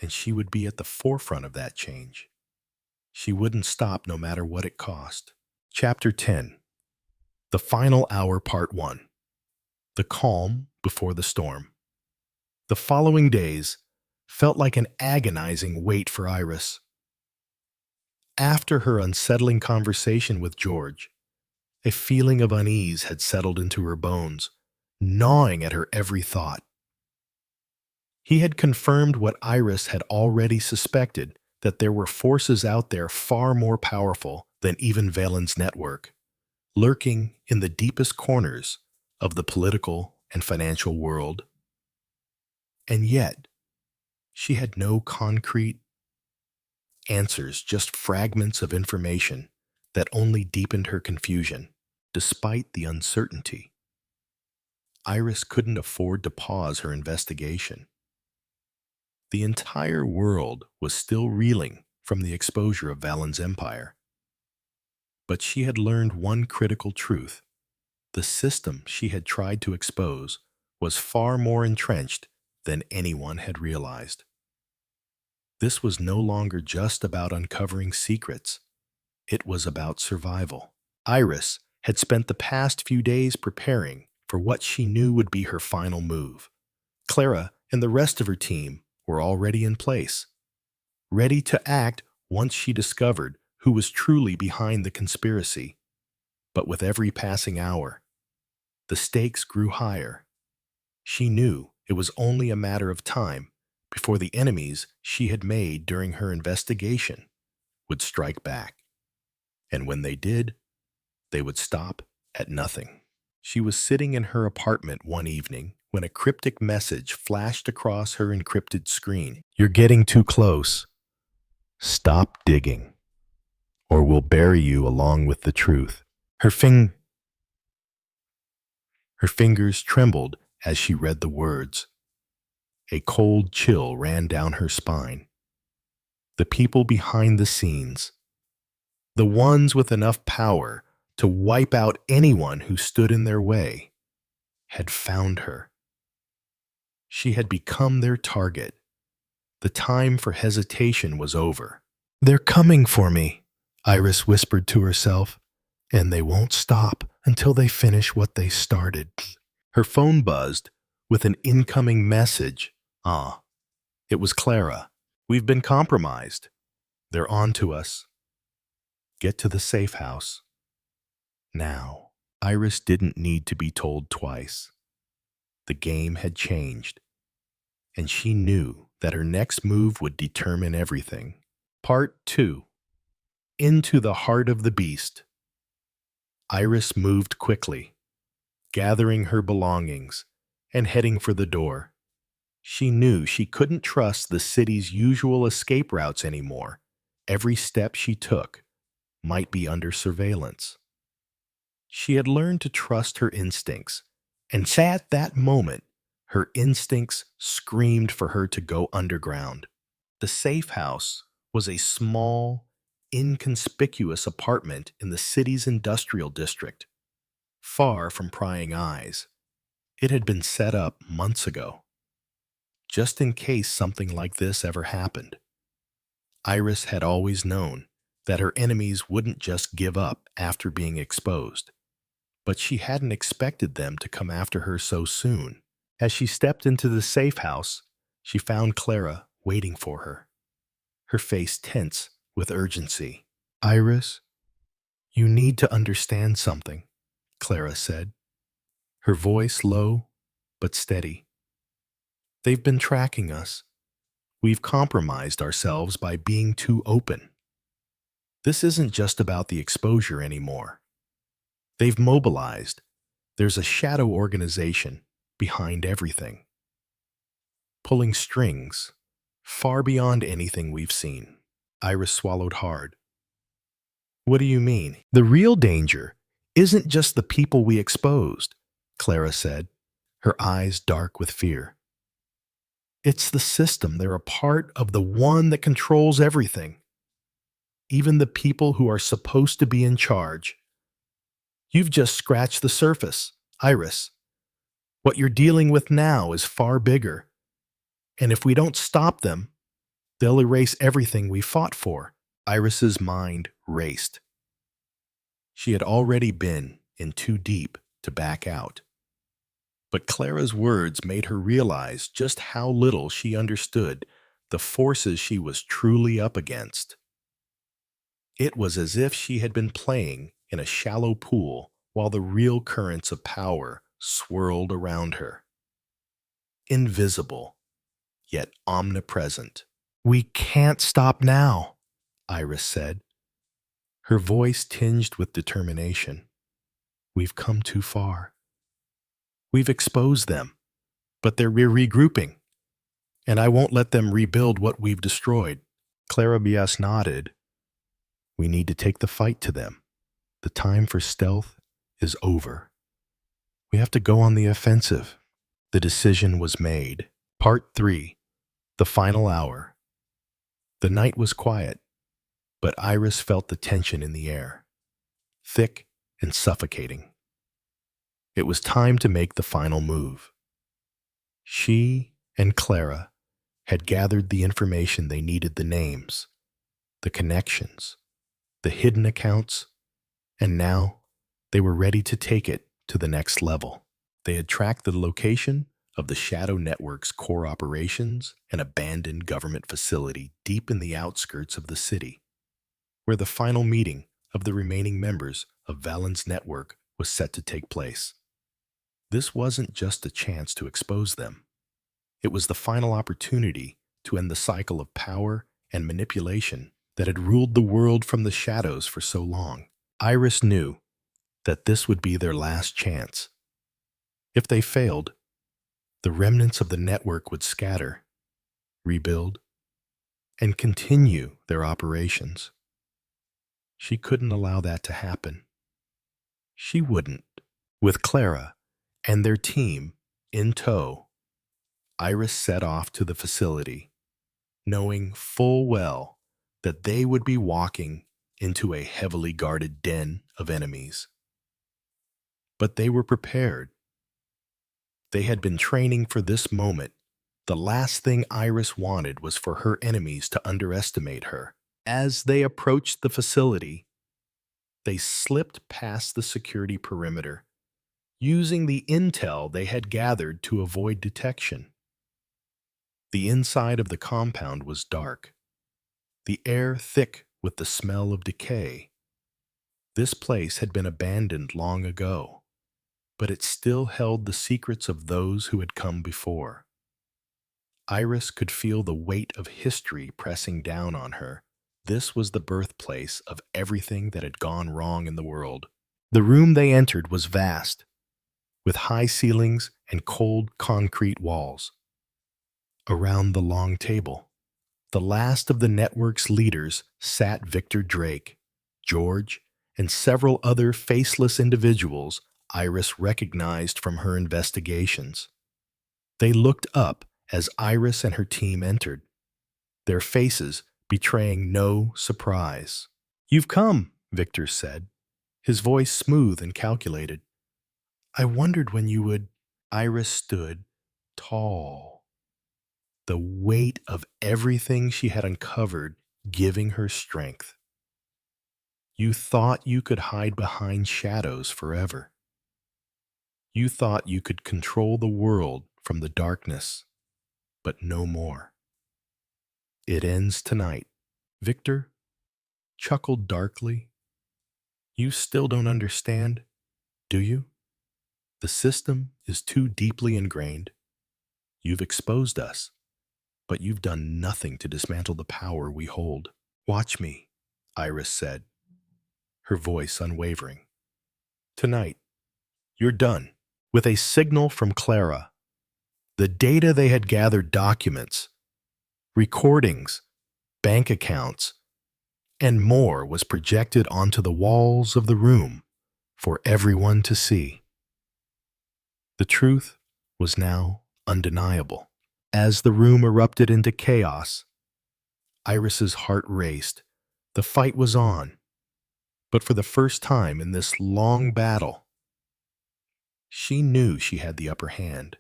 and she would be at the forefront of that change. She wouldn't stop no matter what it cost. Chapter 10. The Final Hour, Part 1. The Calm Before the Storm. The following days felt like an agonizing wait for Iris. After her unsettling conversation with George, a feeling of unease had settled into her bones, gnawing at her every thought. He had confirmed what Iris had already suspected, that there were forces out there far more powerful than even Valen's network, lurking in the deepest corners of the political and financial world. And yet, she had no concrete answers, just fragments of information that only deepened her confusion. Despite the uncertainty, Iris couldn't afford to pause her investigation. The entire world was still reeling from the exposure of Valen's empire. But she had learned one critical truth. The system she had tried to expose was far more entrenched than anyone had realized. This was no longer just about uncovering secrets. It was about survival. Iris had spent the past few days preparing for what she knew would be her final move. Clara and the rest of her team were already in place, ready to act once she discovered who was truly behind the conspiracy. But with every passing hour, the stakes grew higher. She knew it was only a matter of time before the enemies she had made during her investigation would strike back. And when they did, they would stop at nothing. She was sitting in her apartment one evening when a cryptic message flashed across her encrypted screen. "You're getting too close. Stop digging, or we'll bury you along with the truth." Her fingers trembled as she read the words. A cold chill ran down her spine. The people behind the scenes, the ones with enough power to wipe out anyone who stood in their way, had found her. She had become their target. The time for hesitation was over. "They're coming for me," Iris whispered to herself, "and they won't stop until they finish what they started." Her phone buzzed with an incoming message. It was Clara. "We've been compromised. They're on to us. Get to the safe house now." Iris didn't need to be told twice. The game had changed, and she knew that her next move would determine everything. Part 2. Into the heart of the beast. Iris moved quickly, gathering her belongings and heading for the door. She knew she couldn't trust the city's usual escape routes anymore. Every step she took might be under surveillance. She had learned to trust her instincts, and at that moment, her instincts screamed for her to go underground. The safe house was a small, inconspicuous apartment in the city's industrial district, far from prying eyes. It had been set up months ago, just in case something like this ever happened. Iris had always known that her enemies wouldn't just give up after being exposed, but she hadn't expected them to come after her so soon. As she stepped into the safe house, she found Clara waiting for her, her face tense with urgency. "Iris, you need to understand something," Clara said, her voice low but steady. "They've been tracking us. We've compromised ourselves by being too open. This isn't just about the exposure anymore. They've mobilized. There's a shadow organization behind everything, pulling strings far beyond anything we've seen." Iris swallowed hard. "What do you mean?" "The real danger isn't just the people we exposed," Clara said, her eyes dark with fear. "It's the system. They're a part of the one that controls everything. Even the people who are supposed to be in charge. You've just scratched the surface, Iris. What you're dealing with now is far bigger. And if we don't stop them, they'll erase everything we fought for." Iris's mind raced. She had already been in too deep to back out. But Clara's words made her realize just how little she understood the forces she was truly up against. It was as if she had been playing in a shallow pool while the real currents of power swirled around her. Invisible, yet omnipresent. "We can't stop now," Iris said, her voice tinged with determination. "We've come too far. We've exposed them, but they're regrouping, and I won't let them rebuild what we've destroyed." Clara Bias nodded. "We need to take the fight to them. The time for stealth is over. We have to go on the offensive." The decision was made. Part 3. The Final Hour. The night was quiet, but Iris felt the tension in the air, thick and suffocating. It was time to make the final move. She and Clara had gathered the information they needed: the names, the connections, the hidden accounts, and now they were ready to take it to the next level. They had tracked the location of the Shadow Network's core operations, an abandoned government facility deep in the outskirts of the city, where the final meeting of the remaining members of Valen's network was set to take place. This wasn't just a chance to expose them. It was the final opportunity to end the cycle of power and manipulation that had ruled the world from the shadows for so long. Iris knew that this would be their last chance. If they failed, the remnants of the network would scatter, rebuild, and continue their operations. She couldn't allow that to happen. She wouldn't. With Clara and their team in tow, Iris set off to the facility, knowing full well that they would be walking into a heavily guarded den of enemies. But they were prepared. They had been training for this moment. The last thing Iris wanted was for her enemies to underestimate her. As they approached the facility, they slipped past the security perimeter, using the intel they had gathered to avoid detection. The inside of the compound was dark, the air thick with the smell of decay. This place had been abandoned long ago, but it still held the secrets of those who had come before. Iris could feel the weight of history pressing down on her. This was the birthplace of everything that had gone wrong in the world. The room they entered was vast, with high ceilings and cold concrete walls. Around the long table, the last of the network's leaders sat Victor Drake, George, and several other faceless individuals Iris recognized from her investigations. They looked up as Iris and her team entered, their faces betraying no surprise. "You've come," Victor said, his voice smooth and calculated. "I wondered when you would." Iris stood tall, the weight of everything she had uncovered giving her strength. "You thought you could hide behind shadows forever. You thought you could control the world from the darkness, but no more. It ends tonight." Victor chuckled darkly. "You still don't understand, do you? The system is too deeply ingrained. You've exposed us, but you've done nothing to dismantle the power we hold." "Watch me," Iris said, her voice unwavering. "Tonight, you're done." With a signal from Clara, the data they had gathered, documents, recordings, bank accounts, and more, was projected onto the walls of the room for everyone to see. The truth was now undeniable. As the room erupted into chaos, Iris's heart raced. The fight was on, but for the first time in this long battle, she knew she had the upper hand.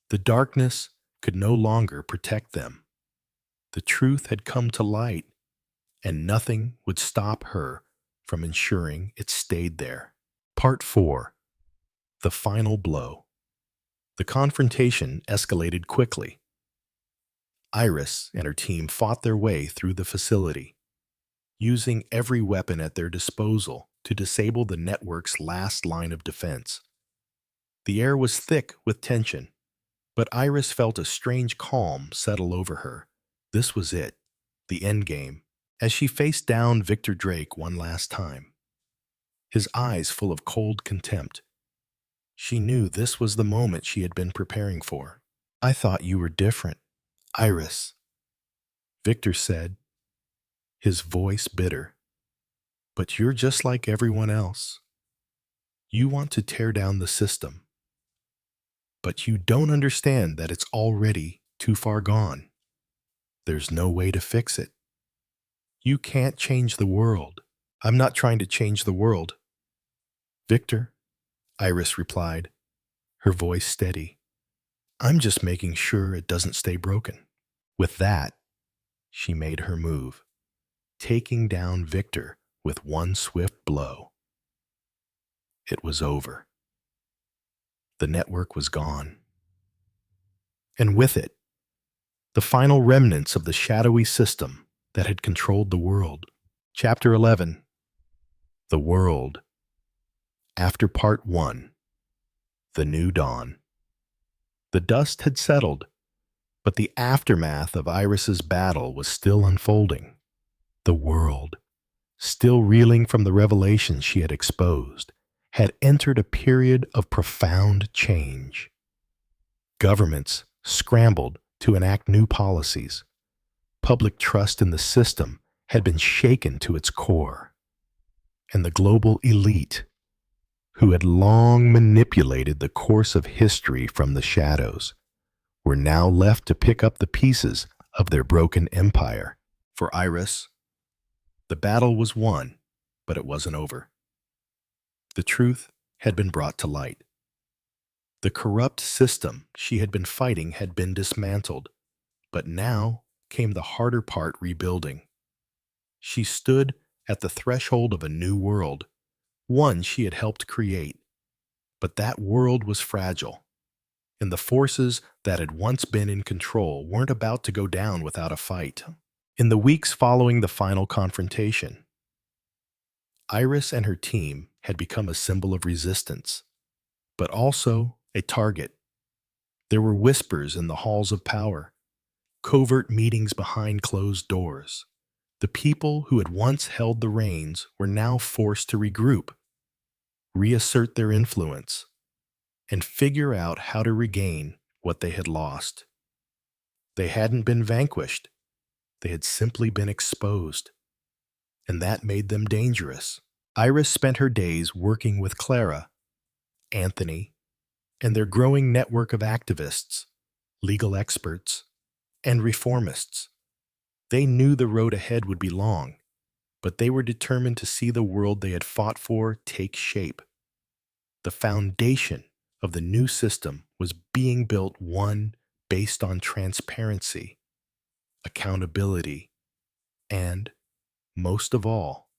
The darkness could no longer protect them. The truth had come to light, and nothing would stop her from ensuring it stayed there. Part 4. The Final Blow. The confrontation escalated quickly. Iris and her team fought their way through the facility, using every weapon at their disposal to disable the network's last line of defense. The air was thick with tension, but Iris felt a strange calm settle over her This was it, the endgame, as she faced down Victor Drake one last time, his eyes full of cold contempt. She knew this was the moment she had been preparing for. "I thought you were different, Iris," Victor said, his voice bitter. "But you're just like everyone else. You want to tear down the system, but you don't understand that it's already too far gone. There's no way to fix it. You can't change the world." "I'm not trying to change the world, Victor," Iris replied, her voice steady. "I'm just making sure it doesn't stay broken." With that, she made her move, taking down Victor with one swift blow. It was over. The network was gone. And with it, the final remnants of the shadowy system that had controlled the world. Chapter 11. The World. After Part 1. The New Dawn. The dust had settled, but the aftermath of Iris's battle was still unfolding. The world, still reeling from the revelations she had exposed, had entered a period of profound change. Governments scrambled to enact new policies. Public trust in the system had been shaken to its core. And the global elite, who had long manipulated the course of history from the shadows, were now left to pick up the pieces of their broken empire. For Iris, the battle was won, but it wasn't over. The truth had been brought to light. The corrupt system she had been fighting had been dismantled, but now came the harder part: rebuilding. She stood at the threshold of a new world, one she had helped create. But that world was fragile, and the forces that had once been in control weren't about to go down without a fight. In the weeks following the final confrontation, Iris and her team had become a symbol of resistance, but also a target. There were whispers in the halls of power, covert meetings behind closed doors. The people who had once held the reins were now forced to regroup, reassert their influence, and figure out how to regain what they had lost. They hadn't been vanquished. They had simply been exposed, and that made them dangerous. Iris spent her days working with Clara, Anthony, and their growing network of activists, legal experts, and reformists. They knew the road ahead would be long, but they were determined to see the world they had fought for take shape. The foundation of the new system was being built, one based on transparency, accountability, and, most of all,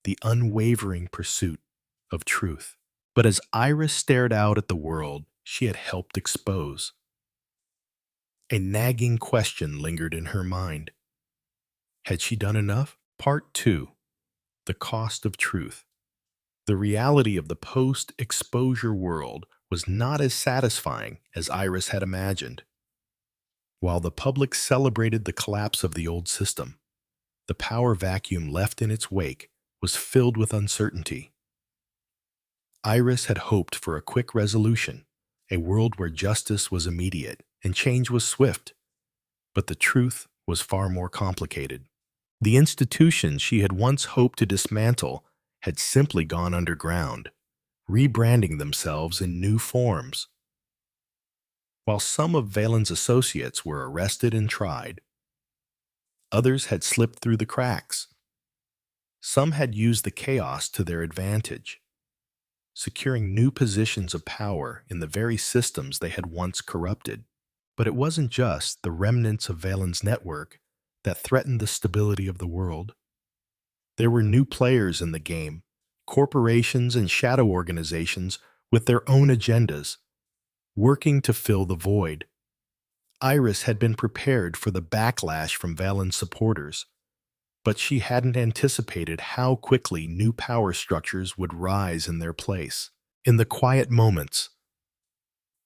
the unwavering pursuit of truth. But as Iris stared out at the world she had helped expose, a nagging question lingered in her mind. Had she done enough? Part 2. The Cost of Truth. The reality of the post-exposure world was not as satisfying as Iris had imagined. While the public celebrated the collapse of the old system, the power vacuum left in its wake was filled with uncertainty. Iris had hoped for a quick resolution, a world where justice was immediate and change was swift, but the truth was far more complicated. The institutions she had once hoped to dismantle had simply gone underground, rebranding themselves in new forms. While some of Valen's associates were arrested and tried, others had slipped through the cracks. Some had used the chaos to their advantage, securing new positions of power in the very systems they had once corrupted. But it wasn't just the remnants of Valen's network that threatened the stability of the world. There were new players in the game, corporations and shadow organizations with their own agendas, working to fill the void. Iris had been prepared for the backlash from Valen's supporters, but she hadn't anticipated how quickly new power structures would rise in their place. In the quiet moments,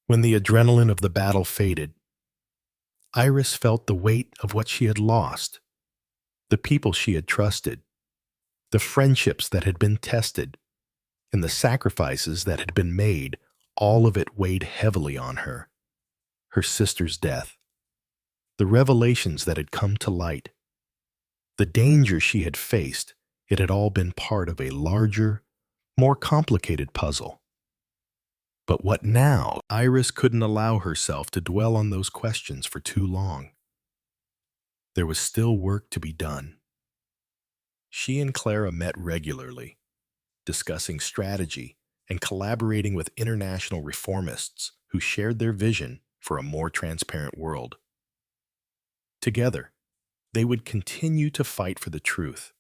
when the adrenaline of the battle faded, Iris felt the weight of what she had lost, the people she had trusted, the friendships that had been tested, and the sacrifices that had been made. All of it weighed heavily on her. Her sister's death, the revelations that had come to light, the danger she had faced, it had all been part of a larger, more complicated puzzle. But what now? Iris couldn't allow herself to dwell on those questions for too long. There was still work to be done. She and Clara met regularly, discussing strategy and collaborating with international reformists who shared their vision for a more transparent world. Together, they would continue to fight for the truth,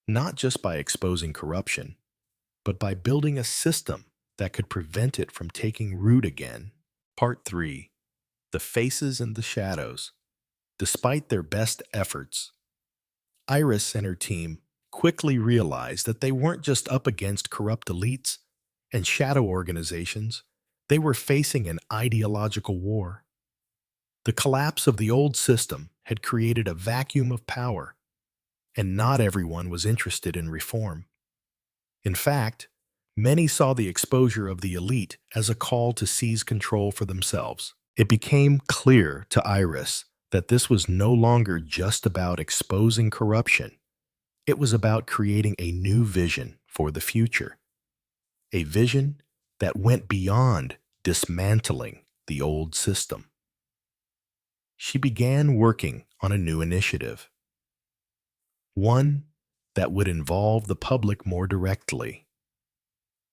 not just by exposing corruption, but by building a system that could prevent it from taking root again. Part 3. The Faces and the Shadows. Despite their best efforts, Iris and her team quickly realized that they weren't just up against corrupt elites and shadow organizations, they were facing an ideological war. The collapse of the old system had created a vacuum of power, and not everyone was interested in reform. In fact, many saw the exposure of the elite as a call to seize control for themselves. It became clear to Iris that this was no longer just about exposing corruption. It was about creating a new vision for the future, a vision that went beyond dismantling the old system. She began working on a new initiative, one that would involve the public more directly.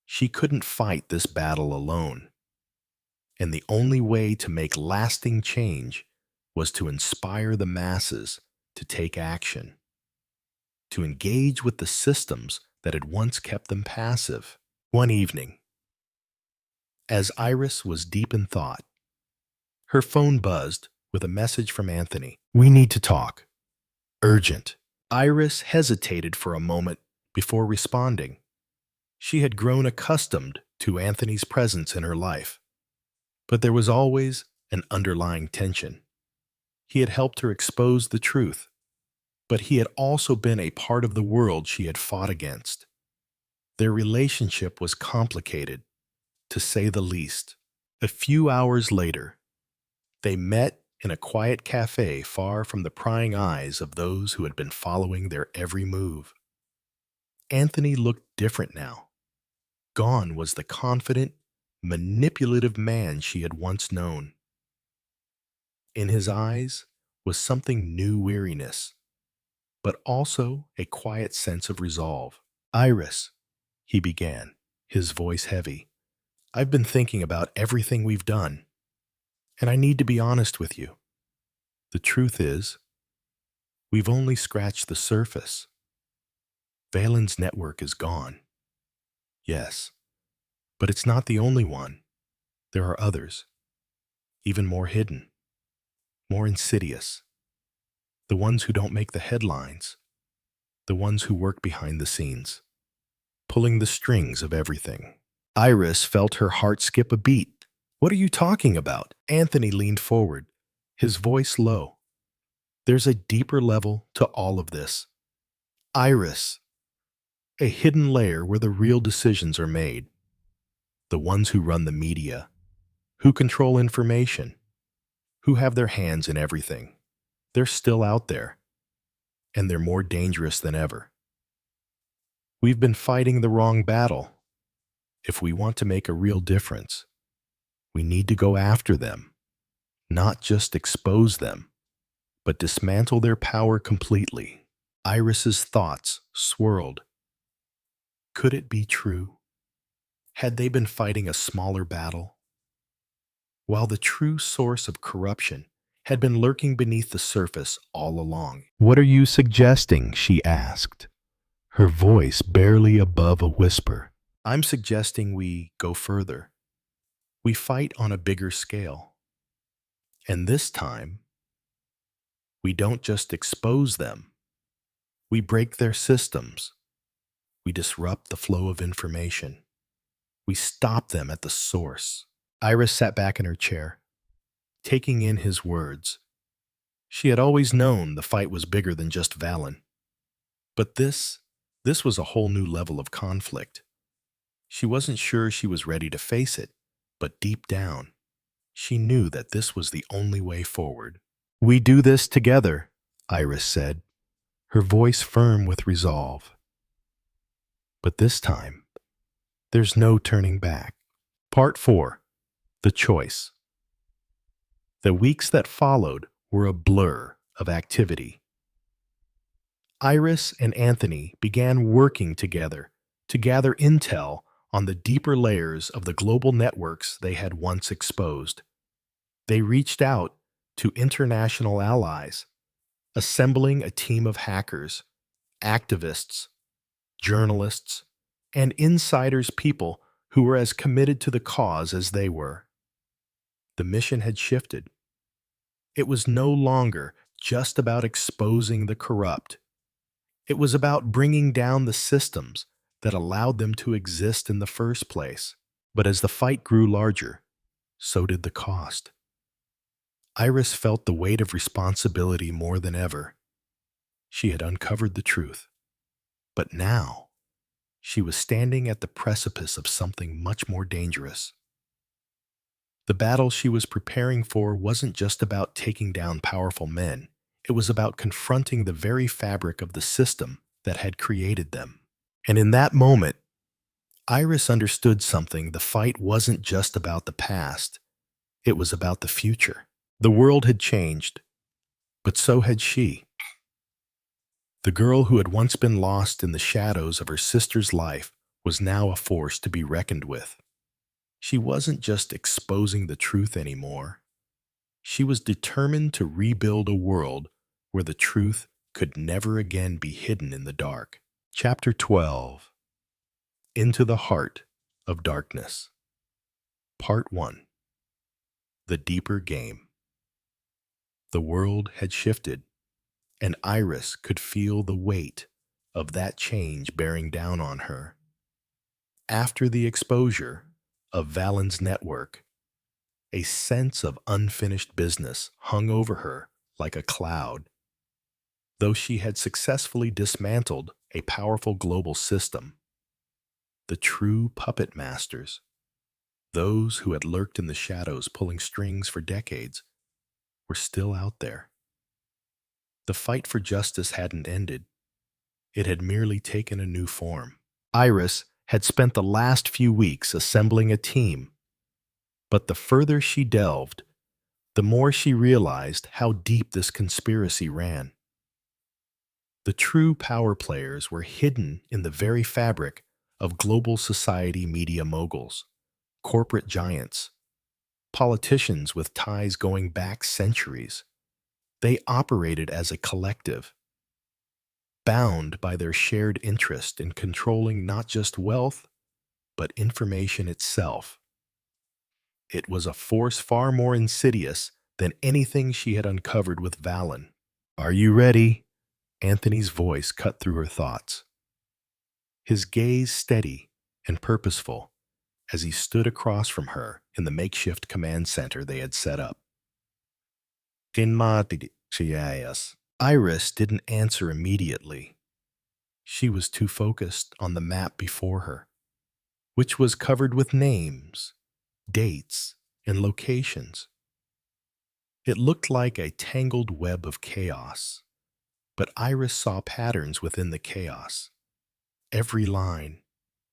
She couldn't fight this battle alone, and the only way to make lasting change was to inspire the masses to take action, to engage with the systems that had once kept them passive. One evening, as Iris was deep in thought, her phone buzzed with a message from Anthony. "We need to talk. Urgent." Iris hesitated for a moment before responding. She had grown accustomed to Anthony's presence in her life, but there was always an underlying tension. He had helped her expose the truth, but he had also been a part of the world she had fought against. Their relationship was complicated, to say the least. A few hours later, they met in a quiet cafe far from the prying eyes of those who had been following their every move. Anthony looked different now. Gone was the confident, manipulative man she had once known. In his eyes was something new weariness, but also a quiet sense of resolve. "Iris," he began, his voice heavy, "I've been thinking about everything we've done, and I need to be honest with you. The truth is, we've only scratched the surface. Valen's network is gone. Yes, but it's not the only one. There are others, even more hidden, more insidious. The ones who don't make the headlines, the ones who work behind the scenes, pulling the strings of everything." Iris felt her heart skip a beat. "What are you talking about?" Anthony leaned forward, his voice low. "There's a deeper level to all of this. Iris, a hidden layer where the real decisions are made. The ones who run the media, who control information, who have their hands in everything. They're still out there, and they're more dangerous than ever. We've been fighting the wrong battle. If we want to make a real difference, we need to go after them, not just expose them, but dismantle their power completely." Iris's thoughts swirled. Could it be true? Had they been fighting a smaller battle, while the true source of corruption had been lurking beneath the surface all along? "What are you suggesting?" she asked, her voice barely above a whisper. "I'm suggesting we go further. We fight on a bigger scale. And this time, we don't just expose them. We break their systems. We disrupt the flow of information. We stop them at the source." Iris sat back in her chair, taking in his words. She had always known the fight was bigger than just Valen. But this was a whole new level of conflict. She wasn't sure she was ready to face it, but deep down, she knew that this was the only way forward. "We do this together," Iris said, her voice firm with resolve. But this time, there's no turning back. Part 4. The Choice. The weeks that followed were a blur of activity. Iris and Anthony began working together to gather intel on the deeper layers of the global networks they had once exposed. They reached out to international allies, assembling a team of hackers, activists, journalists, and insiders, people who were as committed to the cause as they were. The mission had shifted. It was no longer just about exposing the corrupt. It was about bringing down the systems that allowed them to exist in the first place. But as the fight grew larger, so did the cost. Iris felt the weight of responsibility more than ever. She had uncovered the truth. But now, she was standing at the precipice of something much more dangerous. The battle she was preparing for wasn't just about taking down powerful men. It was about confronting the very fabric of the system that had created them. And in that moment, Iris understood something. The fight wasn't just about the past. It was about the future. The world had changed, but so had she. The girl who had once been lost in the shadows of her sister's life was now a force to be reckoned with. She wasn't just exposing the truth anymore. She was determined to rebuild a world where the truth could never again be hidden in the dark. Chapter 12. Into the Heart of Darkness. Part 1. The Deeper Game. The world had shifted, and Iris could feel the weight of that change bearing down on her. After the exposure of Valen's network, a sense of unfinished business hung over her like a cloud. Though she had successfully dismantled a powerful global system, the true puppet masters, those who had lurked in the shadows pulling strings for decades, were still out there. The fight for justice hadn't ended. It had merely taken a new form. Iris had spent the last few weeks assembling a team, but the further she delved, the more she realized how deep this conspiracy ran. The true power players were hidden in the very fabric of global society. Media moguls, corporate giants, politicians with ties going back centuries. They operated as a collective, bound by their shared interest in controlling not just wealth, but information itself. It was a force far more insidious than anything she had uncovered with Valen. "Are you ready?" Anthony's voice cut through her thoughts, his gaze steady and purposeful as he stood across from her in the makeshift command center they had set up. Iris didn't answer immediately. She was too focused on the map before her, which was covered with names, dates, and locations. It looked like a tangled web of chaos, but Iris saw patterns within the chaos. Every line,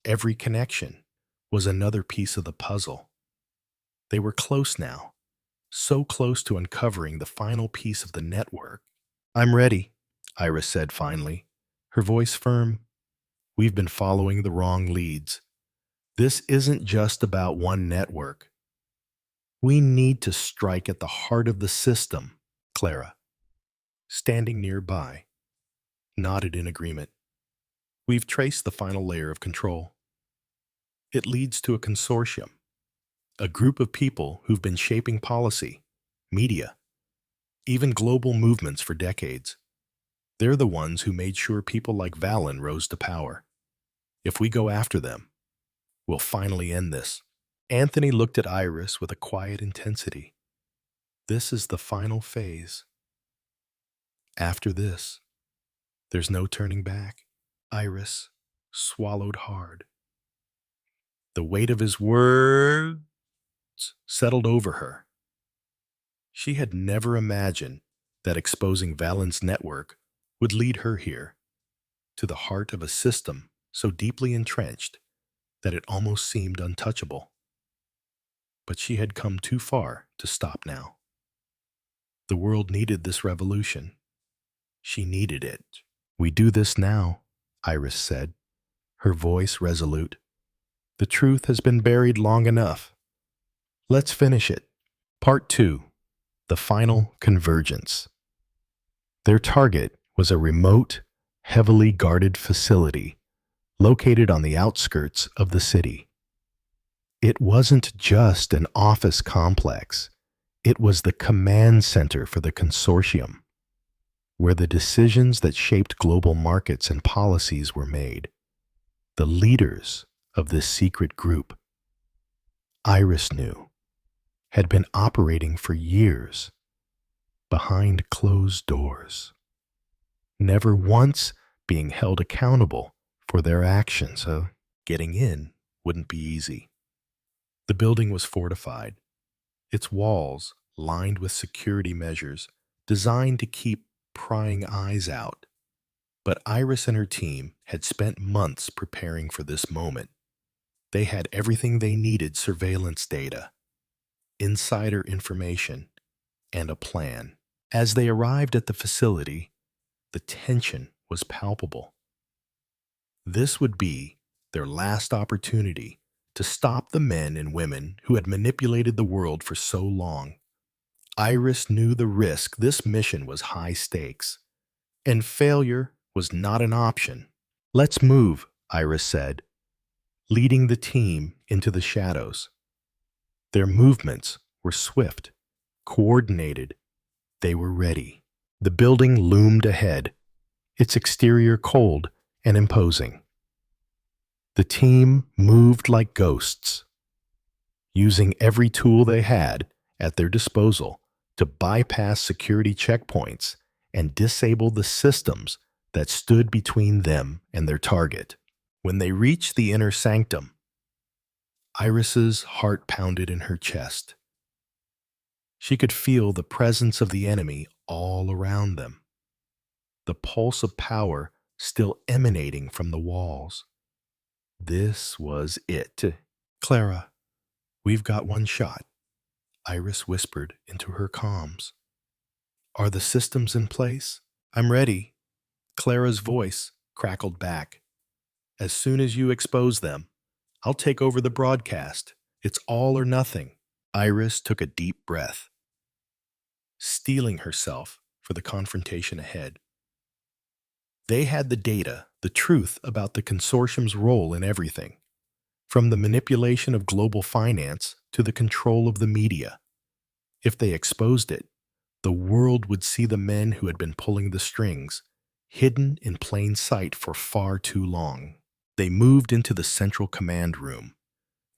every connection was another piece of the puzzle. They were close now, so close to uncovering the final piece of the network. "I'm ready," Iris said finally, her voice firm. "We've been following the wrong leads. This isn't just about one network. We need to strike at the heart of the system." Clara, standing nearby, nodded in agreement. "We've traced the final layer of control. It leads to a consortium, a group of people who've been shaping policy, media, even global movements for decades. They're the ones who made sure people like Valen rose to power. If we go after them, we'll finally end this." Anthony looked at Iris with a quiet intensity. "This is the final phase. After this, there's no turning back. Iris swallowed hard. The weight of his words settled over her. She had never imagined that exposing Valen's network would lead her here, to the heart of a system so deeply entrenched that it almost seemed untouchable. But she had come too far to stop now. The world needed this revolution. She needed it. "We do this now," Iris said, her voice resolute. "The truth has been buried long enough. Let's finish it." Part 2. The Final Convergence. Their target was a remote, heavily guarded facility located on the outskirts of the city. It wasn't just an office complex. It was the command center for the consortium, where the decisions that shaped global markets and policies were made. The leaders of this secret group, Iris knew, had been operating for years behind closed doors, never once being held accountable for their actions. Getting in wouldn't be easy. The building was fortified, its walls lined with security measures designed to keep prying eyes out. But Iris and her team had spent months preparing for this moment. They had everything they needed: surveillance data, insider information, and a plan. As they arrived at the facility, the tension was palpable. This would be their last opportunity to stop the men and women who had manipulated the world for so long. Iris knew the risk. This mission was high stakes, and failure was not an option. "Let's move," Iris said, leading the team into the shadows. Their movements were swift, coordinated. They were ready. The building loomed ahead, its exterior cold and imposing. The team moved like ghosts, using every tool they had at their disposal to bypass security checkpoints and disable the systems that stood between them and their target. When they reached the inner sanctum, Iris's heart pounded in her chest. She could feel the presence of the enemy all around them, the pulse of power still emanating from the walls. This was it. "Clara, we've got one shot," Iris whispered into her comms. "Are the systems in place?" "I'm ready," Clara's voice crackled back. "As soon as you expose them, I'll take over the broadcast. It's all or nothing." Iris took a deep breath, steeling herself for the confrontation ahead. They had the data, the truth about the consortium's role in everything, from the manipulation of global finance to the control of the media. If they exposed it, the world would see the men who had been pulling the strings, hidden in plain sight for far too long. They moved into the central command room,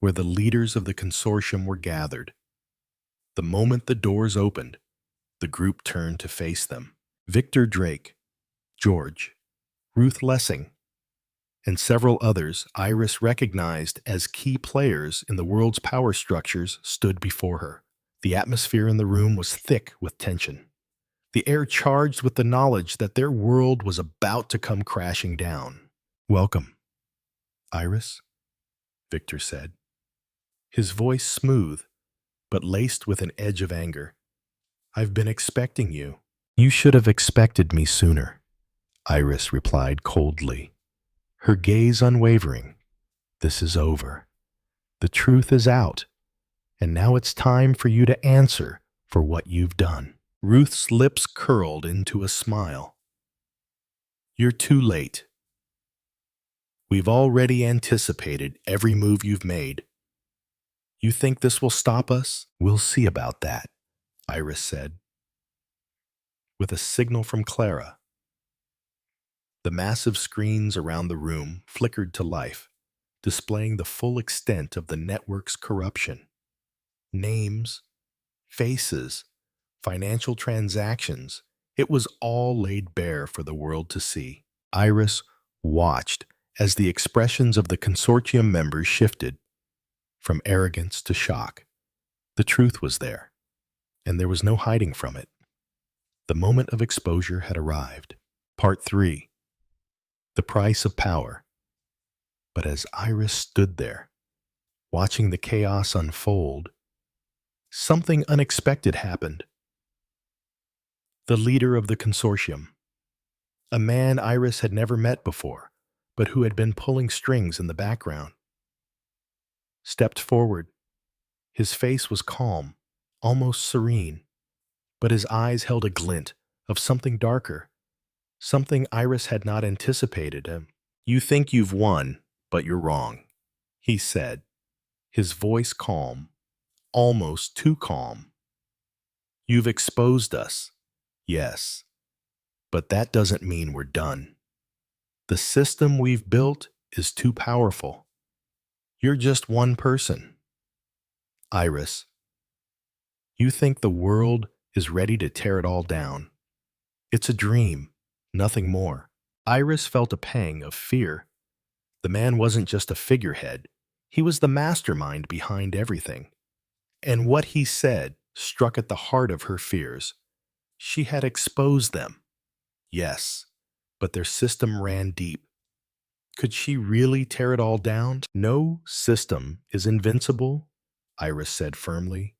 where the leaders of the consortium were gathered. The moment the doors opened, the group turned to face them. Victor Drake, George, Ruth Lessing, and several others Iris recognized as key players in the world's power structures stood before her. The atmosphere in the room was thick with tension, the air charged with the knowledge that their world was about to come crashing down. "Welcome, Iris," Victor said, his voice smooth but laced with an edge of anger. "I've been expecting you." "You should have expected me sooner," Iris replied coldly, her gaze unwavering. "This is over. The truth is out, and now it's time for you to answer for what you've done." Ruth's lips curled into a smile. "You're too late. We've already anticipated every move you've made. You think this will stop us? We'll see about that," Iris said. With a signal from Clara, the massive screens around the room flickered to life, displaying the full extent of the network's corruption. Names, faces, financial transactions, It was all laid bare for the world to see. Iris watched as the expressions of the consortium members shifted from arrogance to shock. The truth was there, and there was no hiding from it. The moment of exposure had arrived. Part 3. The Price of Power. But as Iris stood there, watching the chaos unfold, something unexpected happened. The leader of the consortium, a man Iris had never met before, but who had been pulling strings in the background, stepped forward. His face was calm, almost serene, but his eyes held a glint of something darker, something Iris had not anticipated. "You think you've won, but you're wrong," he said, his voice calm, almost too calm. "You've exposed us, yes, but that doesn't mean we're done. The system we've built is too powerful. You're just one person. Iris, you think the world is ready to tear it all down. It's a dream, nothing more." Iris felt a pang of fear. The man wasn't just a figurehead. He was the mastermind behind everything. And what he said struck at the heart of her fears. She had exposed them. Yes, but their system ran deep. Could she really tear it all down? "No system is invincible," Iris said firmly,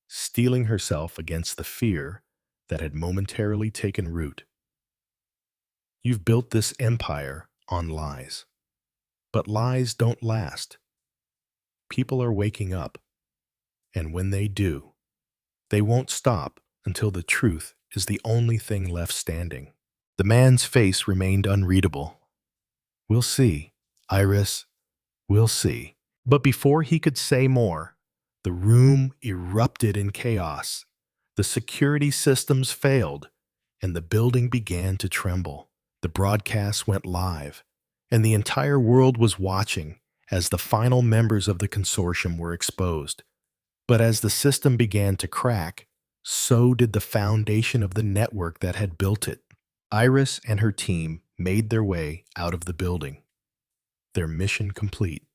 steeling herself against the fear that had momentarily taken root. "You've built this empire on lies. But lies don't last. People are waking up, and when they do, they won't stop until the truth is the only thing left standing." The man's face remained unreadable. "We'll see, Iris, we'll see." But before he could say more, the room erupted in chaos. The security systems failed, and the building began to tremble. The broadcast went live, and the entire world was watching as the final members of the consortium were exposed. But as the system began to crack, so did the foundation of the network that had built it. Iris and her team made their way out of the building, their mission complete.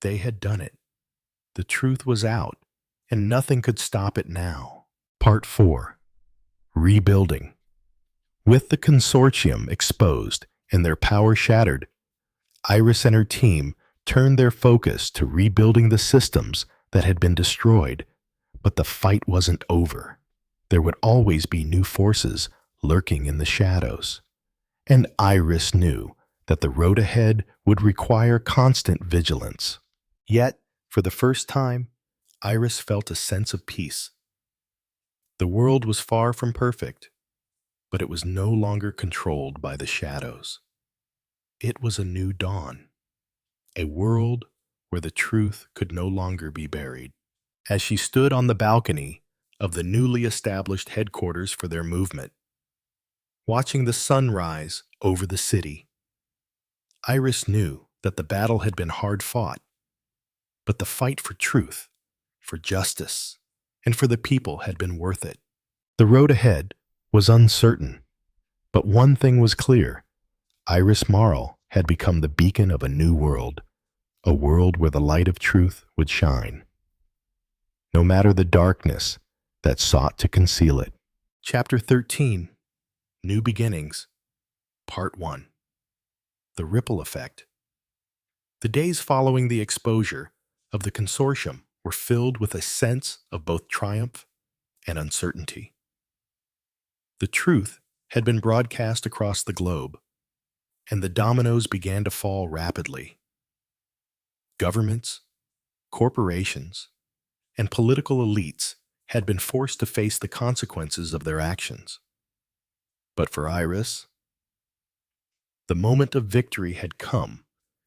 They had done it. The truth was out, and nothing could stop it now. Part 4. Rebuilding. With the consortium exposed and their power shattered, Iris and her team turned their focus to rebuilding the systems that had been destroyed. But the fight wasn't over. There would always be new forces lurking in the shadows. And Iris knew that the road ahead would require constant vigilance. Yet, for the first time, Iris felt a sense of peace. The world was far from perfect, but it was no longer controlled by the shadows. It was a new dawn, a world where the truth could no longer be buried. As she stood on the balcony of the newly established headquarters for their movement, watching the sun rise over the city, Iris knew that the battle had been hard fought, but the fight for truth, for justice, and for the people had been worth it. The road ahead was uncertain, but one thing was clear. Iris Marl had become the beacon of a new world, a world where the light of truth would shine, no matter the darkness that sought to conceal it. Chapter 13. New Beginnings. Part 1. The Ripple Effect. The days following the exposure of the consortium were filled with a sense of both triumph and uncertainty. The truth had been broadcast across the globe, and the dominoes began to fall rapidly. Governments, corporations, and political elites had been forced to face the consequences of their actions. But for Iris, the moment of victory had come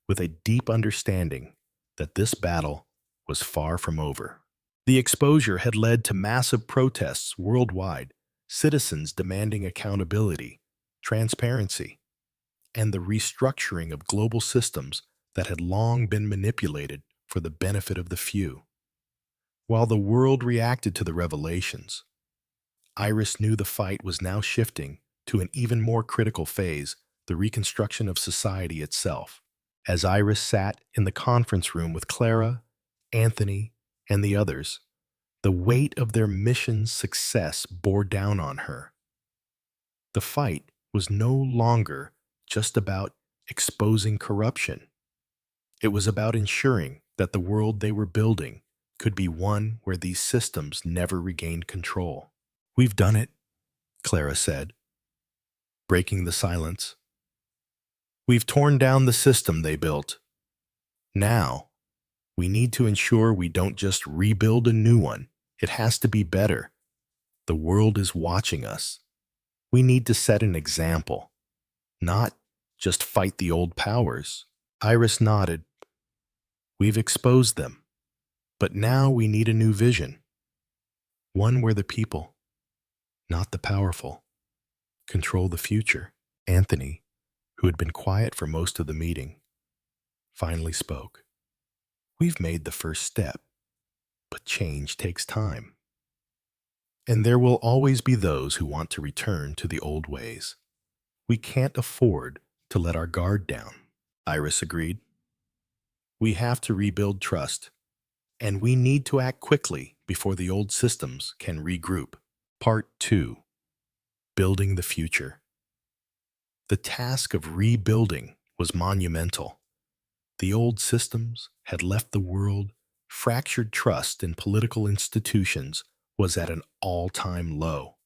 with a deep understanding that this battle was far from over. The exposure had led to massive protests worldwide, citizens demanding accountability, transparency, and the restructuring of global systems that had long been manipulated for the benefit of the few. While the world reacted to the revelations, Iris knew the fight was now shifting to an even more critical phase, the reconstruction of society itself. As Iris sat in the conference room with Clara, Anthony, and the others, the weight of their mission's success bore down on her. The fight was no longer just about exposing corruption. It was about ensuring that the world they were building could be one where these systems never regained control. "We've done it," Clara said, breaking the silence. "We've torn down the system they built. Now, we need to ensure we don't just rebuild a new one. It has to be better. The world is watching us. We need to set an example, not just fight the old powers." Iris nodded. "We've exposed them, but now we need a new vision. One where the people, not the powerful, control the future." Anthony, who had been quiet for most of the meeting, finally spoke. "We've made the first step, but change takes time. And there will always be those who want to return to the old ways. We can't afford to let our guard down." Iris agreed. "We have to rebuild trust, and we need to act quickly before the old systems can regroup." Part 2. Building the Future. The task of rebuilding was monumental. The old systems had left the world. Fractured trust in political institutions was at an all-time low,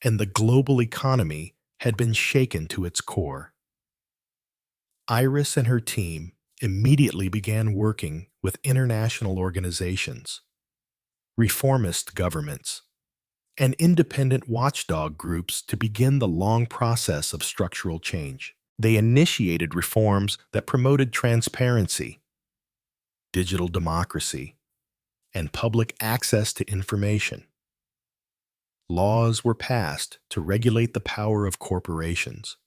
and the global economy had been shaken to its core. Iris and her team immediately began working with international organizations, reformist governments, and independent watchdog groups to begin the long process of structural change. They initiated reforms that promoted transparency, digital democracy, and public access to information. Laws were passed to regulate the power of corporations,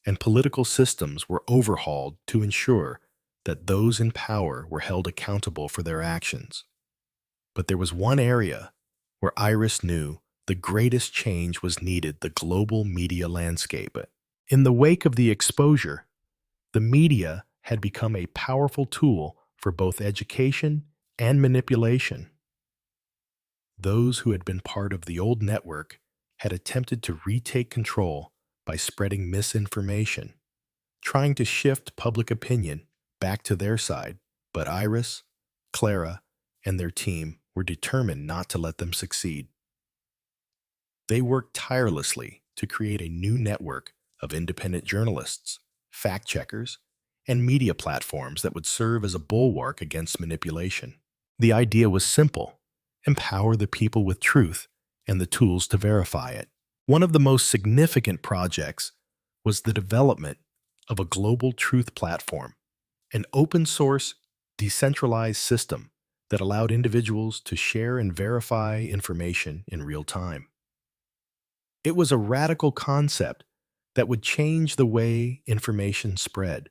and political systems were overhauled to ensure that those in power were held accountable for their actions. But there was one area where Iris knew the greatest change was needed: the global media landscape. In the wake of the exposure, the media had become a powerful tool for both education and manipulation. Those who had been part of the old network had attempted to retake control by spreading misinformation, trying to shift public opinion back to their side. But Iris, Clara, and their team were determined not to let them succeed. They worked tirelessly to create a new network of independent journalists, fact-checkers, and media platforms that would serve as a bulwark against manipulation. The idea was simple: empower the people with truth and the tools to verify it. One of the most significant projects was the development of a global truth platform, an open-source, decentralized system that allowed individuals to share and verify information in real time. It was a radical concept that would change the way information spread,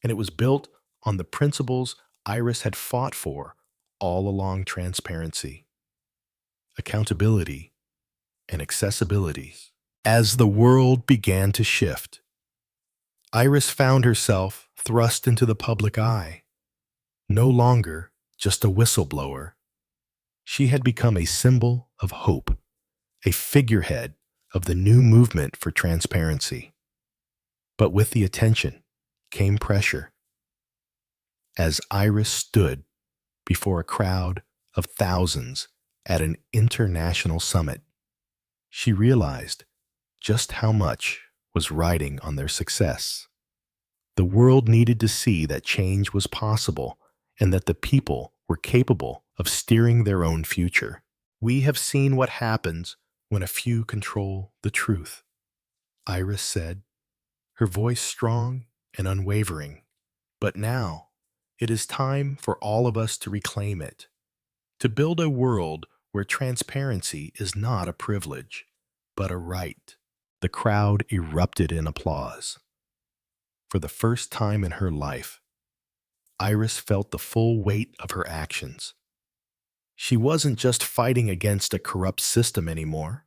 and it was built on the principles Iris had fought for all along: transparency, accountability, and accessibility. As the world began to shift, Iris found herself thrust into the public eye. No longer just a whistleblower, she had become a symbol of hope, a figurehead of the new movement for transparency. But with the attention came pressure. As Iris stood before a crowd of thousands at an international summit, she realized just how much was riding on their success. The world needed to see that change was possible and that the people were capable of steering their own future. "We have seen what happens when a few control the truth," Iris said, her voice strong and unwavering. "But now, it is time for all of us to reclaim it, to build a world where transparency is not a privilege, but a right." The crowd erupted in applause. For the first time in her life, Iris felt the full weight of her actions. She wasn't just fighting against a corrupt system anymore.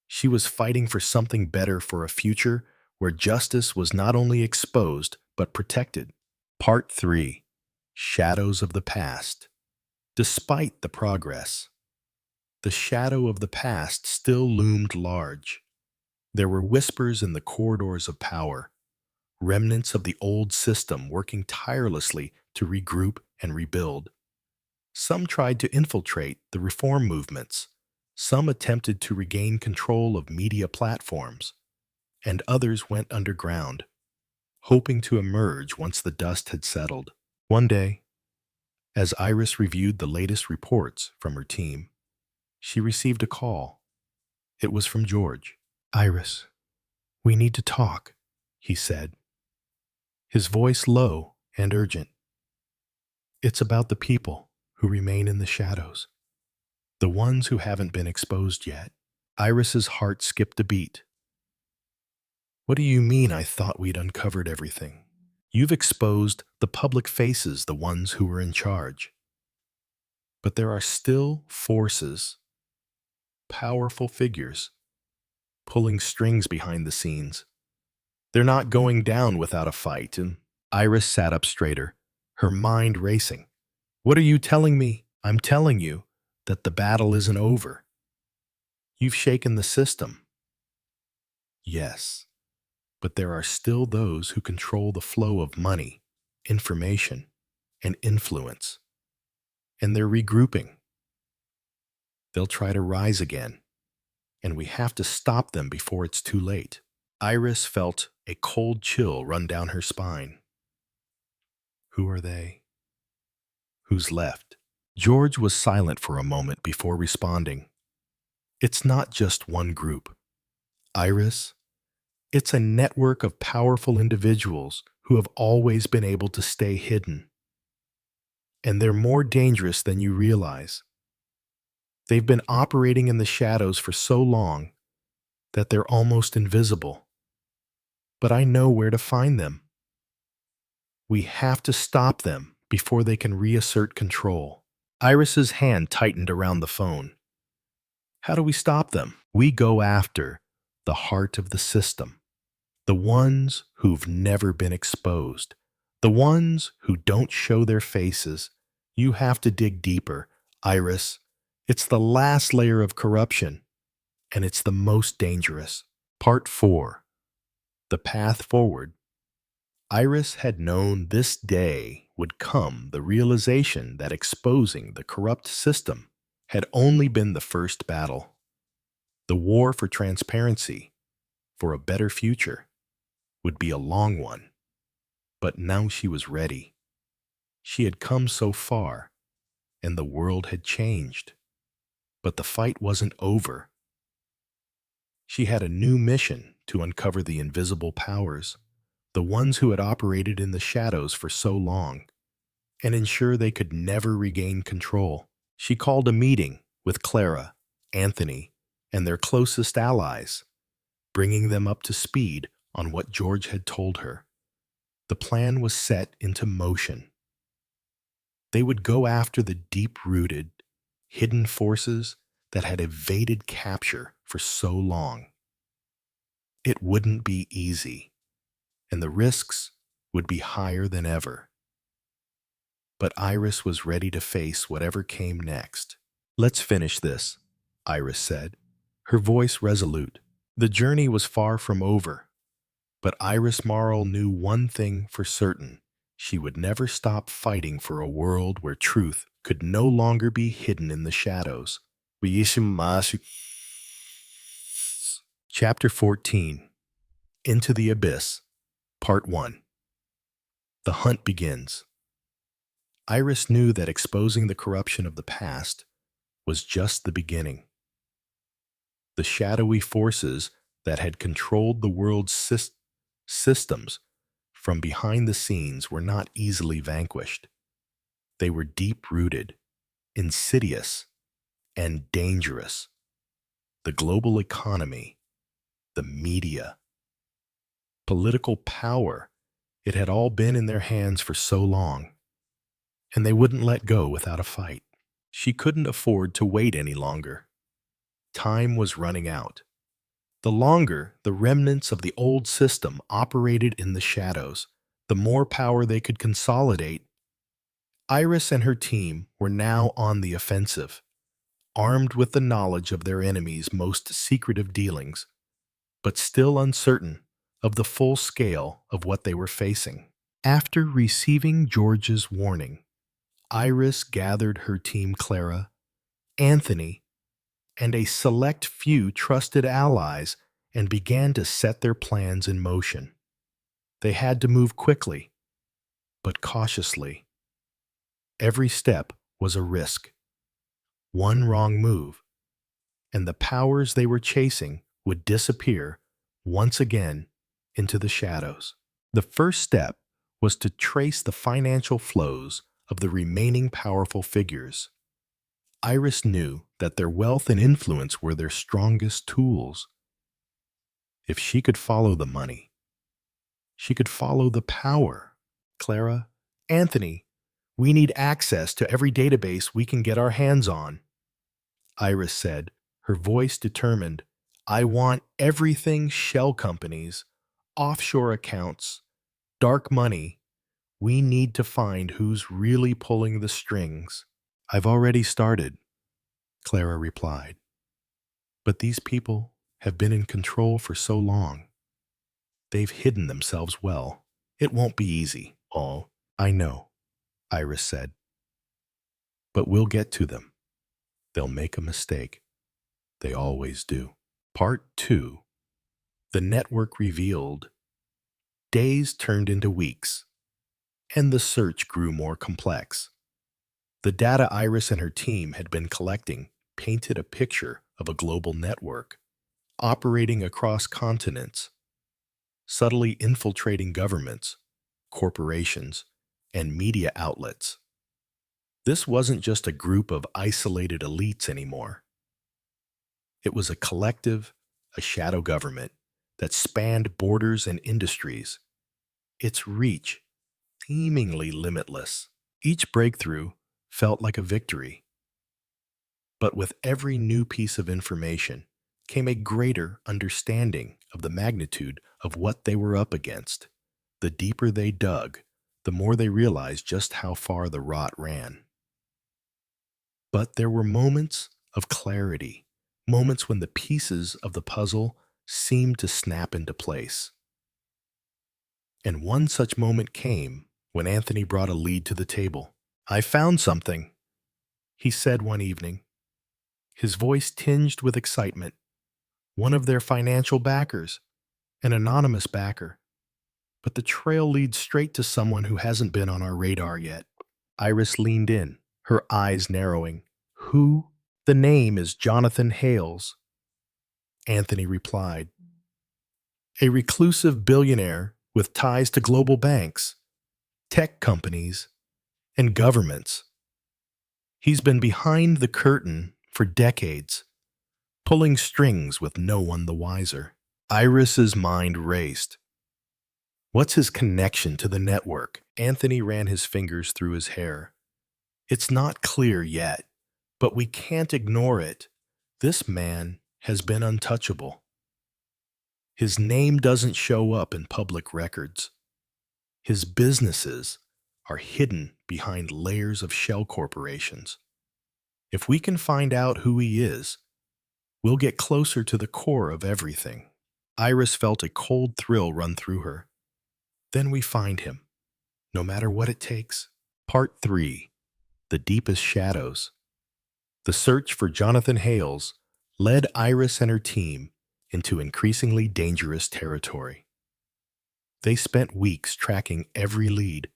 She was fighting for something better, for a future where justice was not only exposed but protected. Part 3. Shadows of the Past. Despite the progress, the shadow of the past still loomed large. There were whispers in the corridors of power, remnants of the old system working tirelessly to regroup and rebuild. Some tried to infiltrate the reform movements. Some attempted to regain control of media platforms, and others went underground, hoping to emerge once the dust had settled. One day, as Iris reviewed the latest reports from her team, she received a call. It was from George. "Iris, we need to talk," he said, his voice low and urgent. "It's about the people who remain in the shadows, the ones who haven't been exposed yet." Iris's heart skipped a beat. "What do you mean I thought we'd uncovered everything? You've exposed the public faces, the ones who were in charge. But there are still forces, powerful figures, pulling strings behind the scenes. They're not going down without a fight." And Iris sat up straighter, her mind racing. "What are you telling me?" "I'm telling you that the battle isn't over. You've shaken the system. Yes, but there are still those who control the flow of money, information, and influence. And they're regrouping. They'll try to rise again, and we have to stop them before it's too late." Iris felt a cold chill run down her spine. Who are they? Who's left? George was silent for a moment before responding. "It's not just one group, Iris. It's a network of powerful individuals who have always been able to stay hidden. And they're more dangerous than you realize. They've been operating in the shadows for so long that they're almost invisible. But I know where to find them. We have to stop them before they can reassert control." Iris's hand tightened around the phone. "How do we stop them?" "We go after the heart of the system. The ones who've never been exposed. The ones who don't show their faces. You have to dig deeper, Iris. It's the last layer of corruption, and it's the most dangerous." Part 4. The Path Forward. Iris had known this day would come, the realization that exposing the corrupt system had only been the first battle. The war for transparency, for a better future, would be a long one. But now she was ready. She had come so far, and the world had changed. But the fight wasn't over. She had a new mission to uncover the invisible powers, the ones who had operated in the shadows for so long, and ensure they could never regain control. She called a meeting with Clara, Anthony, and their closest allies, bringing them up to speed on what George had told her. The plan was set into motion. They would go after the deep-rooted, hidden forces that had evaded capture for so long. It wouldn't be easy, and the risks would be higher than ever. But Iris was ready to face whatever came next. "Let's finish this," Iris said, her voice resolute. The journey was far from over, but Iris Marl knew one thing for certain. She would never stop fighting for a world where truth could no longer be hidden in the shadows. Chapter 14. Into the Abyss. Part 1. The hunt begins. Iris knew that exposing the corruption of the past was just the beginning. The shadowy forces that had controlled the world's systems from behind the scenes were not easily vanquished. They were deep-rooted, insidious, and dangerous. The global economy, the media, political power, it had all been in their hands for so long, and they wouldn't let go without a fight. She couldn't afford to wait any longer. Time was running out. The longer the remnants of the old system operated in the shadows, the more power they could consolidate. Iris and her team were now on the offensive, armed with the knowledge of their enemies' most secretive dealings, but still uncertain of the full scale of what they were facing. After receiving George's warning, Iris gathered her team Clara, Anthony, and a select few trusted allies and began to set their plans in motion. They had to move quickly, but cautiously. Every step was a risk. One wrong move, and the powers they were chasing would disappear once again into the shadows. The first step was to trace the financial flows of the remaining powerful figures. Iris knew that their wealth and influence were their strongest tools. If she could follow the money, she could follow the power. Clara, Anthony, we need access to every database we can get our hands on, Iris said, her voice determined. I want everything shell companies, offshore accounts, dark money. We need to find who's really pulling the strings. I've already started, Clara replied. But these people have been in control for so long. They've hidden themselves well. It won't be easy. Oh, I know, Iris said. But we'll get to them. They'll make a mistake. They always do. Part 2. The network revealed. Days turned into weeks, and the search grew more complex. The data Iris and her team had been collecting painted a picture of a global network, operating across continents, subtly infiltrating governments, corporations, and media outlets. This wasn't just a group of isolated elites anymore. It was a collective, a shadow government that spanned borders and industries, its reach seemingly limitless. Each breakthrough felt like a victory. But with every new piece of information came a greater understanding of the magnitude of what they were up against. The deeper they dug, the more they realized just how far the rot ran. But there were moments of clarity, moments when the pieces of the puzzle seemed to snap into place. And one such moment came when Anthony brought a lead to the table. I found something, he said one evening, his voice tinged with excitement. One of their financial backers, an anonymous backer. But the trail leads straight to someone who hasn't been on our radar yet. Iris leaned in, her eyes narrowing. Who? The name is Jonathan Hales, Anthony replied. A reclusive billionaire with ties to global banks, tech companies, and governments. He's been behind the curtain for decades, pulling strings with no one the wiser. Iris's mind raced. What's his connection to the network? Anthony ran his fingers through his hair. It's not clear yet, but we can't ignore it. This man has been untouchable. His name doesn't show up in public records. His businesses are hidden behind layers of shell corporations. If we can find out who he is, we'll get closer to the core of everything. Iris felt a cold thrill run through her. Then we find him, no matter what it takes. Part 3. The Deepest Shadows. The search for Jonathan Hales led Iris and her team into increasingly dangerous territory. They spent weeks tracking every lead,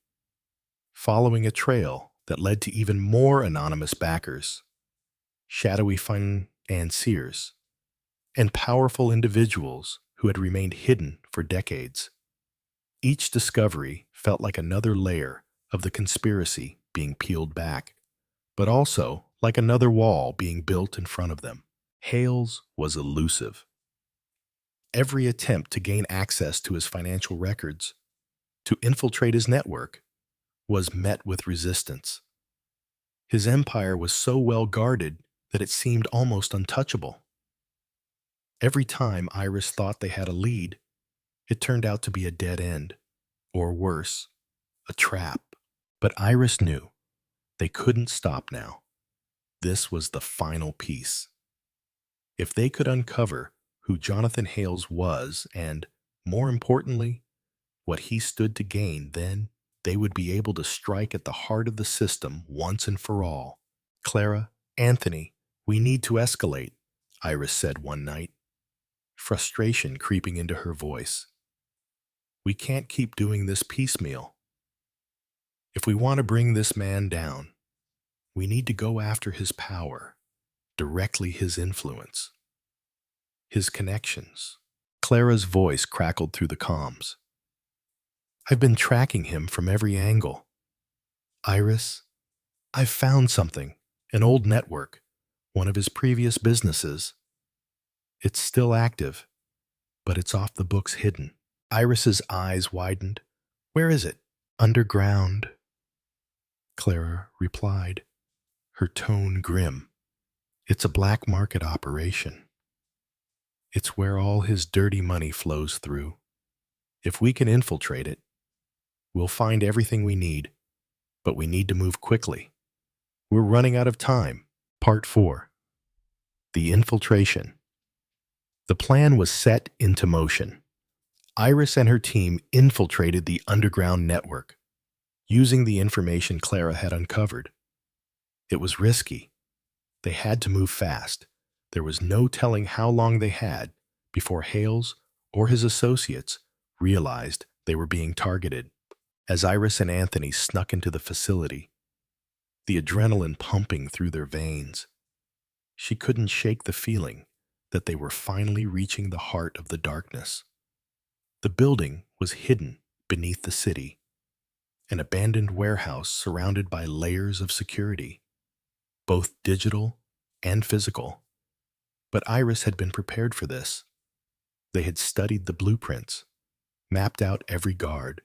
following a trail that led to even more anonymous backers, shadowy financiers, and powerful individuals who had remained hidden for decades. Each discovery felt like another layer of the conspiracy being peeled back, but also like another wall being built in front of them. Hales was elusive. Every attempt to gain access to his financial records, to infiltrate his network, was met with resistance. His empire was so well guarded that it seemed almost untouchable. Every time Iris thought they had a lead, it turned out to be a dead end, or worse, a trap. But Iris knew they couldn't stop now. This was the final piece. If they could uncover who Jonathan Hales was and, more importantly, what he stood to gain, then they would be able to strike at the heart of the system once and for all. "Clara, Anthony, we need to escalate," Iris said one night, frustration creeping into her voice. "We can't keep doing this piecemeal. If we want to bring this man down, we need to go after his power, directly his influence, his connections." Clara's voice crackled through the comms. "I've been tracking him from every angle. Iris, I've found something, an old network, one of his previous businesses. It's still active, but it's off the books hidden." Iris's eyes widened. "Where is it?" "Underground," Clara replied, her tone grim. "It's a black market operation. It's where all his dirty money flows through. If we can infiltrate it, we'll find everything we need, but we need to move quickly. We're running out of time." Part 4. The Infiltration. The plan was set into motion. Iris and her team infiltrated the underground network, using the information Clara had uncovered. It was risky. They had to move fast. There was no telling how long they had before Hales or his associates realized they were being targeted. As Iris and Anthony snuck into the facility, the adrenaline pumping through their veins, she couldn't shake the feeling that they were finally reaching the heart of the darkness. The building was hidden beneath the city, an abandoned warehouse surrounded by layers of security, both digital and physical. But Iris had been prepared for this. They had studied the blueprints, mapped out every guard,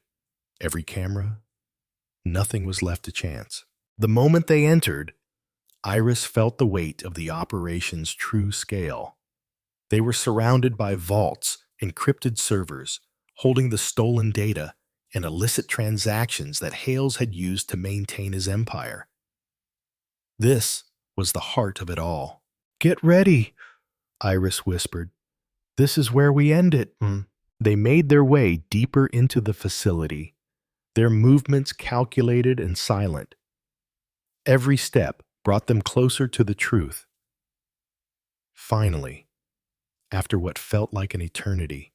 every camera. Nothing was left to chance. The moment they entered, Iris felt the weight of the operation's true scale. They were surrounded by vaults, encrypted servers, holding the stolen data and illicit transactions that Hales had used to maintain his empire. This was the heart of it all. "Get ready," Iris whispered. "This is where we end it." They made their way deeper into the facility, their movements calculated and silent. Every step brought them closer to the truth. Finally, after what felt like an eternity,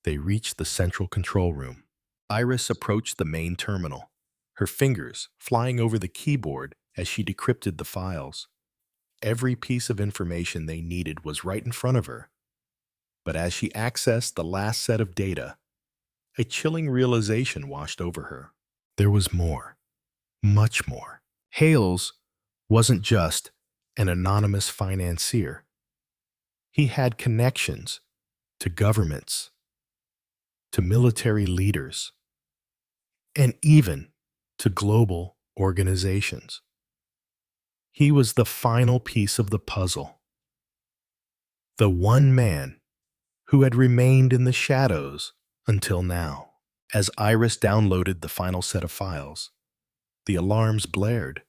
they reached the central control room. Iris approached the main terminal, her fingers flying over the keyboard as she decrypted the files. Every piece of information they needed was right in front of her. But as she accessed the last set of data, a chilling realization washed over her. There was more, much more. Hales wasn't just an anonymous financier. He had connections to governments, to military leaders, and even to global organizations. He was the final piece of the puzzle. The one man who had remained in the shadows until now. As Iris downloaded the final set of files, the alarms blared,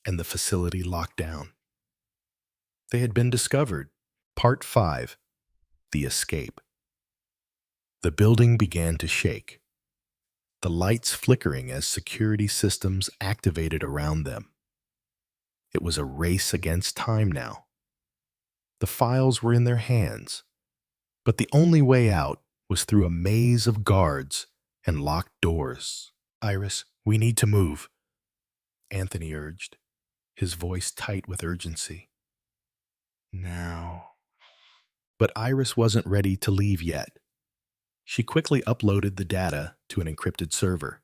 and the facility locked down. They had been discovered. Part 5. The Escape. The building began to shake, the lights flickering as security systems activated around them. It was a race against time now. The files were in their hands, but the only way out was through a maze of guards and locked doors. "Iris, we need to move," Anthony urged, his voice tight with urgency. "Now." But Iris wasn't ready to leave yet. She quickly uploaded the data to an encrypted server,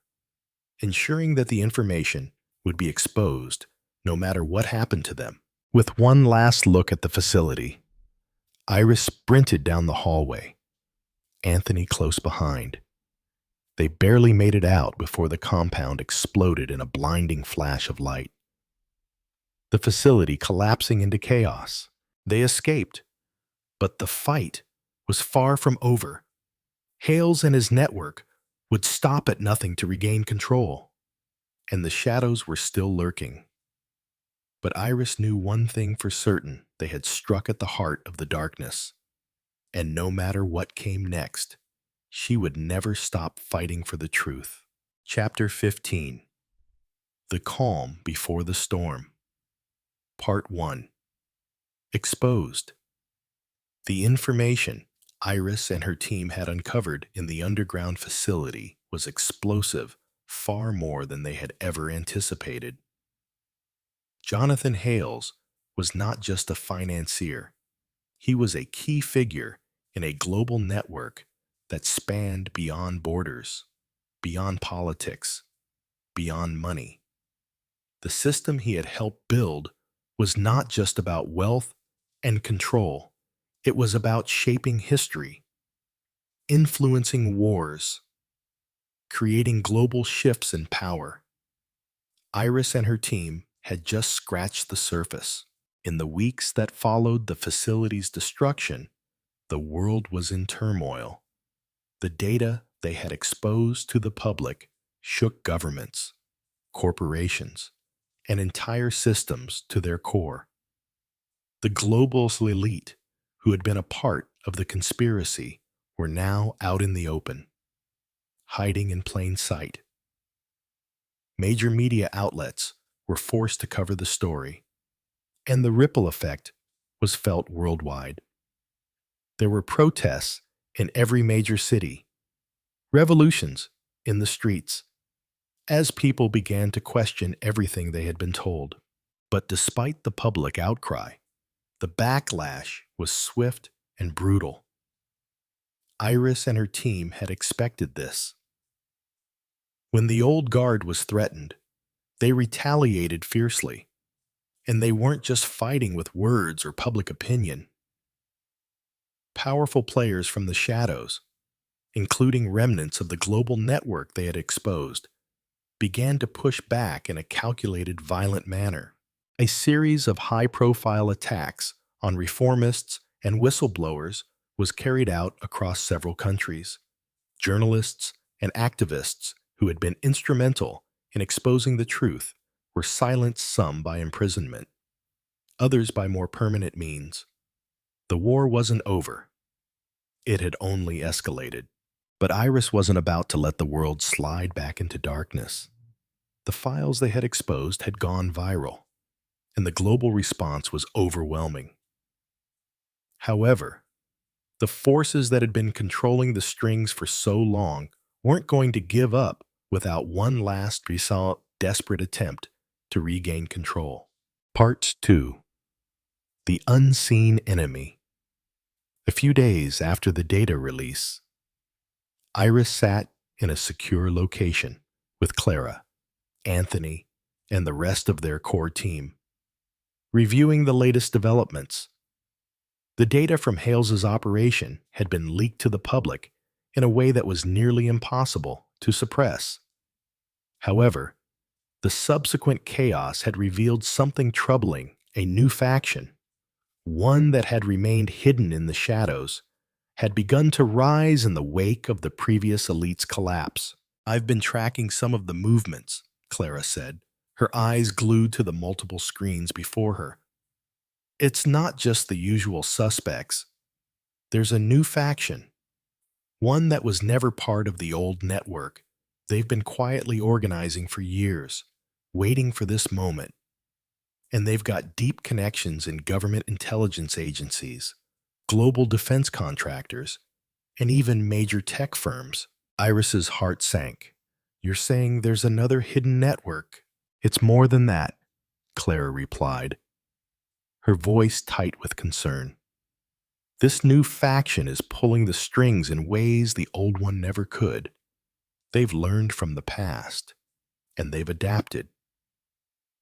ensuring that the information would be exposed no matter what happened to them. With one last look at the facility, Iris sprinted down the hallway, Anthony close behind. They barely made it out before the compound exploded in a blinding flash of light, the facility collapsing into chaos. They escaped, but the fight was far from over. Hales and his network would stop at nothing to regain control, and the shadows were still lurking. But Iris knew one thing for certain: they had struck at the heart of the darkness, and no matter what came next, she would never stop fighting for the truth. Chapter 15. The Calm Before the Storm. Part 1. Exposed. The information Iris and her team had uncovered in the underground facility was explosive, far more than they had ever anticipated. Jonathan Hales was not just a financier. He was a key figure in a global network that spanned beyond borders, beyond politics, beyond money. The system he had helped build was not just about wealth and control. It was about shaping history, influencing wars, creating global shifts in power. Iris and her team had just scratched the surface. In the weeks that followed the facility's destruction, the world was in turmoil. The data they had exposed to the public shook governments, corporations, and entire systems to their core. The global elite, who had been a part of the conspiracy, were now out in the open, hiding in plain sight. Major media outlets were forced to cover the story, and the ripple effect was felt worldwide. There were protests in every major city, revolutions in the streets, as people began to question everything they had been told. But despite the public outcry, the backlash was swift and brutal. Iris and her team had expected this. When the old guard was threatened, they retaliated fiercely, and they weren't just fighting with words or public opinion. Powerful players from the shadows, including remnants of the global network they had exposed, began to push back in a calculated, violent manner. A series of high-profile attacks on reformists and whistleblowers was carried out across several countries. Journalists and activists who had been instrumental in exposing the truth were silenced, some by imprisonment, others by more permanent means. The war wasn't over. It had only escalated. But Iris wasn't about to let the world slide back into darkness. The files they had exposed had gone viral, and the global response was overwhelming. However, the forces that had been controlling the strings for so long weren't going to give up without one last, desperate attempt to regain control. Part 2. The Unseen Enemy. A few days after the data release, Iris sat in a secure location with Clara, Anthony, and the rest of their core team, reviewing the latest developments. The data from Hales's operation had been leaked to the public in a way that was nearly impossible to suppress. However, the subsequent chaos had revealed something troubling: a new faction, one that had remained hidden in the shadows, had begun to rise in the wake of the previous elite's collapse. "I've been tracking some of the movements," Clara said, her eyes glued to the multiple screens before her. "It's not just the usual suspects. There's a new faction, one that was never part of the old network. They've been quietly organizing for years, waiting for this moment. And they've got deep connections in government intelligence agencies, global defense contractors, and even major tech firms." Iris's heart sank. "You're saying there's another hidden network?" "It's more than that," Clara replied, her voice tight with concern. "This new faction is pulling the strings in ways the old one never could. They've learned from the past, and they've adapted.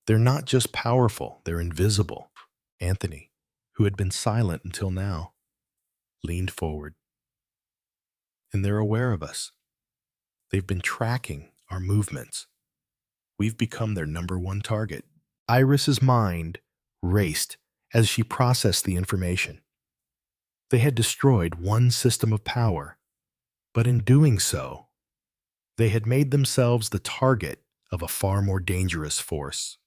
They're not just powerful, they're invisible." Anthony, who had been silent until now, leaned forward. "And they're aware of us. They've been tracking our movements. We've become their number one target. Iris's mind raced as she processed the information. They had destroyed one system of power, but in doing so, they had made themselves the target of a far more dangerous force.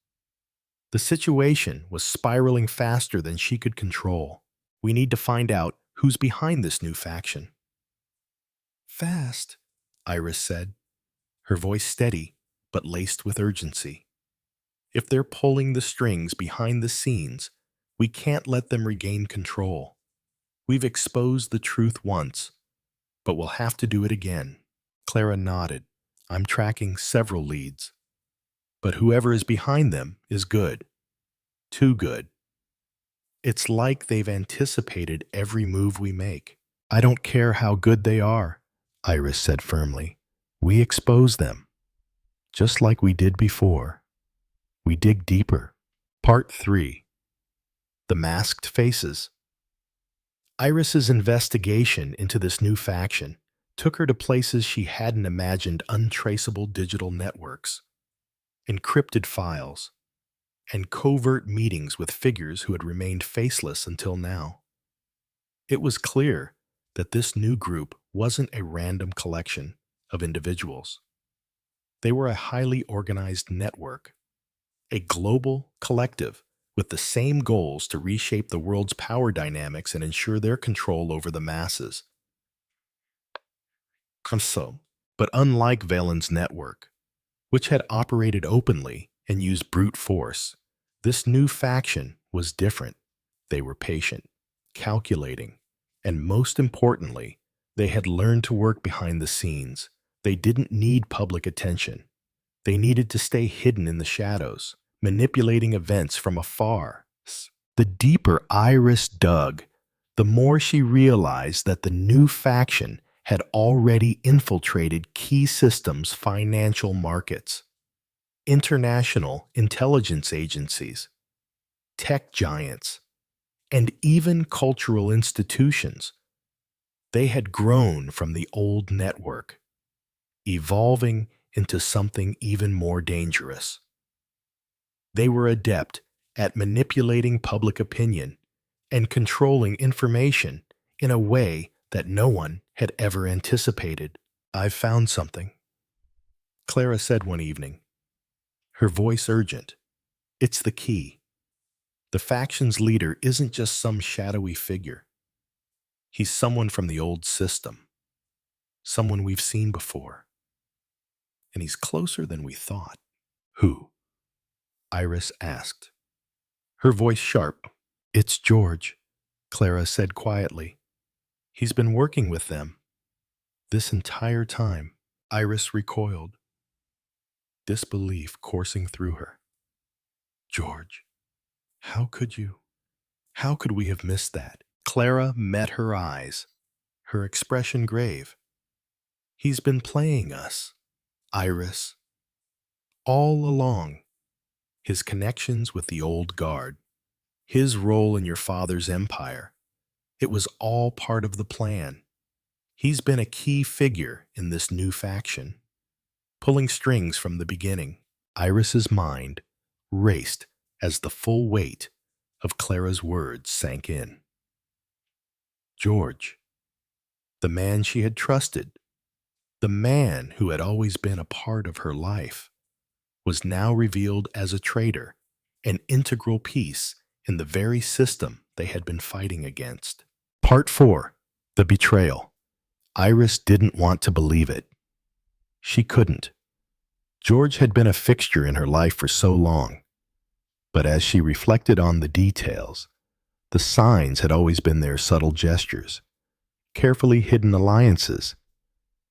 The situation was spiraling faster than she could control. We need to find out who's behind this new faction. Fast, Iris said, her voice steady but laced with urgency. If they're pulling the strings behind the scenes, we can't let them regain control. We've exposed the truth once, but we'll have to do it again. Clara nodded. I'm tracking several leads, but whoever is behind them is good. Too good. It's like they've anticipated every move we make. I don't care how good they are, Iris said firmly. We expose them, just like we did before. We dig deeper. Part 3. The Masked Faces. Iris's investigation into this new faction took her to places she hadn't imagined: untraceable digital networks, encrypted files, and covert meetings with figures who had remained faceless until now. It was clear that this new group wasn't a random collection of individuals. They were a highly organized network, a global collective with the same goals to reshape the world's power dynamics and ensure their control over the masses. But unlike Valen's network, which had operated openly and used brute force, this new faction was different. They were patient, calculating, and most importantly, they had learned to work behind the scenes. They didn't need public attention. They needed to stay hidden in the shadows, manipulating events from afar. The deeper Iris dug, the more she realized that the new faction had already infiltrated key systems, financial markets, international intelligence agencies, tech giants, and even cultural institutions. They had grown from the old network, evolving into something even more dangerous. They were adept at manipulating public opinion and controlling information in a way that no one had ever anticipated. I've found something, Clara said one evening, her voice urgent. It's the key. The faction's leader isn't just some shadowy figure. He's someone from the old system, someone we've seen before. And he's closer than we thought. Who? Iris asked, her voice sharp. It's George, Clara said quietly. He's been working with them. This entire time, Iris recoiled, disbelief coursing through her. George, how could you? How could we have missed that? Clara met her eyes, her expression grave. He's been playing us, Iris, all along. His connections with the old guard, his role in your father's empire, it was all part of the plan. He's been a key figure in this new faction, pulling strings from the beginning. Iris's mind raced as the full weight of Clara's words sank in. George, the man she had trusted, the man who had always been a part of her life, was now revealed as a traitor, an integral piece in the very system they had been fighting against. Part 4. The Betrayal. Iris didn't want to believe it. She couldn't. George had been a fixture in her life for so long, but as she reflected on the details, the signs had always been their subtle gestures, carefully hidden alliances,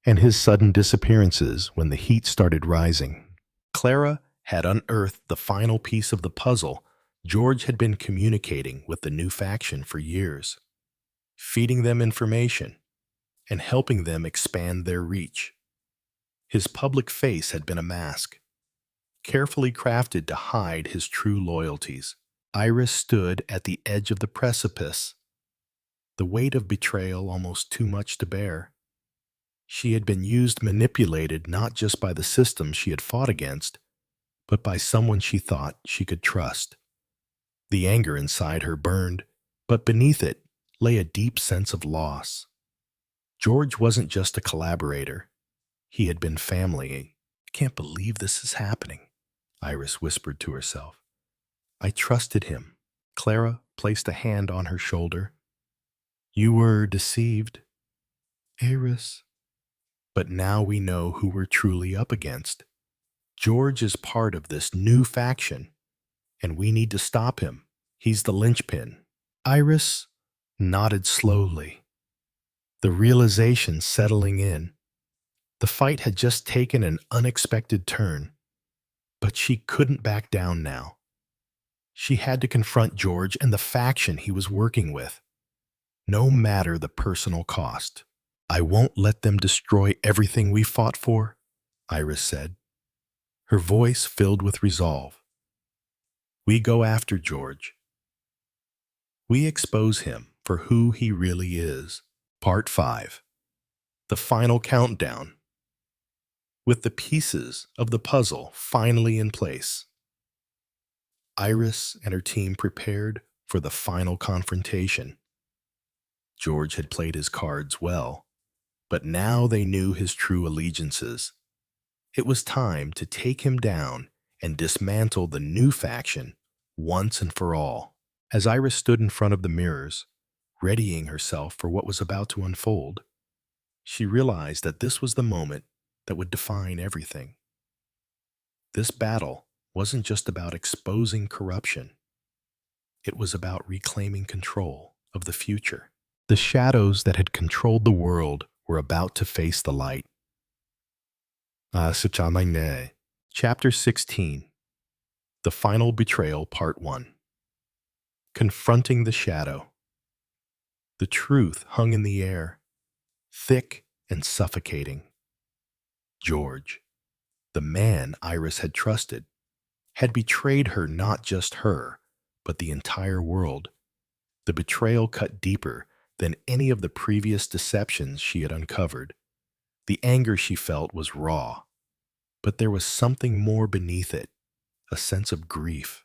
and his sudden disappearances when the heat started rising. Clara had unearthed the final piece of the puzzle. George had been communicating with the new faction for years, feeding them information and helping them expand their reach. His public face had been a mask, carefully crafted to hide his true loyalties. Iris stood at the edge of the precipice, the weight of betrayal almost too much to bear. She had been manipulated not just by the system she had fought against, but by someone she thought she could trust. The anger inside her burned, but beneath it lay a deep sense of loss. George wasn't just a collaborator. He had been family. I can't believe this is happening, Iris whispered to herself. I trusted him. Clara placed a hand on her shoulder. You were deceived, Iris. But now we know who we're truly up against. George is part of this new faction, and we need to stop him. He's the linchpin. Iris nodded slowly, the realization settling in. The fight had just taken an unexpected turn, but she couldn't back down now. She had to confront George and the faction he was working with, no matter the personal cost. I won't let them destroy everything we fought for, Iris said, her voice filled with resolve. We go after George. We expose him for who he really is. Part 5. The final countdown. With the pieces of the puzzle finally in place, Iris and her team prepared for the final confrontation. George had played his cards well, but now they knew his true allegiances. It was time to take him down and dismantle the new faction once and for all. As Iris stood in front of the mirrors, readying herself for what was about to unfold, she realized that this was the moment that would define everything. This battle wasn't just about exposing corruption. It was about reclaiming control of the future. The shadows that had controlled the world were about to face the light. Chapter 16. The Final Betrayal, Part 1. Confronting the Shadow. The truth hung in the air, thick and suffocating. George, the man Iris had trusted, had betrayed her, not just her, but the entire world. The betrayal cut deeper than any of the previous deceptions she had uncovered. The anger she felt was raw, but there was something more beneath it, a sense of grief.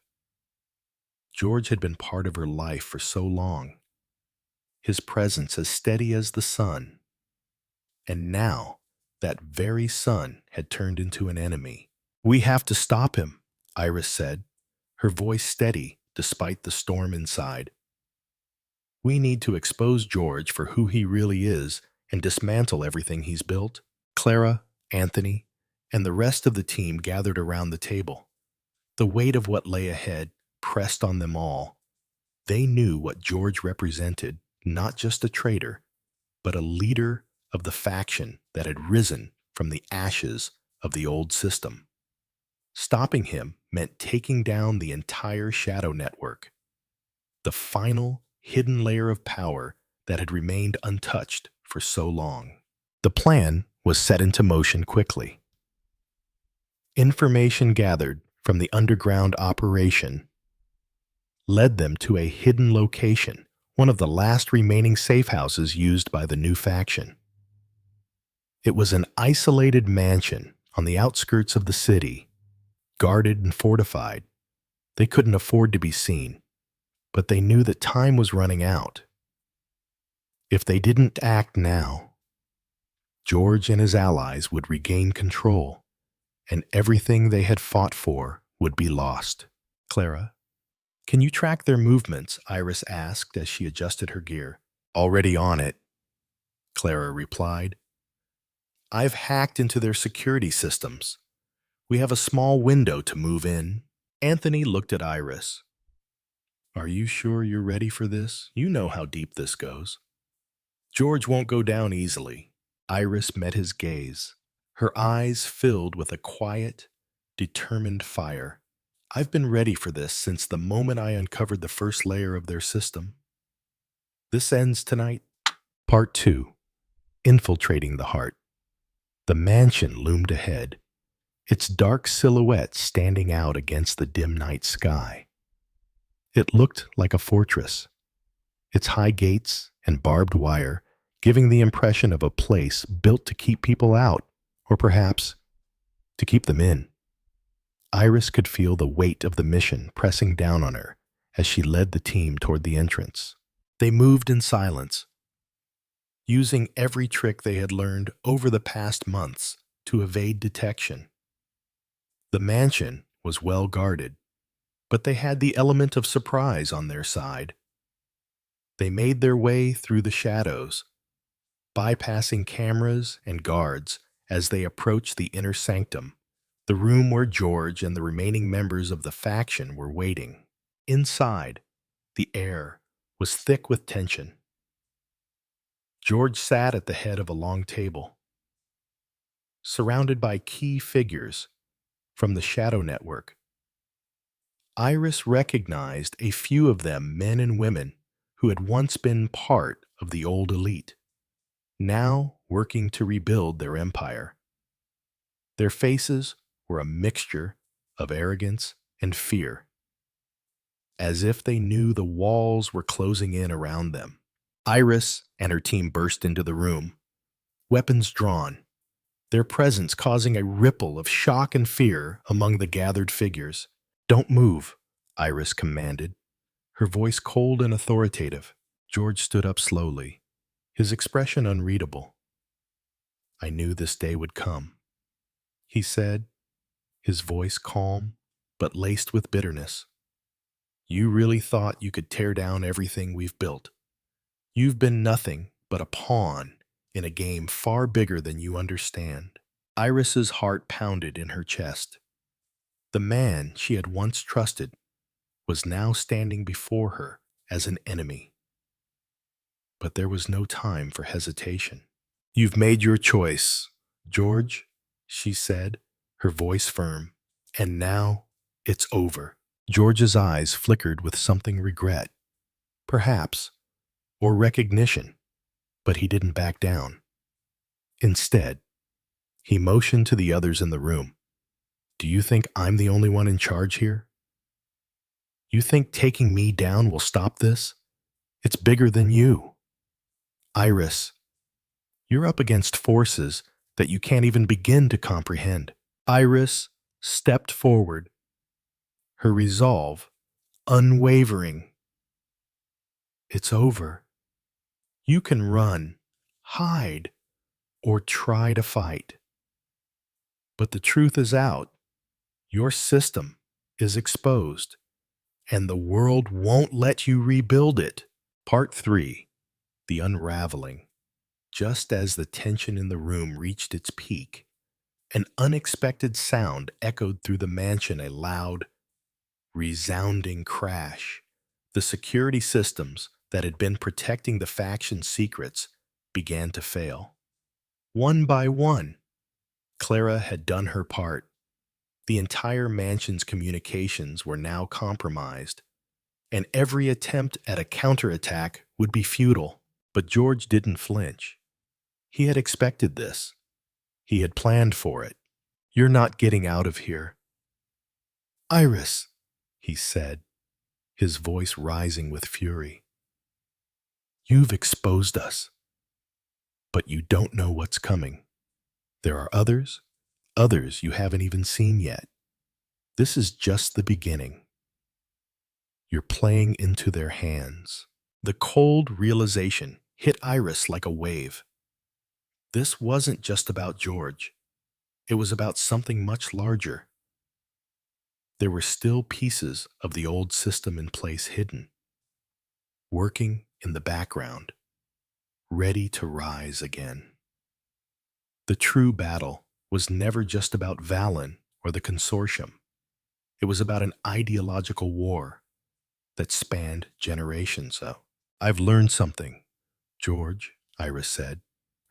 George had been part of her life for so long, his presence as steady as the sun. And now, that very sun had turned into an enemy. We have to stop him, Iris said, her voice steady despite the storm inside. We need to expose George for who he really is and dismantle everything he's built. Clara, Anthony, and the rest of the team gathered around the table. The weight of what lay ahead pressed on them all. They knew what George represented, not just a traitor, but a leader of the faction that had risen from the ashes of the old system. Stopping him meant taking down the entire shadow network, the final hidden layer of power that had remained untouched for so long. The plan was set into motion quickly. Information gathered from the underground operation led them to a hidden location, one of the last remaining safe houses used by the new faction. It was an isolated mansion on the outskirts of the city, guarded and fortified. They couldn't afford to be seen, but they knew that time was running out. If they didn't act now, George and his allies would regain control, and everything they had fought for would be lost. Clara, can you track their movements? Iris asked as she adjusted her gear. Already on it, Clara replied. I've hacked into their security systems. We have a small window to move in. Anthony looked at Iris. Are you sure you're ready for this? You know how deep this goes. George won't go down easily. Iris met his gaze, her eyes filled with a quiet, determined fire. I've been ready for this since the moment I uncovered the first layer of their system. This ends tonight. Part 2. Infiltrating the heart. The mansion loomed ahead, its dark silhouette standing out against the dim night sky. It looked like a fortress, its high gates and barbed wire giving the impression of a place built to keep people out, or perhaps to keep them in. Iris could feel the weight of the mission pressing down on her as she led the team toward the entrance. They moved in silence, using every trick they had learned over the past months to evade detection. The mansion was well guarded, but they had the element of surprise on their side. They made their way through the shadows, bypassing cameras and guards as they approached the inner sanctum, the room where George and the remaining members of the faction were waiting. Inside, the air was thick with tension. George sat at the head of a long table, surrounded by key figures from the Shadow Network. Iris recognized a few of them, men and women who had once been part of the old elite, now working to rebuild their empire. Their faces were a mixture of arrogance and fear, as if they knew the walls were closing in around them. Iris and her team burst into the room, weapons drawn, their presence causing a ripple of shock and fear among the gathered figures. "Don't move," Iris commanded, her voice cold and authoritative. George stood up slowly, his expression unreadable. "I knew this day would come," he said, his voice calm but laced with bitterness. "You really thought you could tear down everything we've built. You've been nothing but a pawn in a game far bigger than you understand." Iris's heart pounded in her chest. The man she had once trusted was now standing before her as an enemy. But there was no time for hesitation. "You've made your choice, George," she said, her voice firm. "And now it's over." George's eyes flickered with something regret, perhaps, or recognition, but he didn't back down. Instead, he motioned to the others in the room. "Do you think I'm the only one in charge here? You think taking me down will stop this? It's bigger than you. Iris, you're up against forces that you can't even begin to comprehend." Iris stepped forward, her resolve unwavering. "It's over. You can run, hide, or try to fight. But the truth is out. Your system is exposed, and the world won't let you rebuild it." Part 3. The Unraveling. Just as the tension in the room reached its peak, an unexpected sound echoed through the mansion, a loud, resounding crash. The security systems that had been protecting the faction's secrets began to fail. One by one, Clara had done her part. The entire mansion's communications were now compromised, and every attempt at a counterattack would be futile. But George didn't flinch. He had expected this. He had planned for it. "You're not getting out of here." "Iris," he said, his voice rising with fury. "You've exposed us, but you don't know what's coming. There are others you haven't even seen yet. This is just the beginning. You're playing into their hands." The cold realization hit Iris like a wave. This wasn't just about George. It was about something much larger. There were still pieces of the old system in place, hidden, working in the background, ready to rise again. The true battle was never just about Valen or the consortium. It was about an ideological war that spanned generations. "I've learned something, George," Iris said,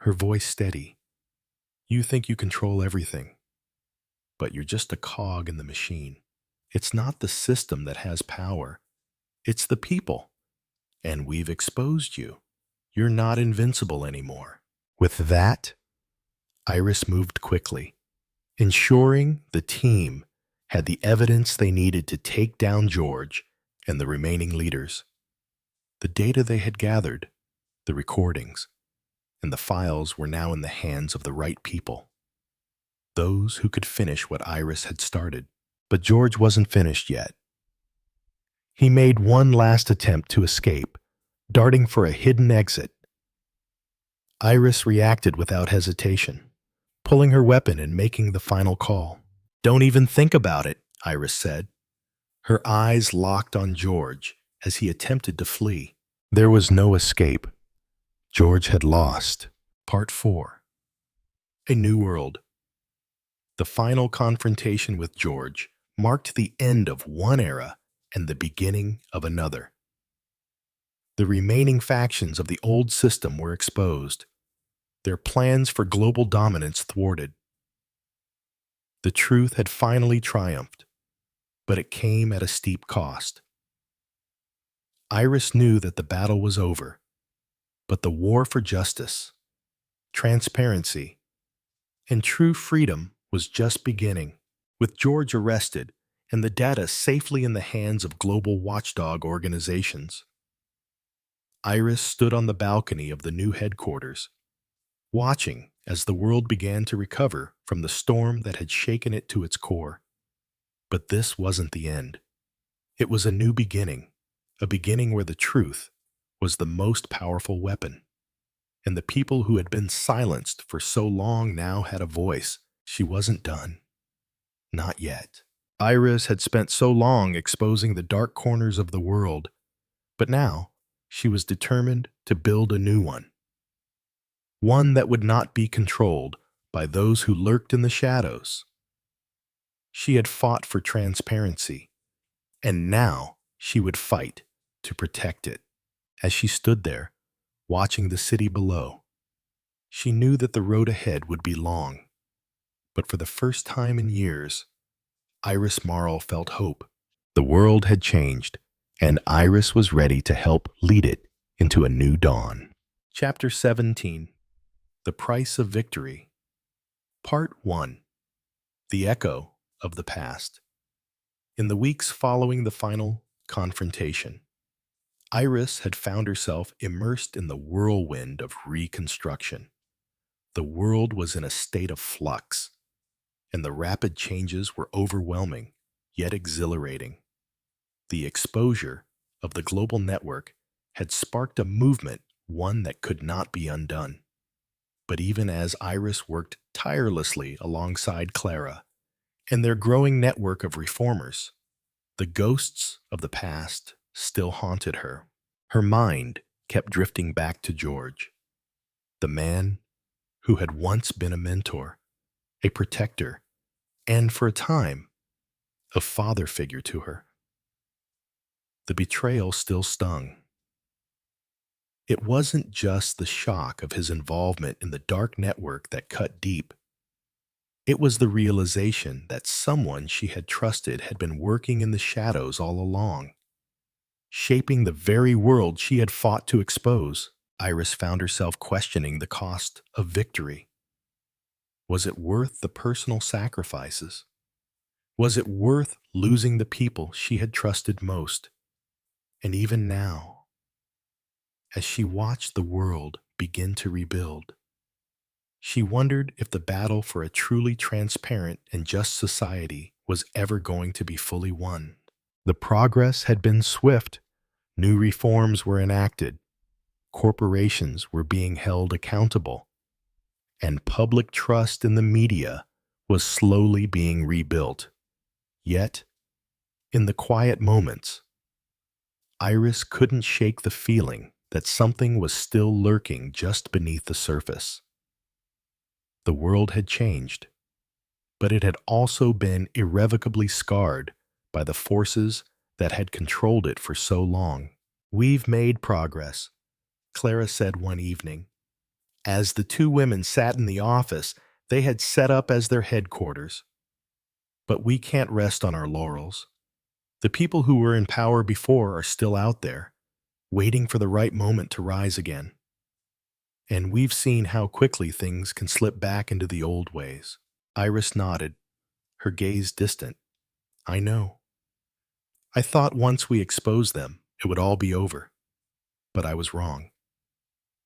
her voice steady. "You think you control everything, but you're just a cog in the machine. It's not the system that has power. It's the people. And we've exposed you. You're not invincible anymore." With that, Iris moved quickly, ensuring the team had the evidence they needed to take down George and the remaining leaders. The data they had gathered, the recordings, and the files were now in the hands of the right people, those who could finish what Iris had started. But George wasn't finished yet. He made one last attempt to escape, darting for a hidden exit. Iris reacted without hesitation, pulling her weapon and making the final call. "Don't even think about it," Iris said. Her eyes locked on George as he attempted to flee. There was no escape. George had lost. Part 4. A New World. The final confrontation with George marked the end of one era and the beginning of another. The remaining factions of the old system were exposed, their plans for global dominance thwarted. The truth had finally triumphed, but it came at a steep cost. Iris knew that the battle was over, but the war for justice, transparency, and true freedom was just beginning. With George arrested and the data safely in the hands of global watchdog organizations, Iris stood on the balcony of the new headquarters, watching as the world began to recover from the storm that had shaken it to its core. But this wasn't the end. It was a new beginning, a beginning where the truth was the most powerful weapon. And the people who had been silenced for so long now had a voice. She wasn't done. Not yet. Iris had spent so long exposing the dark corners of the world, but now she was determined to build a new one. One that would not be controlled by those who lurked in the shadows. She had fought for transparency, and now she would fight to protect it. As she stood there, watching the city below, she knew that the road ahead would be long. But for the first time in years, Iris Marl felt hope. The world had changed, and Iris was ready to help lead it into a new dawn. Chapter 17. The Price of Victory. Part 1. The Echo of the Past. In the weeks following the final confrontation, Iris had found herself immersed in the whirlwind of reconstruction. The world was in a state of flux, and the rapid changes were overwhelming, yet exhilarating. The exposure of the global network had sparked a movement, one that could not be undone. But even as Iris worked tirelessly alongside Clara and their growing network of reformers, the ghosts of the past still haunted her. Her mind kept drifting back to George, the man who had once been a mentor, a protector, and for a time, a father figure to her. The betrayal still stung. It wasn't just the shock of his involvement in the dark network that cut deep. It was the realization that someone she had trusted had been working in the shadows all along, shaping the very world she had fought to expose. Iris found herself questioning the cost of victory. Was it worth the personal sacrifices? Was it worth losing the people she had trusted most? And even now, as she watched the world begin to rebuild, she wondered if the battle for a truly transparent and just society was ever going to be fully won. The progress had been swift. New reforms were enacted. Corporations were being held accountable. And public trust in the media was slowly being rebuilt. Yet, in the quiet moments, Iris couldn't shake the feeling that something was still lurking just beneath the surface. The world had changed, but it had also been irrevocably scarred by the forces that had controlled it for so long. "We've made progress," Clara said one evening. As the two women sat in the office they had set up as their headquarters. "But we can't rest on our laurels. The people who were in power before are still out there, waiting for the right moment to rise again. And we've seen how quickly things can slip back into the old ways." Iris nodded, her gaze distant. "I know. I thought once we exposed them, it would all be over. But I was wrong.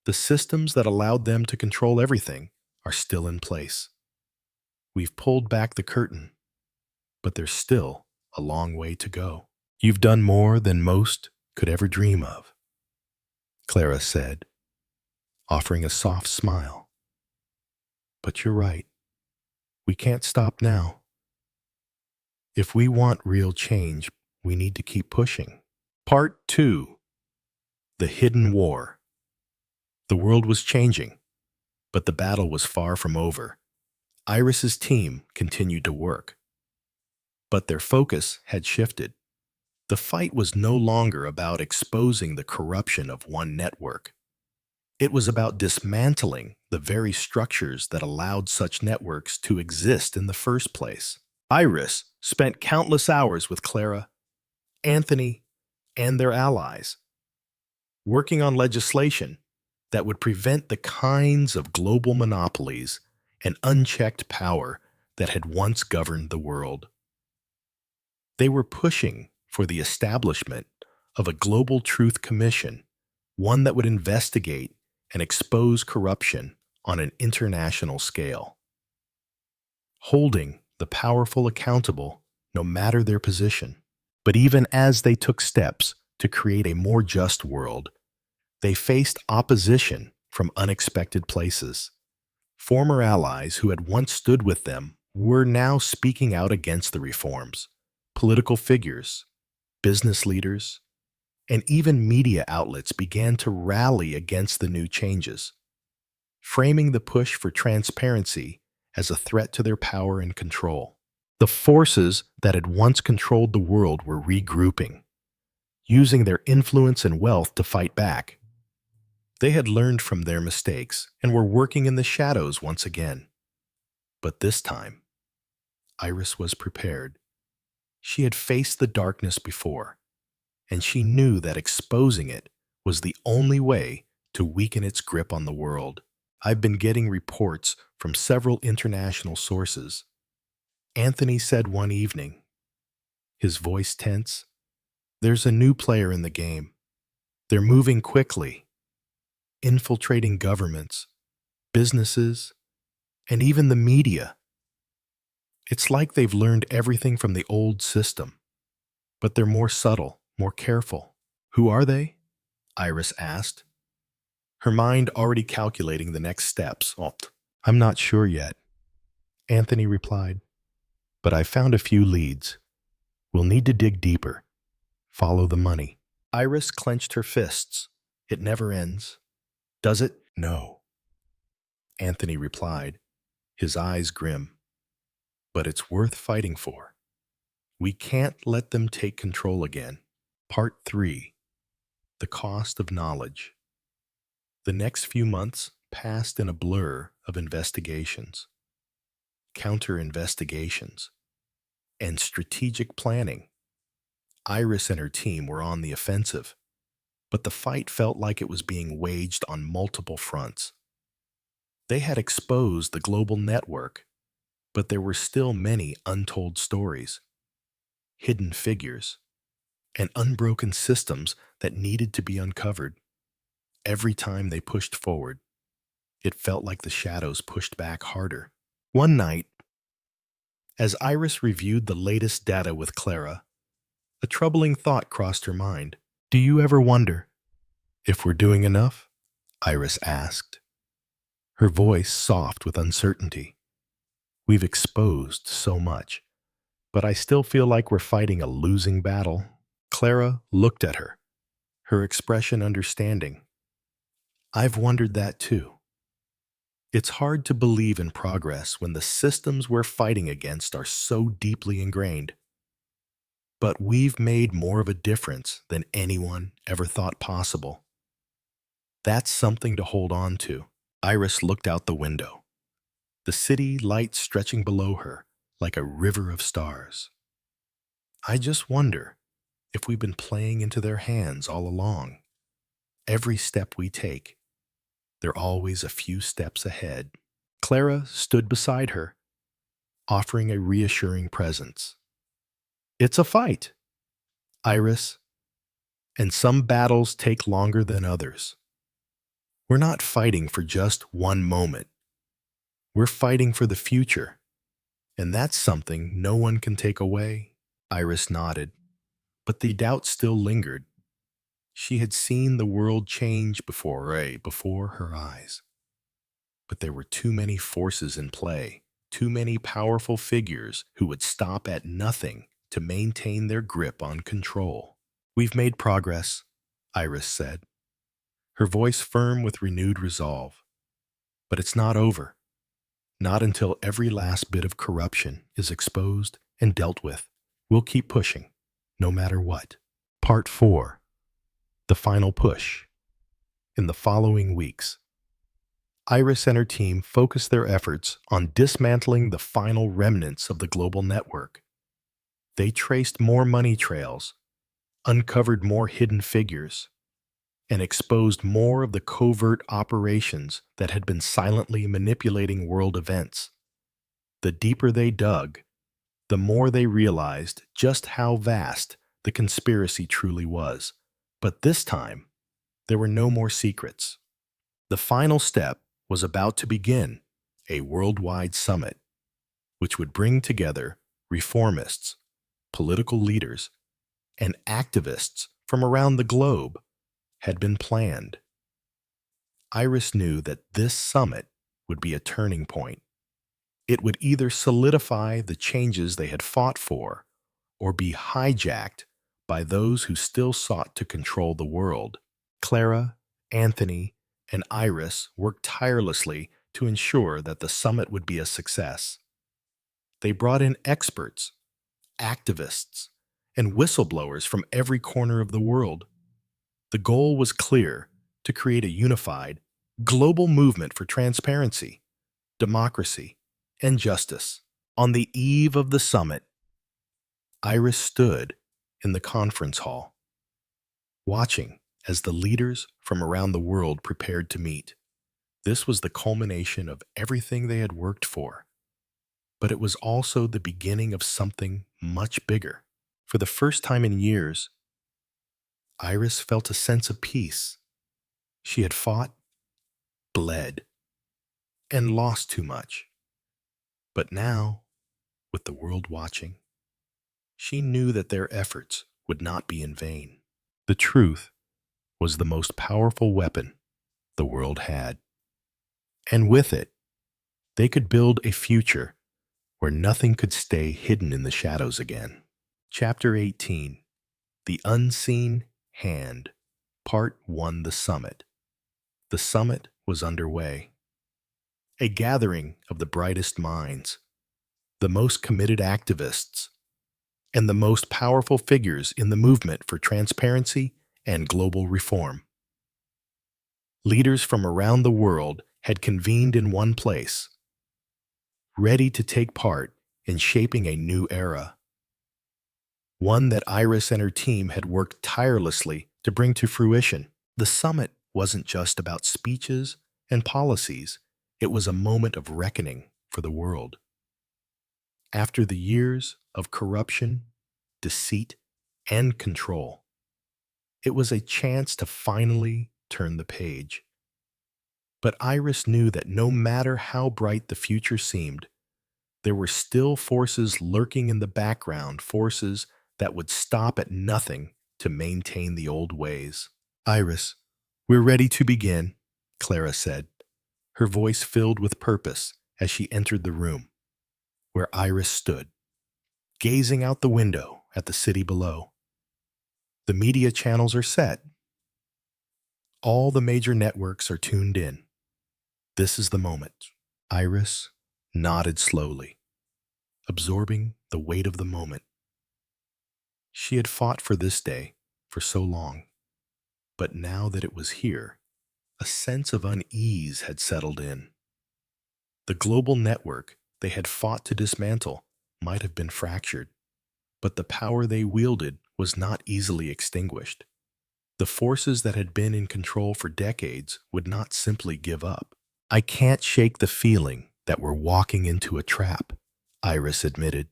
The systems that allowed them to control everything are still in place. We've pulled back the curtain, but there's still a long way to go. You've done more than most could ever dream of, Clara said, offering a soft smile. But you're right. We can't stop now. If we want real change, we need to keep pushing. Part 2. The Hidden War. The world was changing, but the battle was far from over. Iris's team continued to work, but their focus had shifted. The fight was no longer about exposing the corruption of one network. It was about dismantling the very structures that allowed such networks to exist in the first place. Iris spent countless hours with Clara, Anthony, and their allies, working on legislation that would prevent the kinds of global monopolies and unchecked power that had once governed the world. They were pushing for the establishment of a global truth commission, one that would investigate and expose corruption on an international scale, holding the powerful accountable no matter their position. But even as they took steps to create a more just world, they faced opposition from unexpected places. Former allies who had once stood with them were now speaking out against the reforms. Political figures, business leaders, and even media outlets began to rally against the new changes, framing the push for transparency as a threat to their power and control. The forces that had once controlled the world were regrouping, using their influence and wealth to fight back. They had learned from their mistakes and were working in the shadows once again. But this time, Iris was prepared. She had faced the darkness before, and she knew that exposing it was the only way to weaken its grip on the world. I've been getting reports from several international sources, Anthony said one evening, his voice tense. There's a new player in the game. They're moving quickly, infiltrating governments, businesses, and even the media. It's like they've learned everything from the old system, but they're more subtle, more careful. Who are they? Iris asked, her mind already calculating the next steps. I'm not sure yet, Anthony replied, but I found a few leads. We'll need to dig deeper. Follow the money. Iris clenched her fists. It never ends. Does it? No, Anthony replied, his eyes grim. But it's worth fighting for. We can't let them take control again. Part 3. The Cost of Knowledge. The next few months passed in a blur of investigations, counter-investigations, and strategic planning. Iris and her team were on the offensive, but the fight felt like it was being waged on multiple fronts. They had exposed the global network, but there were still many untold stories, hidden figures, and unbroken systems that needed to be uncovered. Every time they pushed forward, it felt like the shadows pushed back harder. One night, as Iris reviewed the latest data with Clara, a troubling thought crossed her mind. Do you ever wonder if we're doing enough? Iris asked, her voice soft with uncertainty. We've exposed so much, but I still feel like we're fighting a losing battle. Clara looked at her, her expression understanding. I've wondered that too. It's hard to believe in progress when the systems we're fighting against are so deeply ingrained. But we've made more of a difference than anyone ever thought possible. That's something to hold on to. Iris looked out the window, the city lights stretching below her like a river of stars. I just wonder if we've been playing into their hands all along. Every step we take, they're always a few steps ahead. Clara stood beside her, offering a reassuring presence. It's a fight, Iris, and some battles take longer than others. We're not fighting for just one moment. We're fighting for the future. And that's something no one can take away. Iris nodded, but the doubt still lingered. She had seen the world change before her eyes. But there were too many forces in play, too many powerful figures who would stop at nothing to maintain their grip on control. We've made progress, Iris said, her voice firm with renewed resolve. But it's not over. Not until every last bit of corruption is exposed and dealt with. We'll keep pushing, no matter what. Part 4. The Final Push. In the following weeks, Iris and her team focused their efforts on dismantling the final remnants of the global network. They traced more money trails, uncovered more hidden figures, and exposed more of the covert operations that had been silently manipulating world events. The deeper they dug, the more they realized just how vast the conspiracy truly was. But this time, there were no more secrets. The final step was about to begin, a worldwide summit, which would bring together reformists, political leaders, and activists from around the globe. Had been planned. Iris knew that this summit would be a turning point. It would either solidify the changes they had fought for or be hijacked by those who still sought to control the world. Clara, Anthony, and Iris worked tirelessly to ensure that the summit would be a success. They brought in experts, activists, and whistleblowers from every corner of the world. The goal was clear: to create a unified, global movement for transparency, democracy, and justice. On the eve of the summit, Iris stood in the conference hall, watching as the leaders from around the world prepared to meet. This was the culmination of everything they had worked for, but it was also the beginning of something much bigger. For the first time in years, Iris felt a sense of peace. She had fought, bled, and lost too much. But now, with the world watching, she knew that their efforts would not be in vain. The truth was the most powerful weapon the world had. And with it, they could build a future where nothing could stay hidden in the shadows again. Chapter 18. The Unseen Hand. Part 1. The Summit. The summit was underway. A gathering of the brightest minds, the most committed activists, and the most powerful figures in the movement for transparency and global reform. Leaders from around the world had convened in one place, ready to take part in shaping a new era, one that Iris and her team had worked tirelessly to bring to fruition. The summit wasn't just about speeches and policies. It was a moment of reckoning for the world. After the years of corruption, deceit, and control, it was a chance to finally turn the page. But Iris knew that no matter how bright the future seemed, there were still forces lurking in the background, forces that would stop at nothing to maintain the old ways. Iris, we're ready to begin, Clara said, her voice filled with purpose as she entered the room, where Iris stood, gazing out the window at the city below. The media channels are set. All the major networks are tuned in. This is the moment. Iris nodded slowly, absorbing the weight of the moment. She had fought for this day for so long, but now that it was here, a sense of unease had settled in. The global network they had fought to dismantle might have been fractured, but the power they wielded was not easily extinguished. The forces that had been in control for decades would not simply give up. I can't shake the feeling that we're walking into a trap, Iris admitted,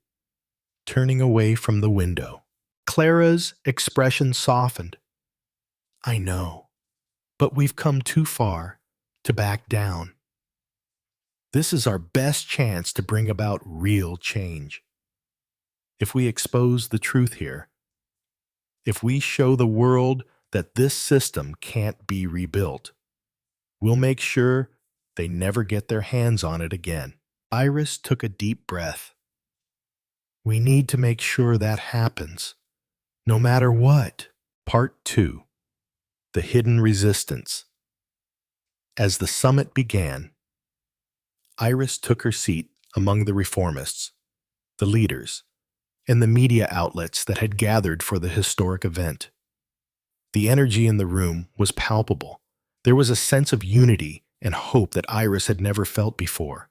turning away from the window. Clara's expression softened. I know, but we've come too far to back down. This is our best chance to bring about real change. If we expose the truth here, if we show the world that this system can't be rebuilt, we'll make sure they never get their hands on it again. Iris took a deep breath. We need to make sure that happens, no matter what. Part 2. The Hidden Resistance. As the summit began, Iris took her seat among the reformists, the leaders, and the media outlets that had gathered for the historic event. The energy in the room was palpable. There was a sense of unity and hope that Iris had never felt before.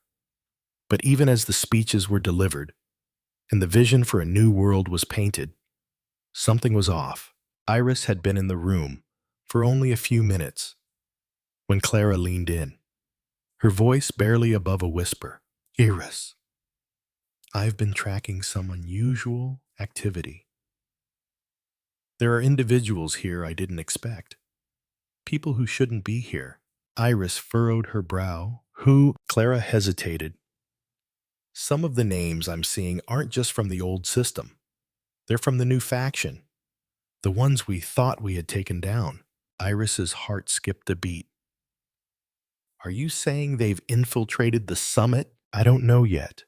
But even as the speeches were delivered and the vision for a new world was painted, something was off. Iris had been in the room for only a few minutes when Clara leaned in, her voice barely above a whisper. Iris, I've been tracking some unusual activity. There are individuals here I didn't expect. People who shouldn't be here. Iris furrowed her brow. Who? Clara hesitated. Some of the names I'm seeing aren't just from the old system. They're from the new faction. The ones we thought we had taken down. Iris's heart skipped a beat. Are you saying they've infiltrated the summit? I don't know yet,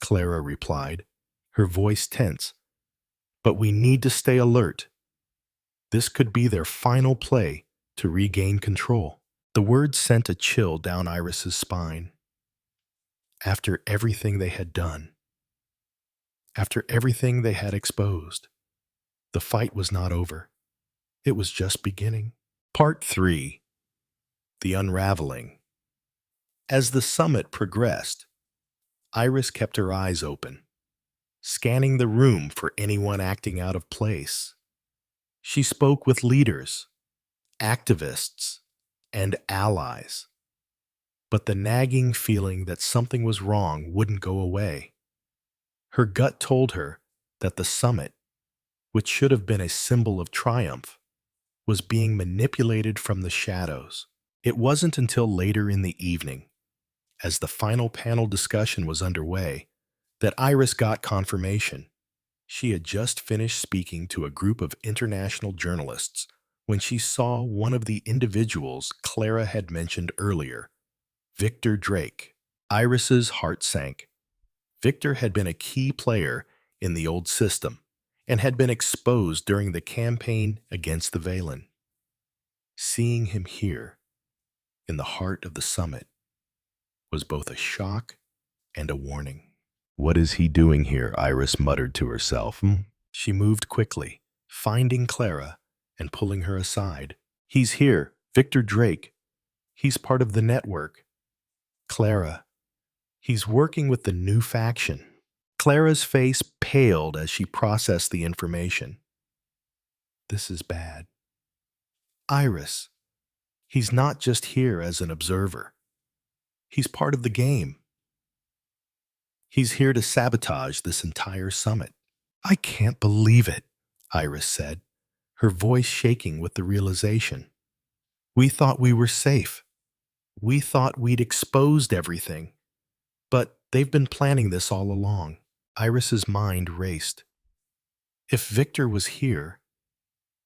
Clara replied, her voice tense. But we need to stay alert. This could be their final play to regain control. The words sent a chill down Iris's spine. After everything they had done, after everything they had exposed, the fight was not over. It was just beginning. Part 3. The Unraveling. As the summit progressed, Iris kept her eyes open, scanning the room for anyone acting out of place. She spoke with leaders, activists, and allies. But the nagging feeling that something was wrong wouldn't go away. Her gut told her that the summit, which should have been a symbol of triumph, was being manipulated from the shadows. It wasn't until later in the evening, as the final panel discussion was underway, that Iris got confirmation. She had just finished speaking to a group of international journalists when she saw one of the individuals Clara had mentioned earlier, Victor Drake. Iris's heart sank. Victor had been a key player in the old system and had been exposed during the campaign against the Valen. Seeing him here, in the heart of the summit, was both a shock and a warning. What is he doing here? Iris muttered to herself. She moved quickly, finding Clara and pulling her aside. He's here, Victor Drake. He's part of the network. Clara, he's working with the new faction. Clara's face paled as she processed the information. This is bad. Iris, he's not just here as an observer. He's part of the game. He's here to sabotage this entire summit. I can't believe it, Iris said, her voice shaking with the realization. We thought we were safe. We thought we'd exposed everything. But they've been planning this all along. Iris's mind raced. If Victor was here,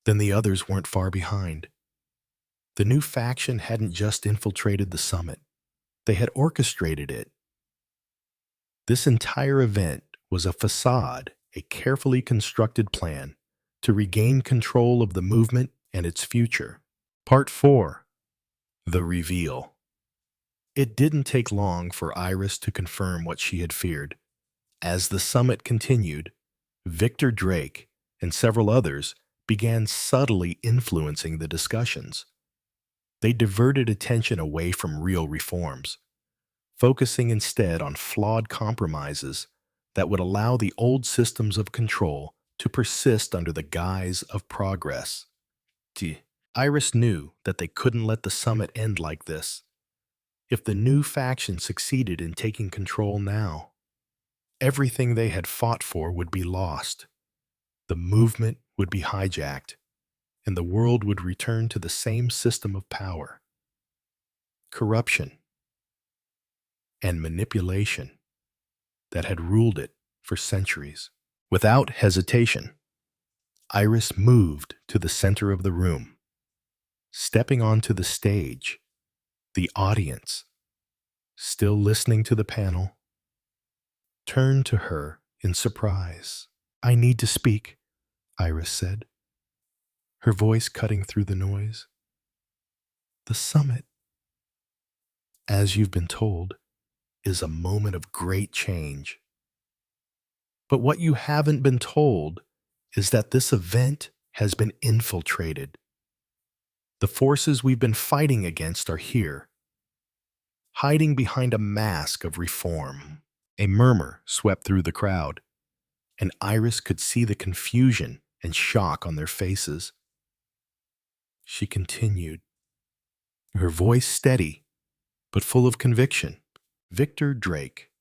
then the others weren't far behind. The new faction hadn't just infiltrated the summit. They had orchestrated it. This entire event was a facade, a carefully constructed plan to regain control of the movement and its future. Part 4. The Reveal. It didn't take long for Iris to confirm what she had feared. As the summit continued, Victor Drake and several others began subtly influencing the discussions. They diverted attention away from real reforms, focusing instead on flawed compromises that would allow the old systems of control to persist under the guise of progress. Iris knew that they couldn't let the summit end like this. If the new faction succeeded in taking control now, everything they had fought for would be lost. The movement would be hijacked, and the world would return to the same system of power. corruption, and manipulation that had ruled it for centuries. Without hesitation, Iris moved to the center of the room. Stepping onto the stage, the audience, still listening to the panel, turned to her in surprise. "I need to speak," Iris said, her voice cutting through the noise. "The summit, as you've been told, is a moment of great change. But what you haven't been told is that this event has been infiltrated. The forces we've been fighting against are here, hiding behind a mask of reform." A murmur swept through the crowd, and Iris could see the confusion and shock on their faces. She continued, her voice steady but full of conviction. "Victor Drake,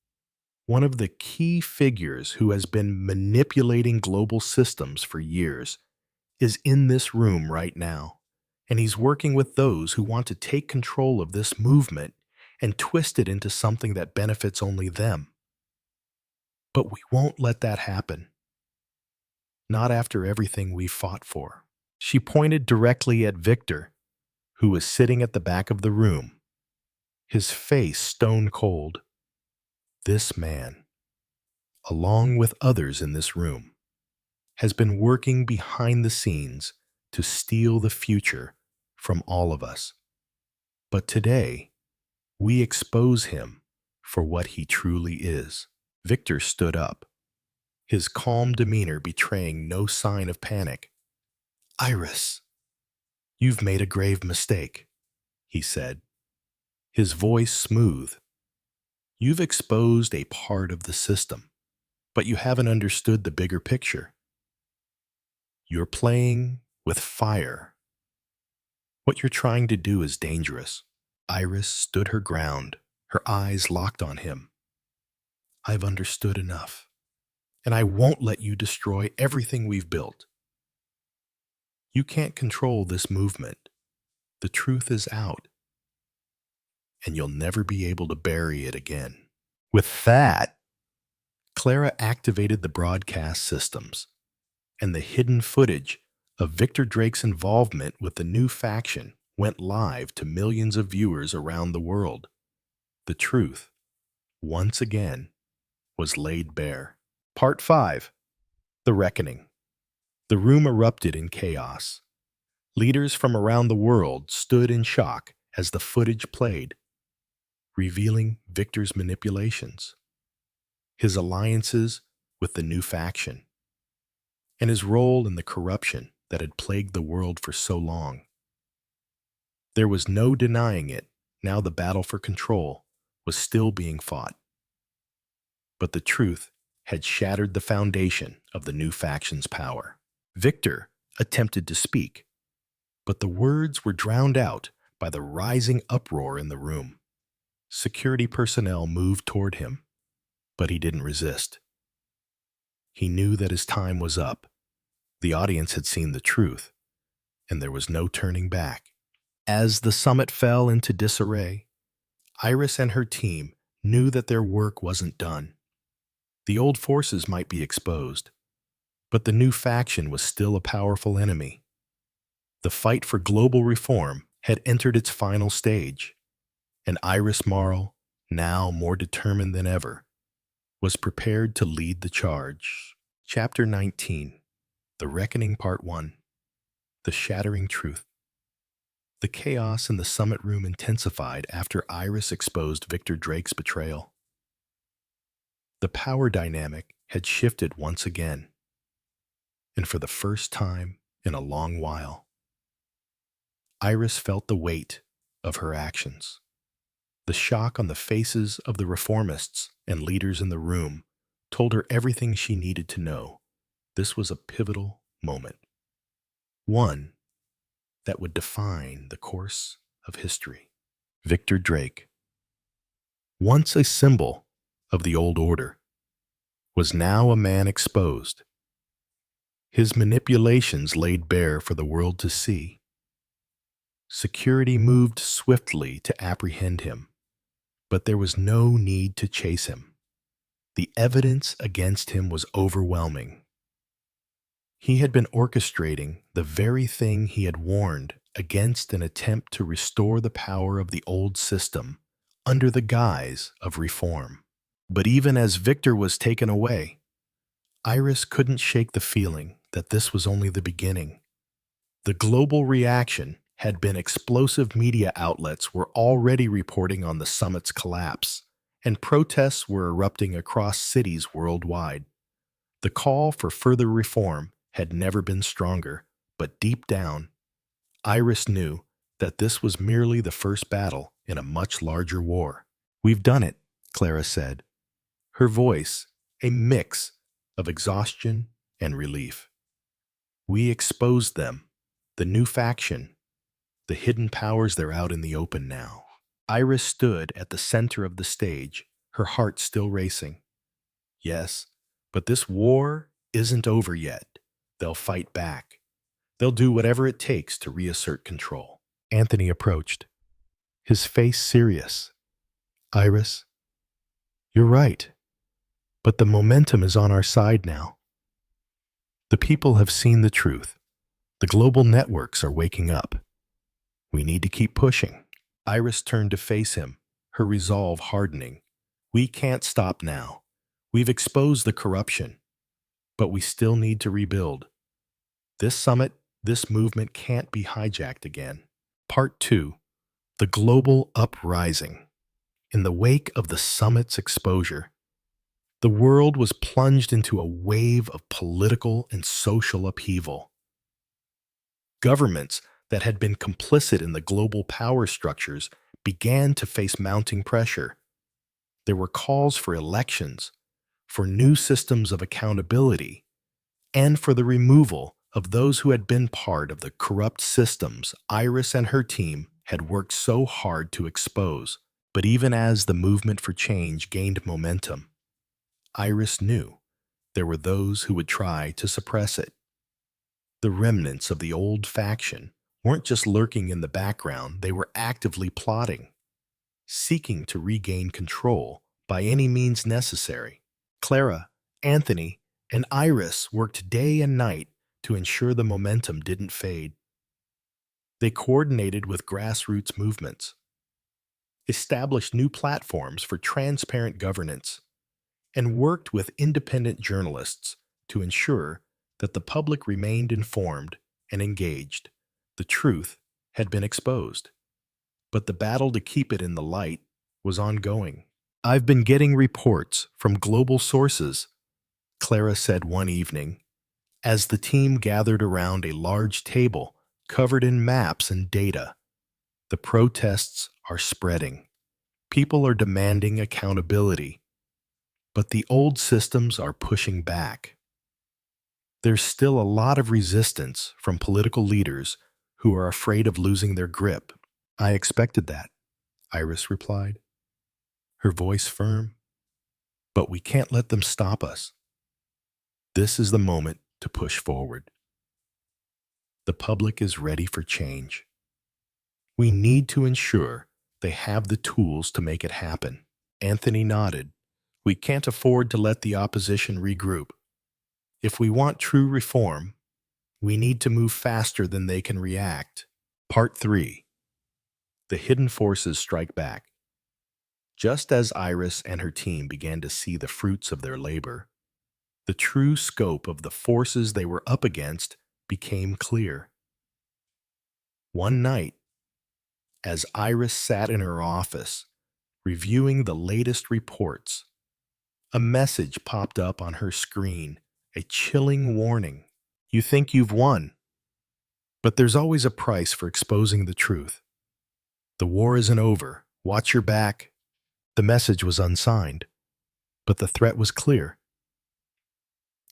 one of the key figures who has been manipulating global systems for years, is in this room right now, and he's working with those who want to take control of this movement and twist it into something that benefits only them. But we won't let that happen. Not after everything we fought for." She pointed directly at Victor, who was sitting at the back of the room, his face stone cold. "This man, along with others in this room, has been working behind the scenes to steal the future from all of us. But today, we expose him for what he truly is." Victor stood up, his calm demeanor betraying no sign of panic. "Iris, you've made a grave mistake," he said, his voice smooth. "You've exposed a part of the system, but you haven't understood the bigger picture. You're playing with fire. What you're trying to do is dangerous." Iris stood her ground, her eyes locked on him. "I've understood enough, and I won't let you destroy everything we've built. You can't control this movement. The truth is out, and you'll never be able to bury it again." With that, Clara activated the broadcast systems, and the hidden footage of Victor Drake's involvement with the new faction went live to millions of viewers around the world. The truth, once again, was laid bare. Part 5. The Reckoning. The room erupted in chaos. Leaders from around the world stood in shock as the footage played, revealing Victor's manipulations, his alliances with the new faction, and his role in the corruption that had plagued the world for so long. There was no denying it. Now the battle for control was still being fought. But the truth had shattered the foundation of the new faction's power. Victor attempted to speak, but the words were drowned out by the rising uproar in the room. Security personnel moved toward him, but he didn't resist. He knew that his time was up. The audience had seen the truth, and there was no turning back. As the summit fell into disarray, Iris and her team knew that their work wasn't done. The old forces might be exposed, but the new faction was still a powerful enemy. The fight for global reform had entered its final stage, and Iris Marl, now more determined than ever, was prepared to lead the charge. Chapter 19. The Reckoning Part 1. The Shattering Truth. The chaos in the summit room intensified after Iris exposed Victor Drake's betrayal. The power dynamic had shifted once again, and for the first time in a long while, Iris felt the weight of her actions. The shock on the faces of the reformists and leaders in the room told her everything she needed to know. This was a pivotal moment, one that would define the course of history. Victor Drake, once a symbol of the old order, was now a man exposed, his manipulations laid bare for the world to see. Security moved swiftly to apprehend him, but there was no need to chase him. The evidence against him was overwhelming. He had been orchestrating the very thing he had warned against, an attempt to restore the power of the old system under the guise of reform. But even as Victor was taken away, Iris couldn't shake the feeling that this was only the beginning. The global reaction had been explosive. Media outlets were already reporting on the summit's collapse, and protests were erupting across cities worldwide. The call for further reform had never been stronger, but deep down, Iris knew that this was merely the first battle in a much larger war. "We've done it," Clara said, her voice a mix of exhaustion and relief. "We exposed them, the new faction, the hidden powers. They're out in the open now." Iris stood at the center of the stage, her heart still racing. "Yes, but this war isn't over yet. They'll fight back. They'll do whatever it takes to reassert control." Anthony approached, his face serious. "Iris, you're right, but the momentum is on our side now. The people have seen the truth. The global networks are waking up. We need to keep pushing." Iris turned to face him, her resolve hardening. "We can't stop now. We've exposed the corruption, but we still need to rebuild. This summit, this movement can't be hijacked again." Part 2. The Global Uprising. In the wake of the summit's exposure, the world was plunged into a wave of political and social upheaval. Governments that had been complicit in the global power structures began to face mounting pressure. There were calls for elections, for new systems of accountability, and for the removal of those who had been part of the corrupt systems Iris and her team had worked so hard to expose. But even as the movement for change gained momentum, Iris knew there were those who would try to suppress it. The remnants of the old faction weren't just lurking in the background, they were actively plotting, seeking to regain control by any means necessary. Clara, Anthony, and Iris worked day and night to ensure the momentum didn't fade. They coordinated with grassroots movements, established new platforms for transparent governance, and worked with independent journalists to ensure that the public remained informed and engaged. The truth had been exposed, but the battle to keep it in the light was ongoing. "I've been getting reports from global sources," Clara said one evening, as the team gathered around a large table covered in maps and data. "The protests are spreading. People are demanding accountability, but the old systems are pushing back. There's still a lot of resistance from political leaders who are afraid of losing their grip." "I expected that," Iris replied, her voice firm. "But we can't let them stop us. This is the moment to push forward. The public is ready for change. We need to ensure they have the tools to make it happen." Anthony nodded. "We can't afford to let the opposition regroup. If we want true reform, we need to move faster than they can react." Part 3. The hidden forces strike back. Just as Iris and her team began to see the fruits of their labor, the true scope of the forces they were up against became clear. One night, as Iris sat in her office, reviewing the latest reports, a message popped up on her screen, a chilling warning. "You think you've won, but there's always a price for exposing the truth. The war isn't over. Watch your back." The message was unsigned, but the threat was clear.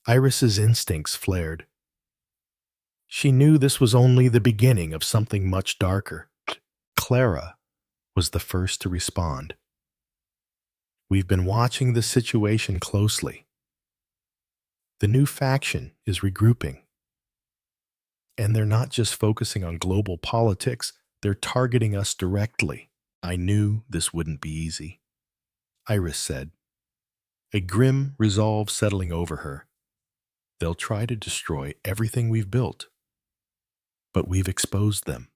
Iris's instincts flared. She knew this was only the beginning of something much darker. Clara was the first to respond. "We've been watching the situation closely. The new faction is regrouping. And they're not just focusing on global politics, They're targeting us directly. I knew this wouldn't be easy, Iris said, a grim resolve settling over her. They'll try to destroy everything we've built, but we've exposed them,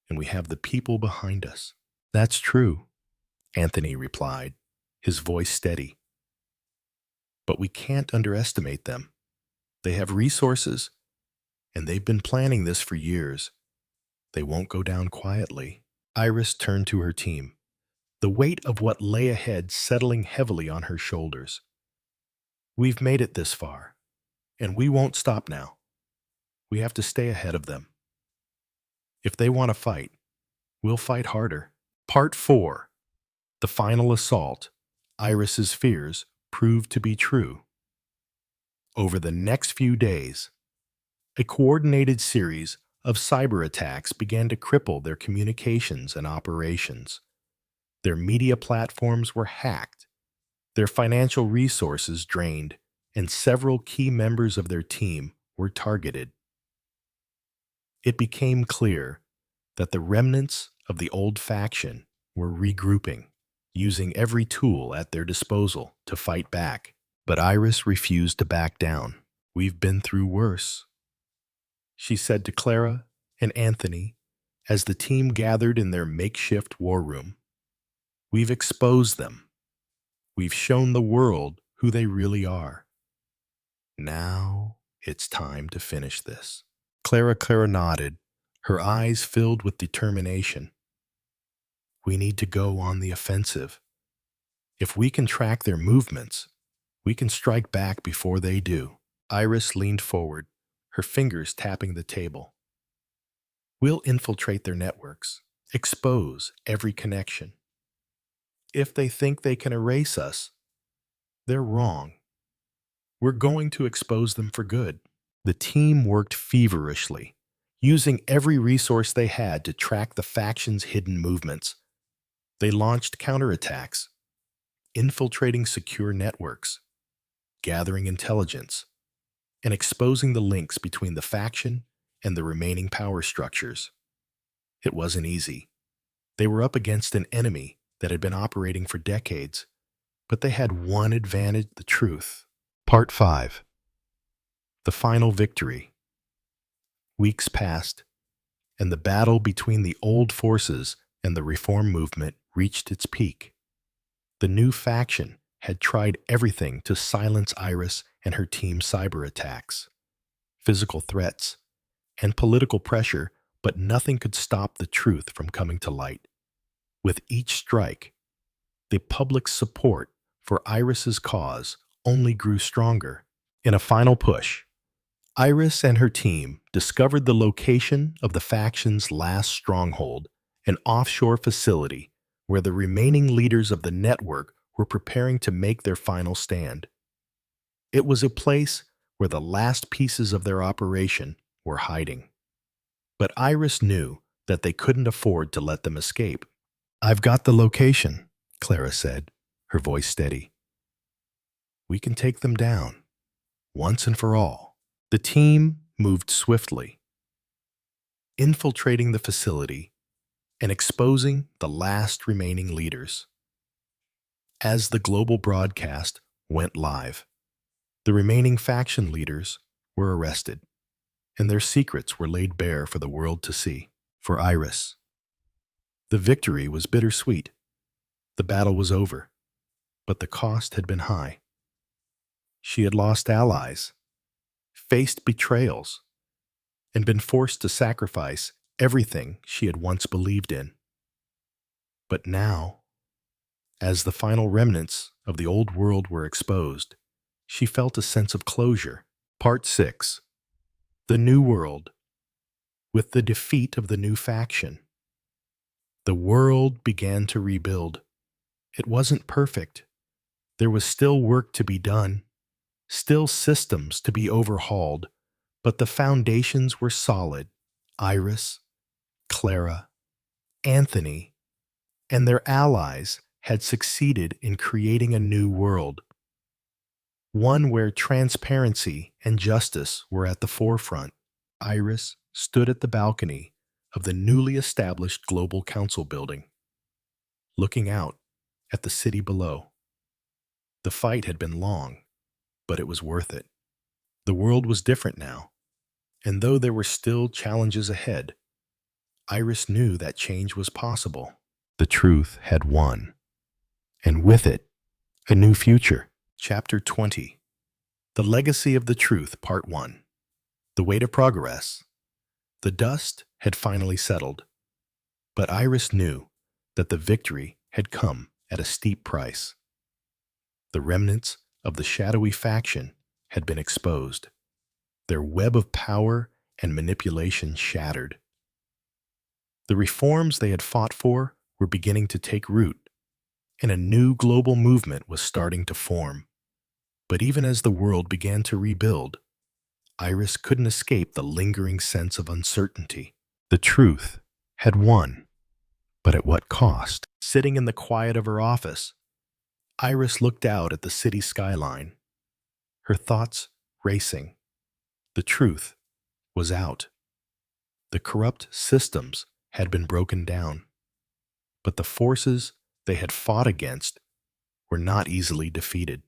and we have the people behind us. That's true, Anthony replied, his voice steady. But we can't underestimate them. They have resources, and they've been planning this for years. They won't go down quietly. Iris turned to her team, the weight of what lay ahead settling heavily on her shoulders. We've made it this far, and we won't stop now. We have to stay ahead of them. If they want to fight, we'll fight harder. Part 4. The final assault. Iris's fears proved to be true. Over the next few days, a coordinated series of cyber attacks began to cripple their communications and operations. Their media platforms were hacked, their financial resources drained, and several key members of their team were targeted. It became clear that the remnants of the old faction were regrouping, using every tool at their disposal to fight back. But Iris refused to back down. We've been through worse, she said to Clara and Anthony as the team gathered in their makeshift war room. We've exposed them. We've shown the world who they really are. Now it's time to finish this. Clara nodded, her eyes filled with determination. We need to go on the offensive. If we can track their movements, we can strike back before they do. Iris leaned forward, her fingers tapping the table. We'll infiltrate their networks, expose every connection. If they think they can erase us, they're wrong. We're going to expose them for good. The team worked feverishly, using every resource they had to track the faction's hidden movements. They launched counterattacks, infiltrating secure networks, gathering intelligence, and exposing the links between the faction and the remaining power structures. It wasn't easy. They were up against an enemy that had been operating for decades, but they had one advantage: the truth. Part 5. The final victory. Weeks passed, and the battle between the old forces and the reform movement reached its peak. The new faction had tried everything to silence Iris and her team's cyber attacks, physical threats, and political pressure, but nothing could stop the truth from coming to light. With each strike, the public's support for Iris's cause only grew stronger. In a final push, Iris and her team discovered the location of the faction's last stronghold, an offshore facility where the remaining leaders of the network were preparing to make their final stand. It was a place where the last pieces of their operation were hiding. But Iris knew that they couldn't afford to let them escape. I've got the location, Clara said, her voice steady. We can take them down, once and for all. The team moved swiftly, infiltrating the facility and exposing the last remaining leaders. As the global broadcast went live, the remaining faction leaders were arrested, and their secrets were laid bare for the world to see. For Iris, the victory was bittersweet. The battle was over, but the cost had been high. She had lost allies, faced betrayals, and been forced to sacrifice everything she had once believed in. But now, as the final remnants of the old world were exposed, she felt a sense of closure. Part 6. The New World. With the defeat of the new faction, the world began to rebuild. It wasn't perfect. There was still work to be done, still systems to be overhauled, but the foundations were solid. Iris, Clara, Anthony, and their allies had succeeded in creating a new world, one where transparency and justice were at the forefront. Iris stood at the balcony of the newly established Global Council building, looking out at the city below. The fight had been long, but it was worth it. The world was different now, and though there were still challenges ahead, Iris knew that change was possible. The truth had won, and with it, a new future. Chapter 20. The Legacy of the Truth, Part 1. The Way to Progress. The dust had finally settled, but Iris knew that the victory had come at a steep price. The remnants of the shadowy faction had been exposed, their web of power and manipulation shattered. The reforms they had fought for were beginning to take root, and a new global movement was starting to form. But even as the world began to rebuild, Iris couldn't escape the lingering sense of uncertainty. The truth had won, but at what cost? Sitting in the quiet of her office, Iris looked out at the city skyline, her thoughts racing. The truth was out. The corrupt systems had been broken down, but the forces they had fought against were not easily defeated.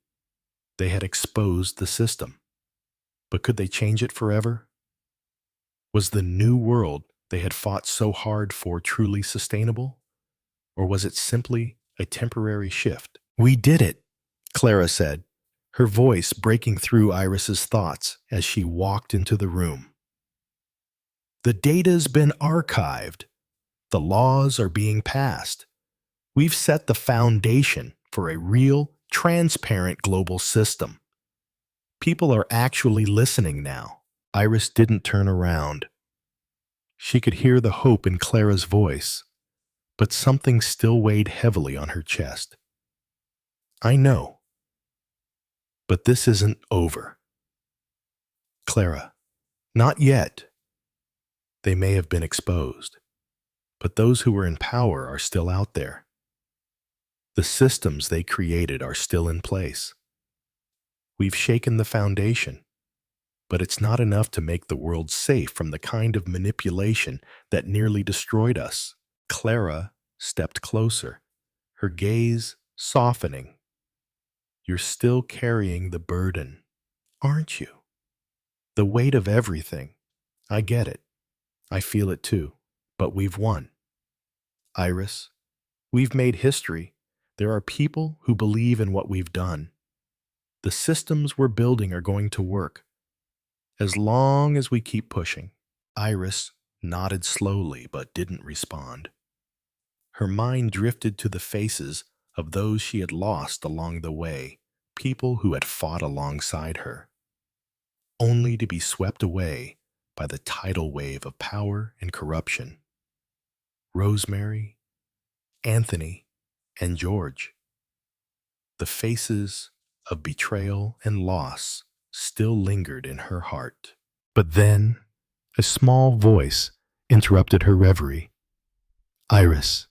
They had exposed the system, but could they change it forever? Was the new world they had fought so hard for truly sustainable, or was it simply a temporary shift? "We did it," Clara said, her voice breaking through Iris's thoughts as she walked into the room. "The data's been archived. The laws are being passed. We've set the foundation for a real, transparent global system. People are actually listening now." Iris didn't turn around. She could hear the hope in Clara's voice, but something still weighed heavily on her chest. "I know, but this isn't over." "Clara, not yet. They may have been exposed, but those who are in power are still out there. The systems they created are still in place. We've shaken the foundation, but it's not enough to make the world safe from the kind of manipulation that nearly destroyed us." Clara stepped closer, her gaze softening. "You're still carrying the burden, aren't you? The weight of everything. I get it. I feel it too. But we've won. Iris, we've made history. There are people who believe in what we've done. The systems we're building are going to work, as long as we keep pushing." Iris nodded slowly but didn't respond. Her mind drifted to the faces of those she had lost along the way, people who had fought alongside her, only to be swept away by the tidal wave of power and corruption. Rosemary, Anthony, and George. The faces of betrayal and loss still lingered in her heart. But then, a small voice interrupted her reverie. "Iris,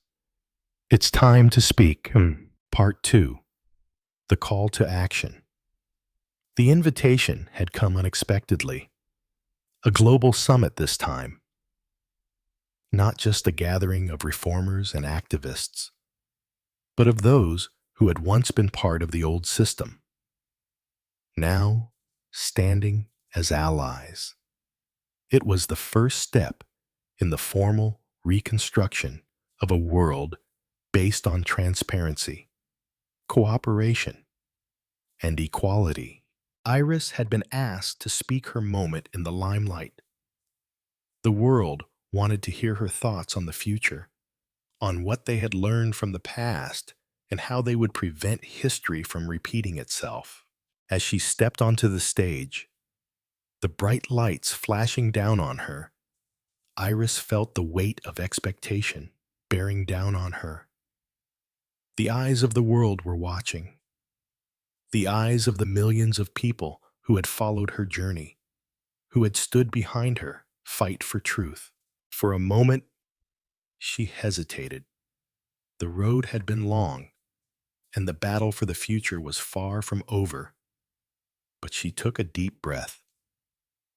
it's time to speak." Part 2. The Call to Action. The invitation had come unexpectedly. A global summit this time. Not just a gathering of reformers and activists, but of those who had once been part of the old system, now standing as allies. It was the first step in the formal reconstruction of a world based on transparency, cooperation, and equality. Iris had been asked to speak her moment in the limelight. The world wanted to hear her thoughts on the future, on what they had learned from the past, and how they would prevent history from repeating itself. As she stepped onto the stage, the bright lights flashing down on her, Iris felt the weight of expectation bearing down on her. The eyes of the world were watching. The eyes of the millions of people who had followed her journey, who had stood behind her fight for truth. For a moment, she hesitated. The road had been long, and the battle for the future was far from over. But she took a deep breath,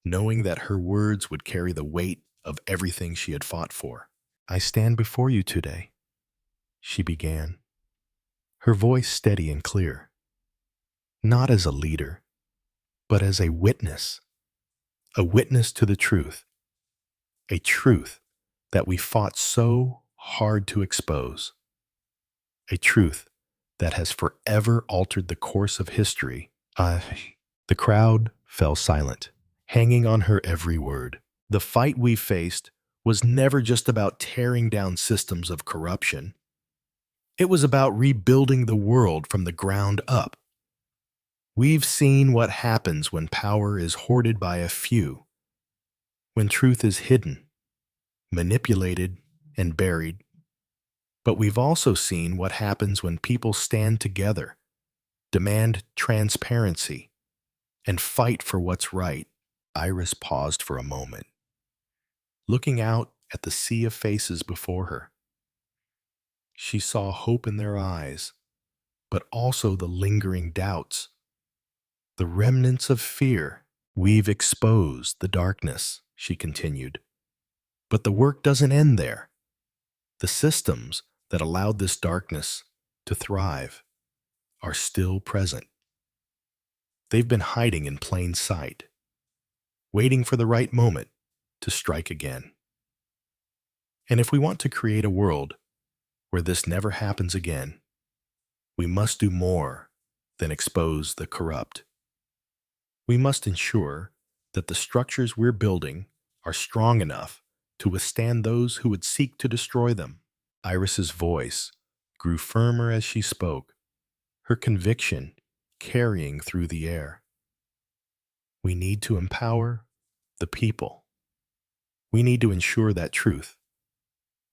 knowing that her words would carry the weight of everything she had fought for. "I stand before you today," she began, her voice steady and clear, "not as a leader, but as a witness to the truth, a truth that we fought so hard to expose, a truth that has forever altered the course of history." The crowd fell silent, hanging on her every word. The fight we faced was never just about tearing down systems of corruption. It was about rebuilding the world from the ground up. We've seen what happens when power is hoarded by a few, when truth is hidden, manipulated, and buried. But we've also seen what happens when people stand together, demand transparency, and fight for what's right. Iris paused for a moment, looking out at the sea of faces before her. She saw hope in their eyes, but also the lingering doubts, the remnants of fear. "We've exposed the darkness," she continued. "But the work doesn't end there. The systems that allowed this darkness to thrive are still present. They've been hiding in plain sight, waiting for the right moment to strike again. And if we want to create a world where this never happens again, we must do more than expose the corrupt. We must ensure that the structures we're building are strong enough to withstand those who would seek to destroy them." Iris's voice grew firmer as she spoke, her conviction carrying through the air. "We need to empower the people. We need to ensure that truth,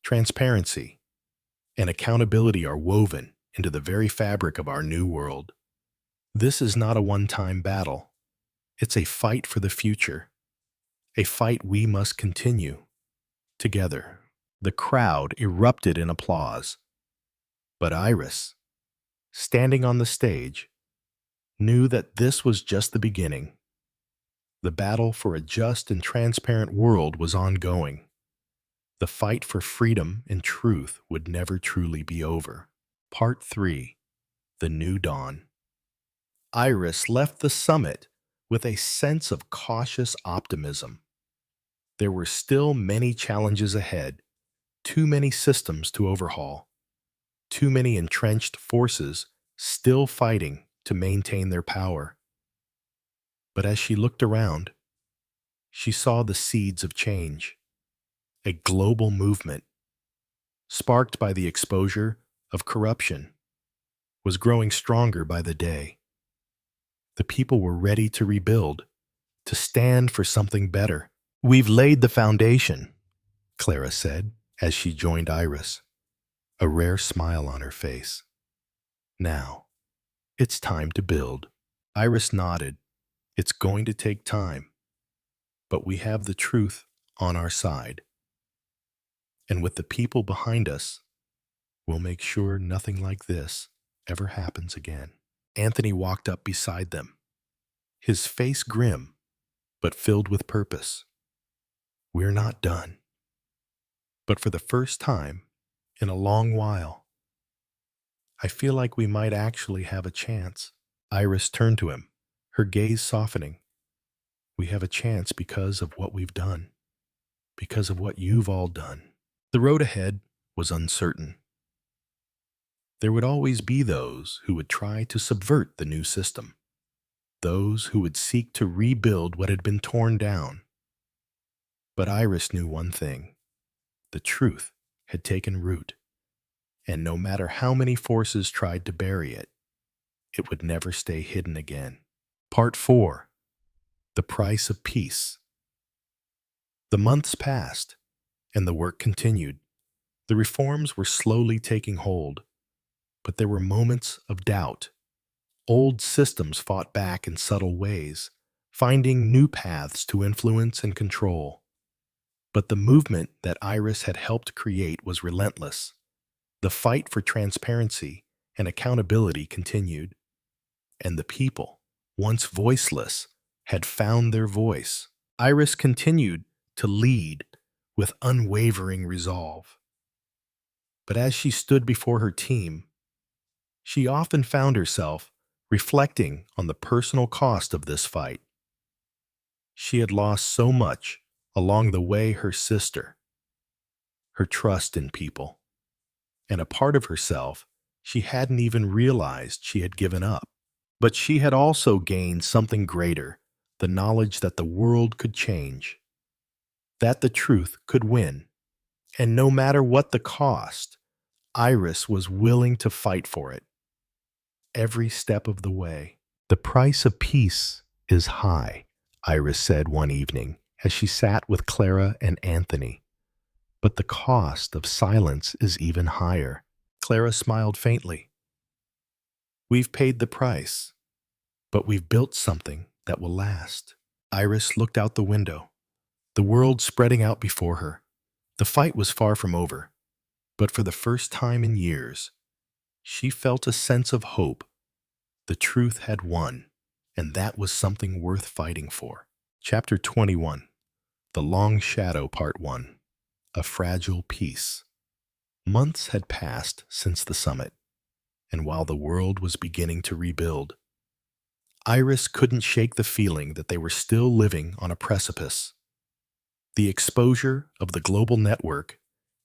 transparency, and accountability are woven into the very fabric of our new world. This is not a one-time battle. It's a fight for the future, a fight we must continue together." The crowd erupted in applause, but Iris, standing on the stage, knew that this was just the beginning. The battle for a just and transparent world was ongoing. The fight for freedom and truth would never truly be over. Part 3. The New Dawn. Iris left the summit with a sense of cautious optimism. There were still many challenges ahead, too many systems to overhaul, too many entrenched forces still fighting to maintain their power. But as she looked around, she saw the seeds of change, a global movement, sparked by the exposure of corruption, was growing stronger by the day. The people were ready to rebuild, to stand for something better. "We've laid the foundation," Clara said as she joined Iris, a rare smile on her face. "Now, it's time to build." Iris nodded. "It's going to take time, but we have the truth on our side. And with the people behind us, we'll make sure nothing like this ever happens again." Anthony walked up beside them, his face grim, but filled with purpose. "We're not done. But for the first time in a long while, I feel like we might actually have a chance." Iris turned to him, her gaze softening. "We have a chance because of what we've done, because of what you've all done." The road ahead was uncertain. There would always be those who would try to subvert the new system, those who would seek to rebuild what had been torn down. But Iris knew one thing: the truth had taken root, and no matter how many forces tried to bury it, it would never stay hidden again. Part 4. The Price of Peace. The months passed, and the work continued. The reforms were slowly taking hold, but there were moments of doubt. Old systems fought back in subtle ways, finding new paths to influence and control. But the movement that Iris had helped create was relentless. The fight for transparency and accountability continued, and the people, once voiceless, had found their voice. Iris continued to lead with unwavering resolve. But as she stood before her team, she often found herself reflecting on the personal cost of this fight. She had lost so much along the way: her sister, her trust in people, and a part of herself she hadn't even realized she had given up. But she had also gained something greater: the knowledge that the world could change, that the truth could win, and no matter what the cost, Iris was willing to fight for it every step of the way. "The price of peace is high," Iris said one evening as she sat with Clara and Anthony. "But the cost of silence is even higher." Clara smiled faintly. "We've paid the price, but we've built something that will last." Iris looked out the window, the world spreading out before her. The fight was far from over, but for the first time in years, she felt a sense of hope. The truth had won, and that was something worth fighting for. Chapter 21. The Long Shadow, Part 1. A Fragile Peace. Months had passed since the summit, and while the world was beginning to rebuild, Iris couldn't shake the feeling that they were still living on a precipice. The exposure of the global network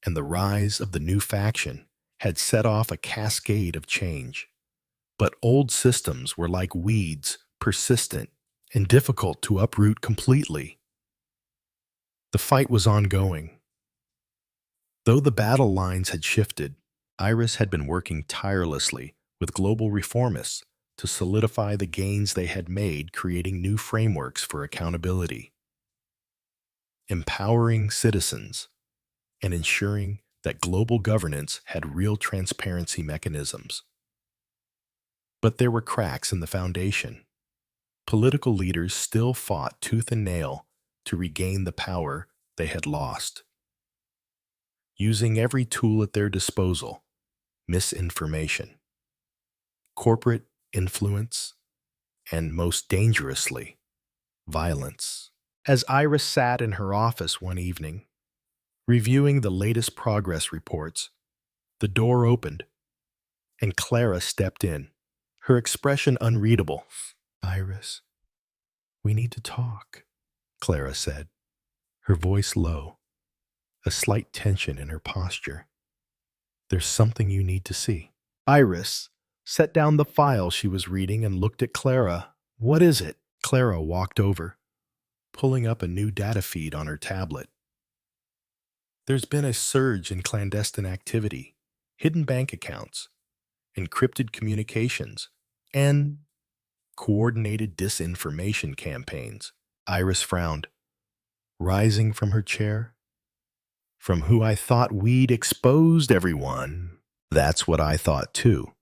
and the rise of the new faction had set off a cascade of change. But old systems were like weeds, persistent and difficult to uproot completely. The fight was ongoing. Though the battle lines had shifted, Iris had been working tirelessly with global reformists to solidify the gains they had made, creating new frameworks for accountability, empowering citizens, and ensuring that global governance had real transparency mechanisms. But there were cracks in the foundation. Political leaders still fought tooth and nail to regain the power they had lost, using every tool at their disposal: misinformation, corporate influence, and most dangerously, violence. As Iris sat in her office one evening, reviewing the latest progress reports, the door opened, and Clara stepped in, her expression unreadable. "Iris, we need to talk," Clara said, her voice low, a slight tension in her posture. "There's something you need to see." Iris set down the file she was reading and looked at Clara. "What is it?" Clara walked over, pulling up a new data feed on her tablet. "There's been a surge in clandestine activity, hidden bank accounts, encrypted communications, and coordinated disinformation campaigns." Iris frowned, rising from her chair. "From who I thought we'd exposed everyone." "That's what I thought too,"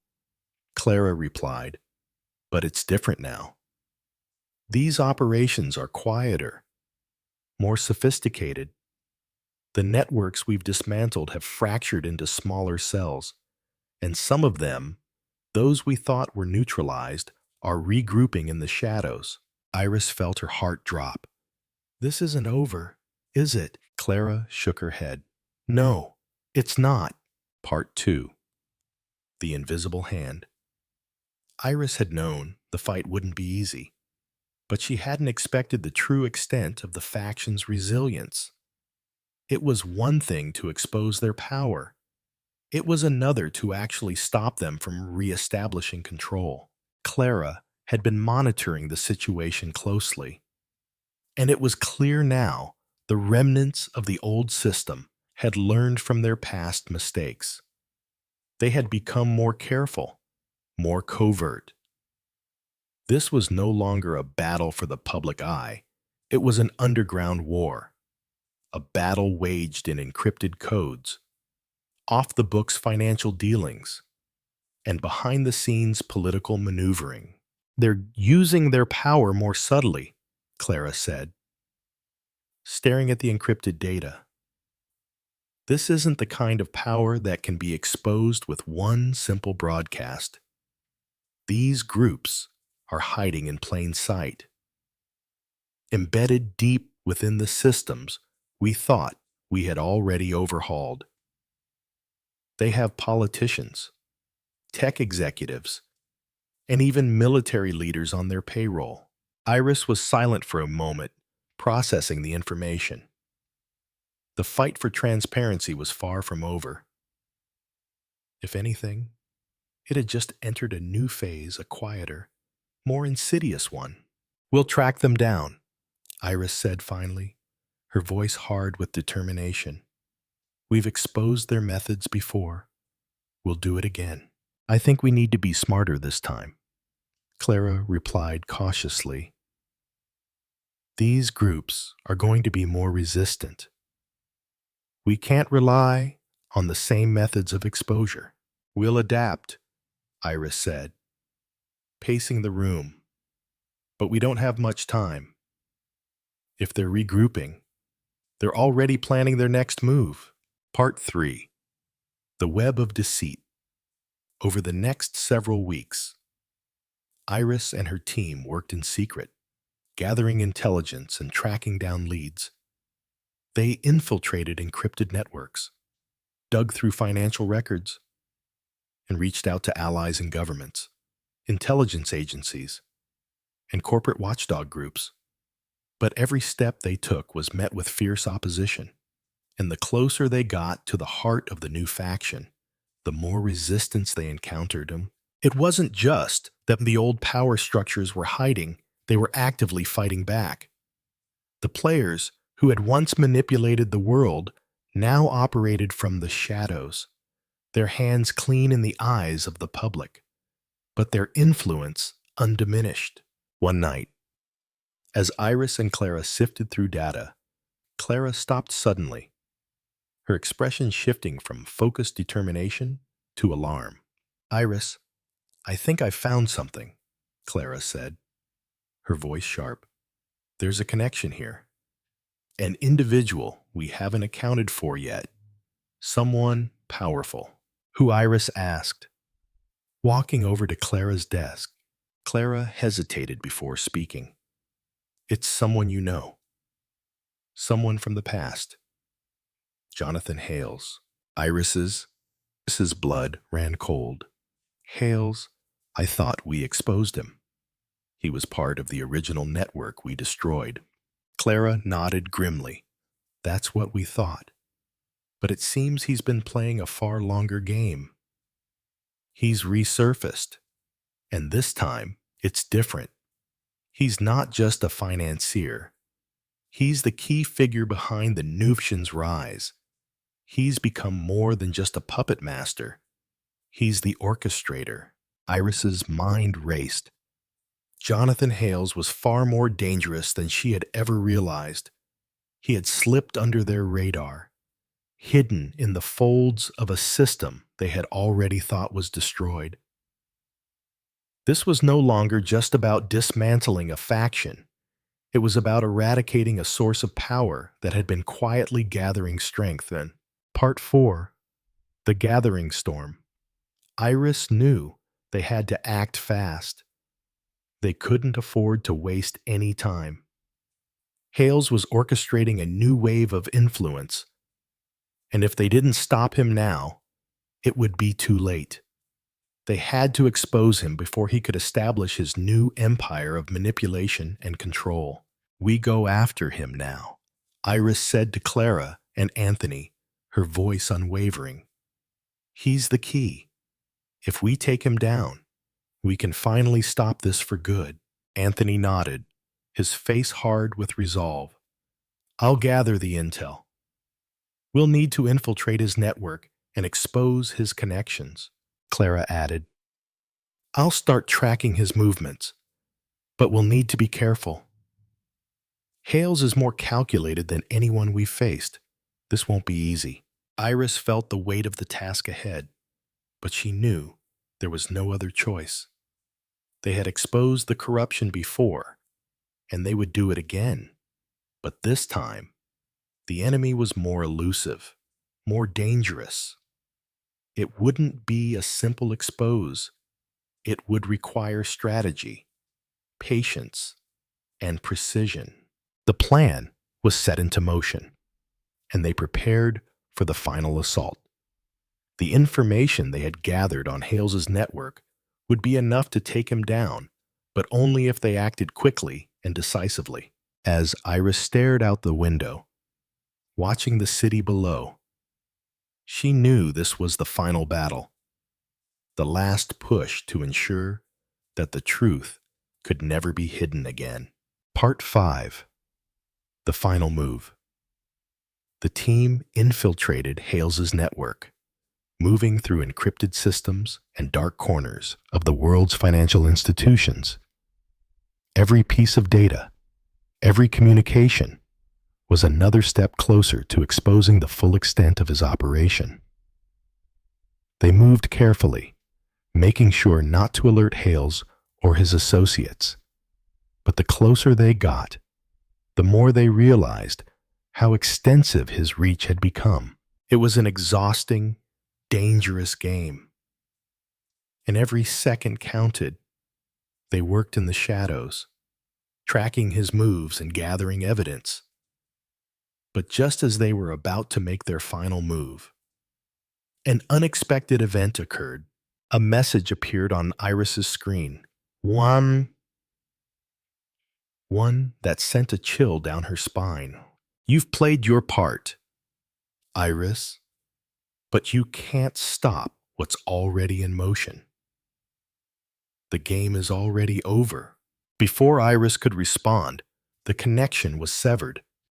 Clara replied, "but it's different now. These operations are quieter, more sophisticated. The networks we've dismantled have fractured into smaller cells, and some of them, those we thought were neutralized, are regrouping in the shadows." Iris felt her heart drop. "This isn't over, is it?" Clara shook her head. "No, it's not." Part 2. The Invisible Hand. Iris had known the fight wouldn't be easy, but she hadn't expected the true extent of the faction's resilience. It was one thing to expose their power. It was another to actually stop them from re-establishing control. Clara had been monitoring the situation closely, and it was clear now the remnants of the old system had learned from their past mistakes. They had become more careful, more covert. This was no longer a battle for the public eye. It was an underground war, a battle waged in encrypted codes, off-the-books financial dealings, and behind-the-scenes political maneuvering. "They're using their power more subtly," Clara said, staring at the encrypted data. "This isn't the kind of power that can be exposed with one simple broadcast. These groups are hiding in plain sight, embedded deep within the systems we thought we had already overhauled. They have politicians, tech executives, and even military leaders on their payroll. Iris was silent for a moment, processing the information. The fight for transparency was far from over. If anything, it had just entered a new phase, a quieter, more insidious one. "We'll track them down," Iris said finally, her voice hard with determination. "We've exposed their methods before. We'll do it again. I think we need to be smarter this time," Clara replied cautiously. "These groups are going to be more resistant. We can't rely on the same methods of exposure." "We'll adapt," Iris said, pacing the room. "But we don't have much time. If they're regrouping, they're already planning their next move." Part 3. The Web of Deceit. Over the next several weeks, Iris and her team worked in secret, gathering intelligence and tracking down leads. They infiltrated encrypted networks, dug through financial records, and reached out to allies and governments, intelligence agencies, and corporate watchdog groups. But every step they took was met with fierce opposition. And the closer they got to the heart of the new faction, the more resistance they encountered. It wasn't just that the old power structures were hiding, they were actively fighting back. The players who had once manipulated the world now operated from the shadows, their hands clean in the eyes of the public, but their influence undiminished. One night, as Iris and Clara sifted through data, Clara stopped suddenly, her expression shifting from focused determination to alarm. "Iris, I think I found something," Clara said, her voice sharp. "There's a connection here. An individual we haven't accounted for yet. Someone powerful." "Who?" Iris asked. Walking over to Clara's desk, Clara hesitated before speaking. "It's someone you know. Someone from the past. Jonathan Hales." Iris's blood ran cold. "Hales, I thought we exposed him. He was part of the original network we destroyed." Clara nodded grimly. "That's what we thought. But it seems he's been playing a far longer game. He's resurfaced. And this time, it's different. He's not just a financier. He's the key figure behind the Nuvshin's rise. He's become more than just a puppet master. He's the orchestrator." Iris's mind raced. Jonathan Hales was far more dangerous than she had ever realized. He had slipped under their radar, hidden in the folds of a system they had already thought was destroyed. This was no longer just about dismantling a faction. It was about eradicating a source of power that had been quietly gathering strength. And Part 4. The Gathering Storm. Iris knew they had to act fast. They couldn't afford to waste any time. Hales was orchestrating a new wave of influence, and if they didn't stop him now, it would be too late. They had to expose him before he could establish his new empire of manipulation and control. "We go after him now," Iris said to Clara and Anthony, her voice unwavering. "He's the key. If we take him down, we can finally stop this for good." Anthony nodded, his face hard with resolve. "I'll gather the intel. We'll need to infiltrate his network and expose his connections," Clara added. "I'll start tracking his movements, but we'll need to be careful. Hales is more calculated than anyone we've faced. This won't be easy." Iris felt the weight of the task ahead, but she knew there was no other choice. They had exposed the corruption before, and they would do it again. But this time, the enemy was more elusive, more dangerous. It wouldn't be a simple expose. It would require strategy, patience, and precision. The plan was set into motion. and they prepared for the final assault. The information they had gathered on Hales's network would be enough to take him down, but only if they acted quickly and decisively. As Iris stared out the window, watching the city below, she knew this was the final battle, the last push to ensure that the truth could never be hidden again. Part 5. The final move. The team infiltrated Hales's network, moving through encrypted systems and dark corners of the world's financial institutions. Every piece of data, every communication, was another step closer to exposing the full extent of his operation. They moved carefully, making sure not to alert Hales or his associates. But the closer they got, the more they realized how extensive his reach had become. It was an exhausting, dangerous game, and every second counted. They worked in the shadows, tracking his moves and gathering evidence. But just as they were about to make their final move, an unexpected event occurred. A message appeared on Iris's screen. One that sent a chill down her spine. You've played your part, Iris, but you can't stop what's already in motion. The game is already over. Before Iris could respond, the connection was severed.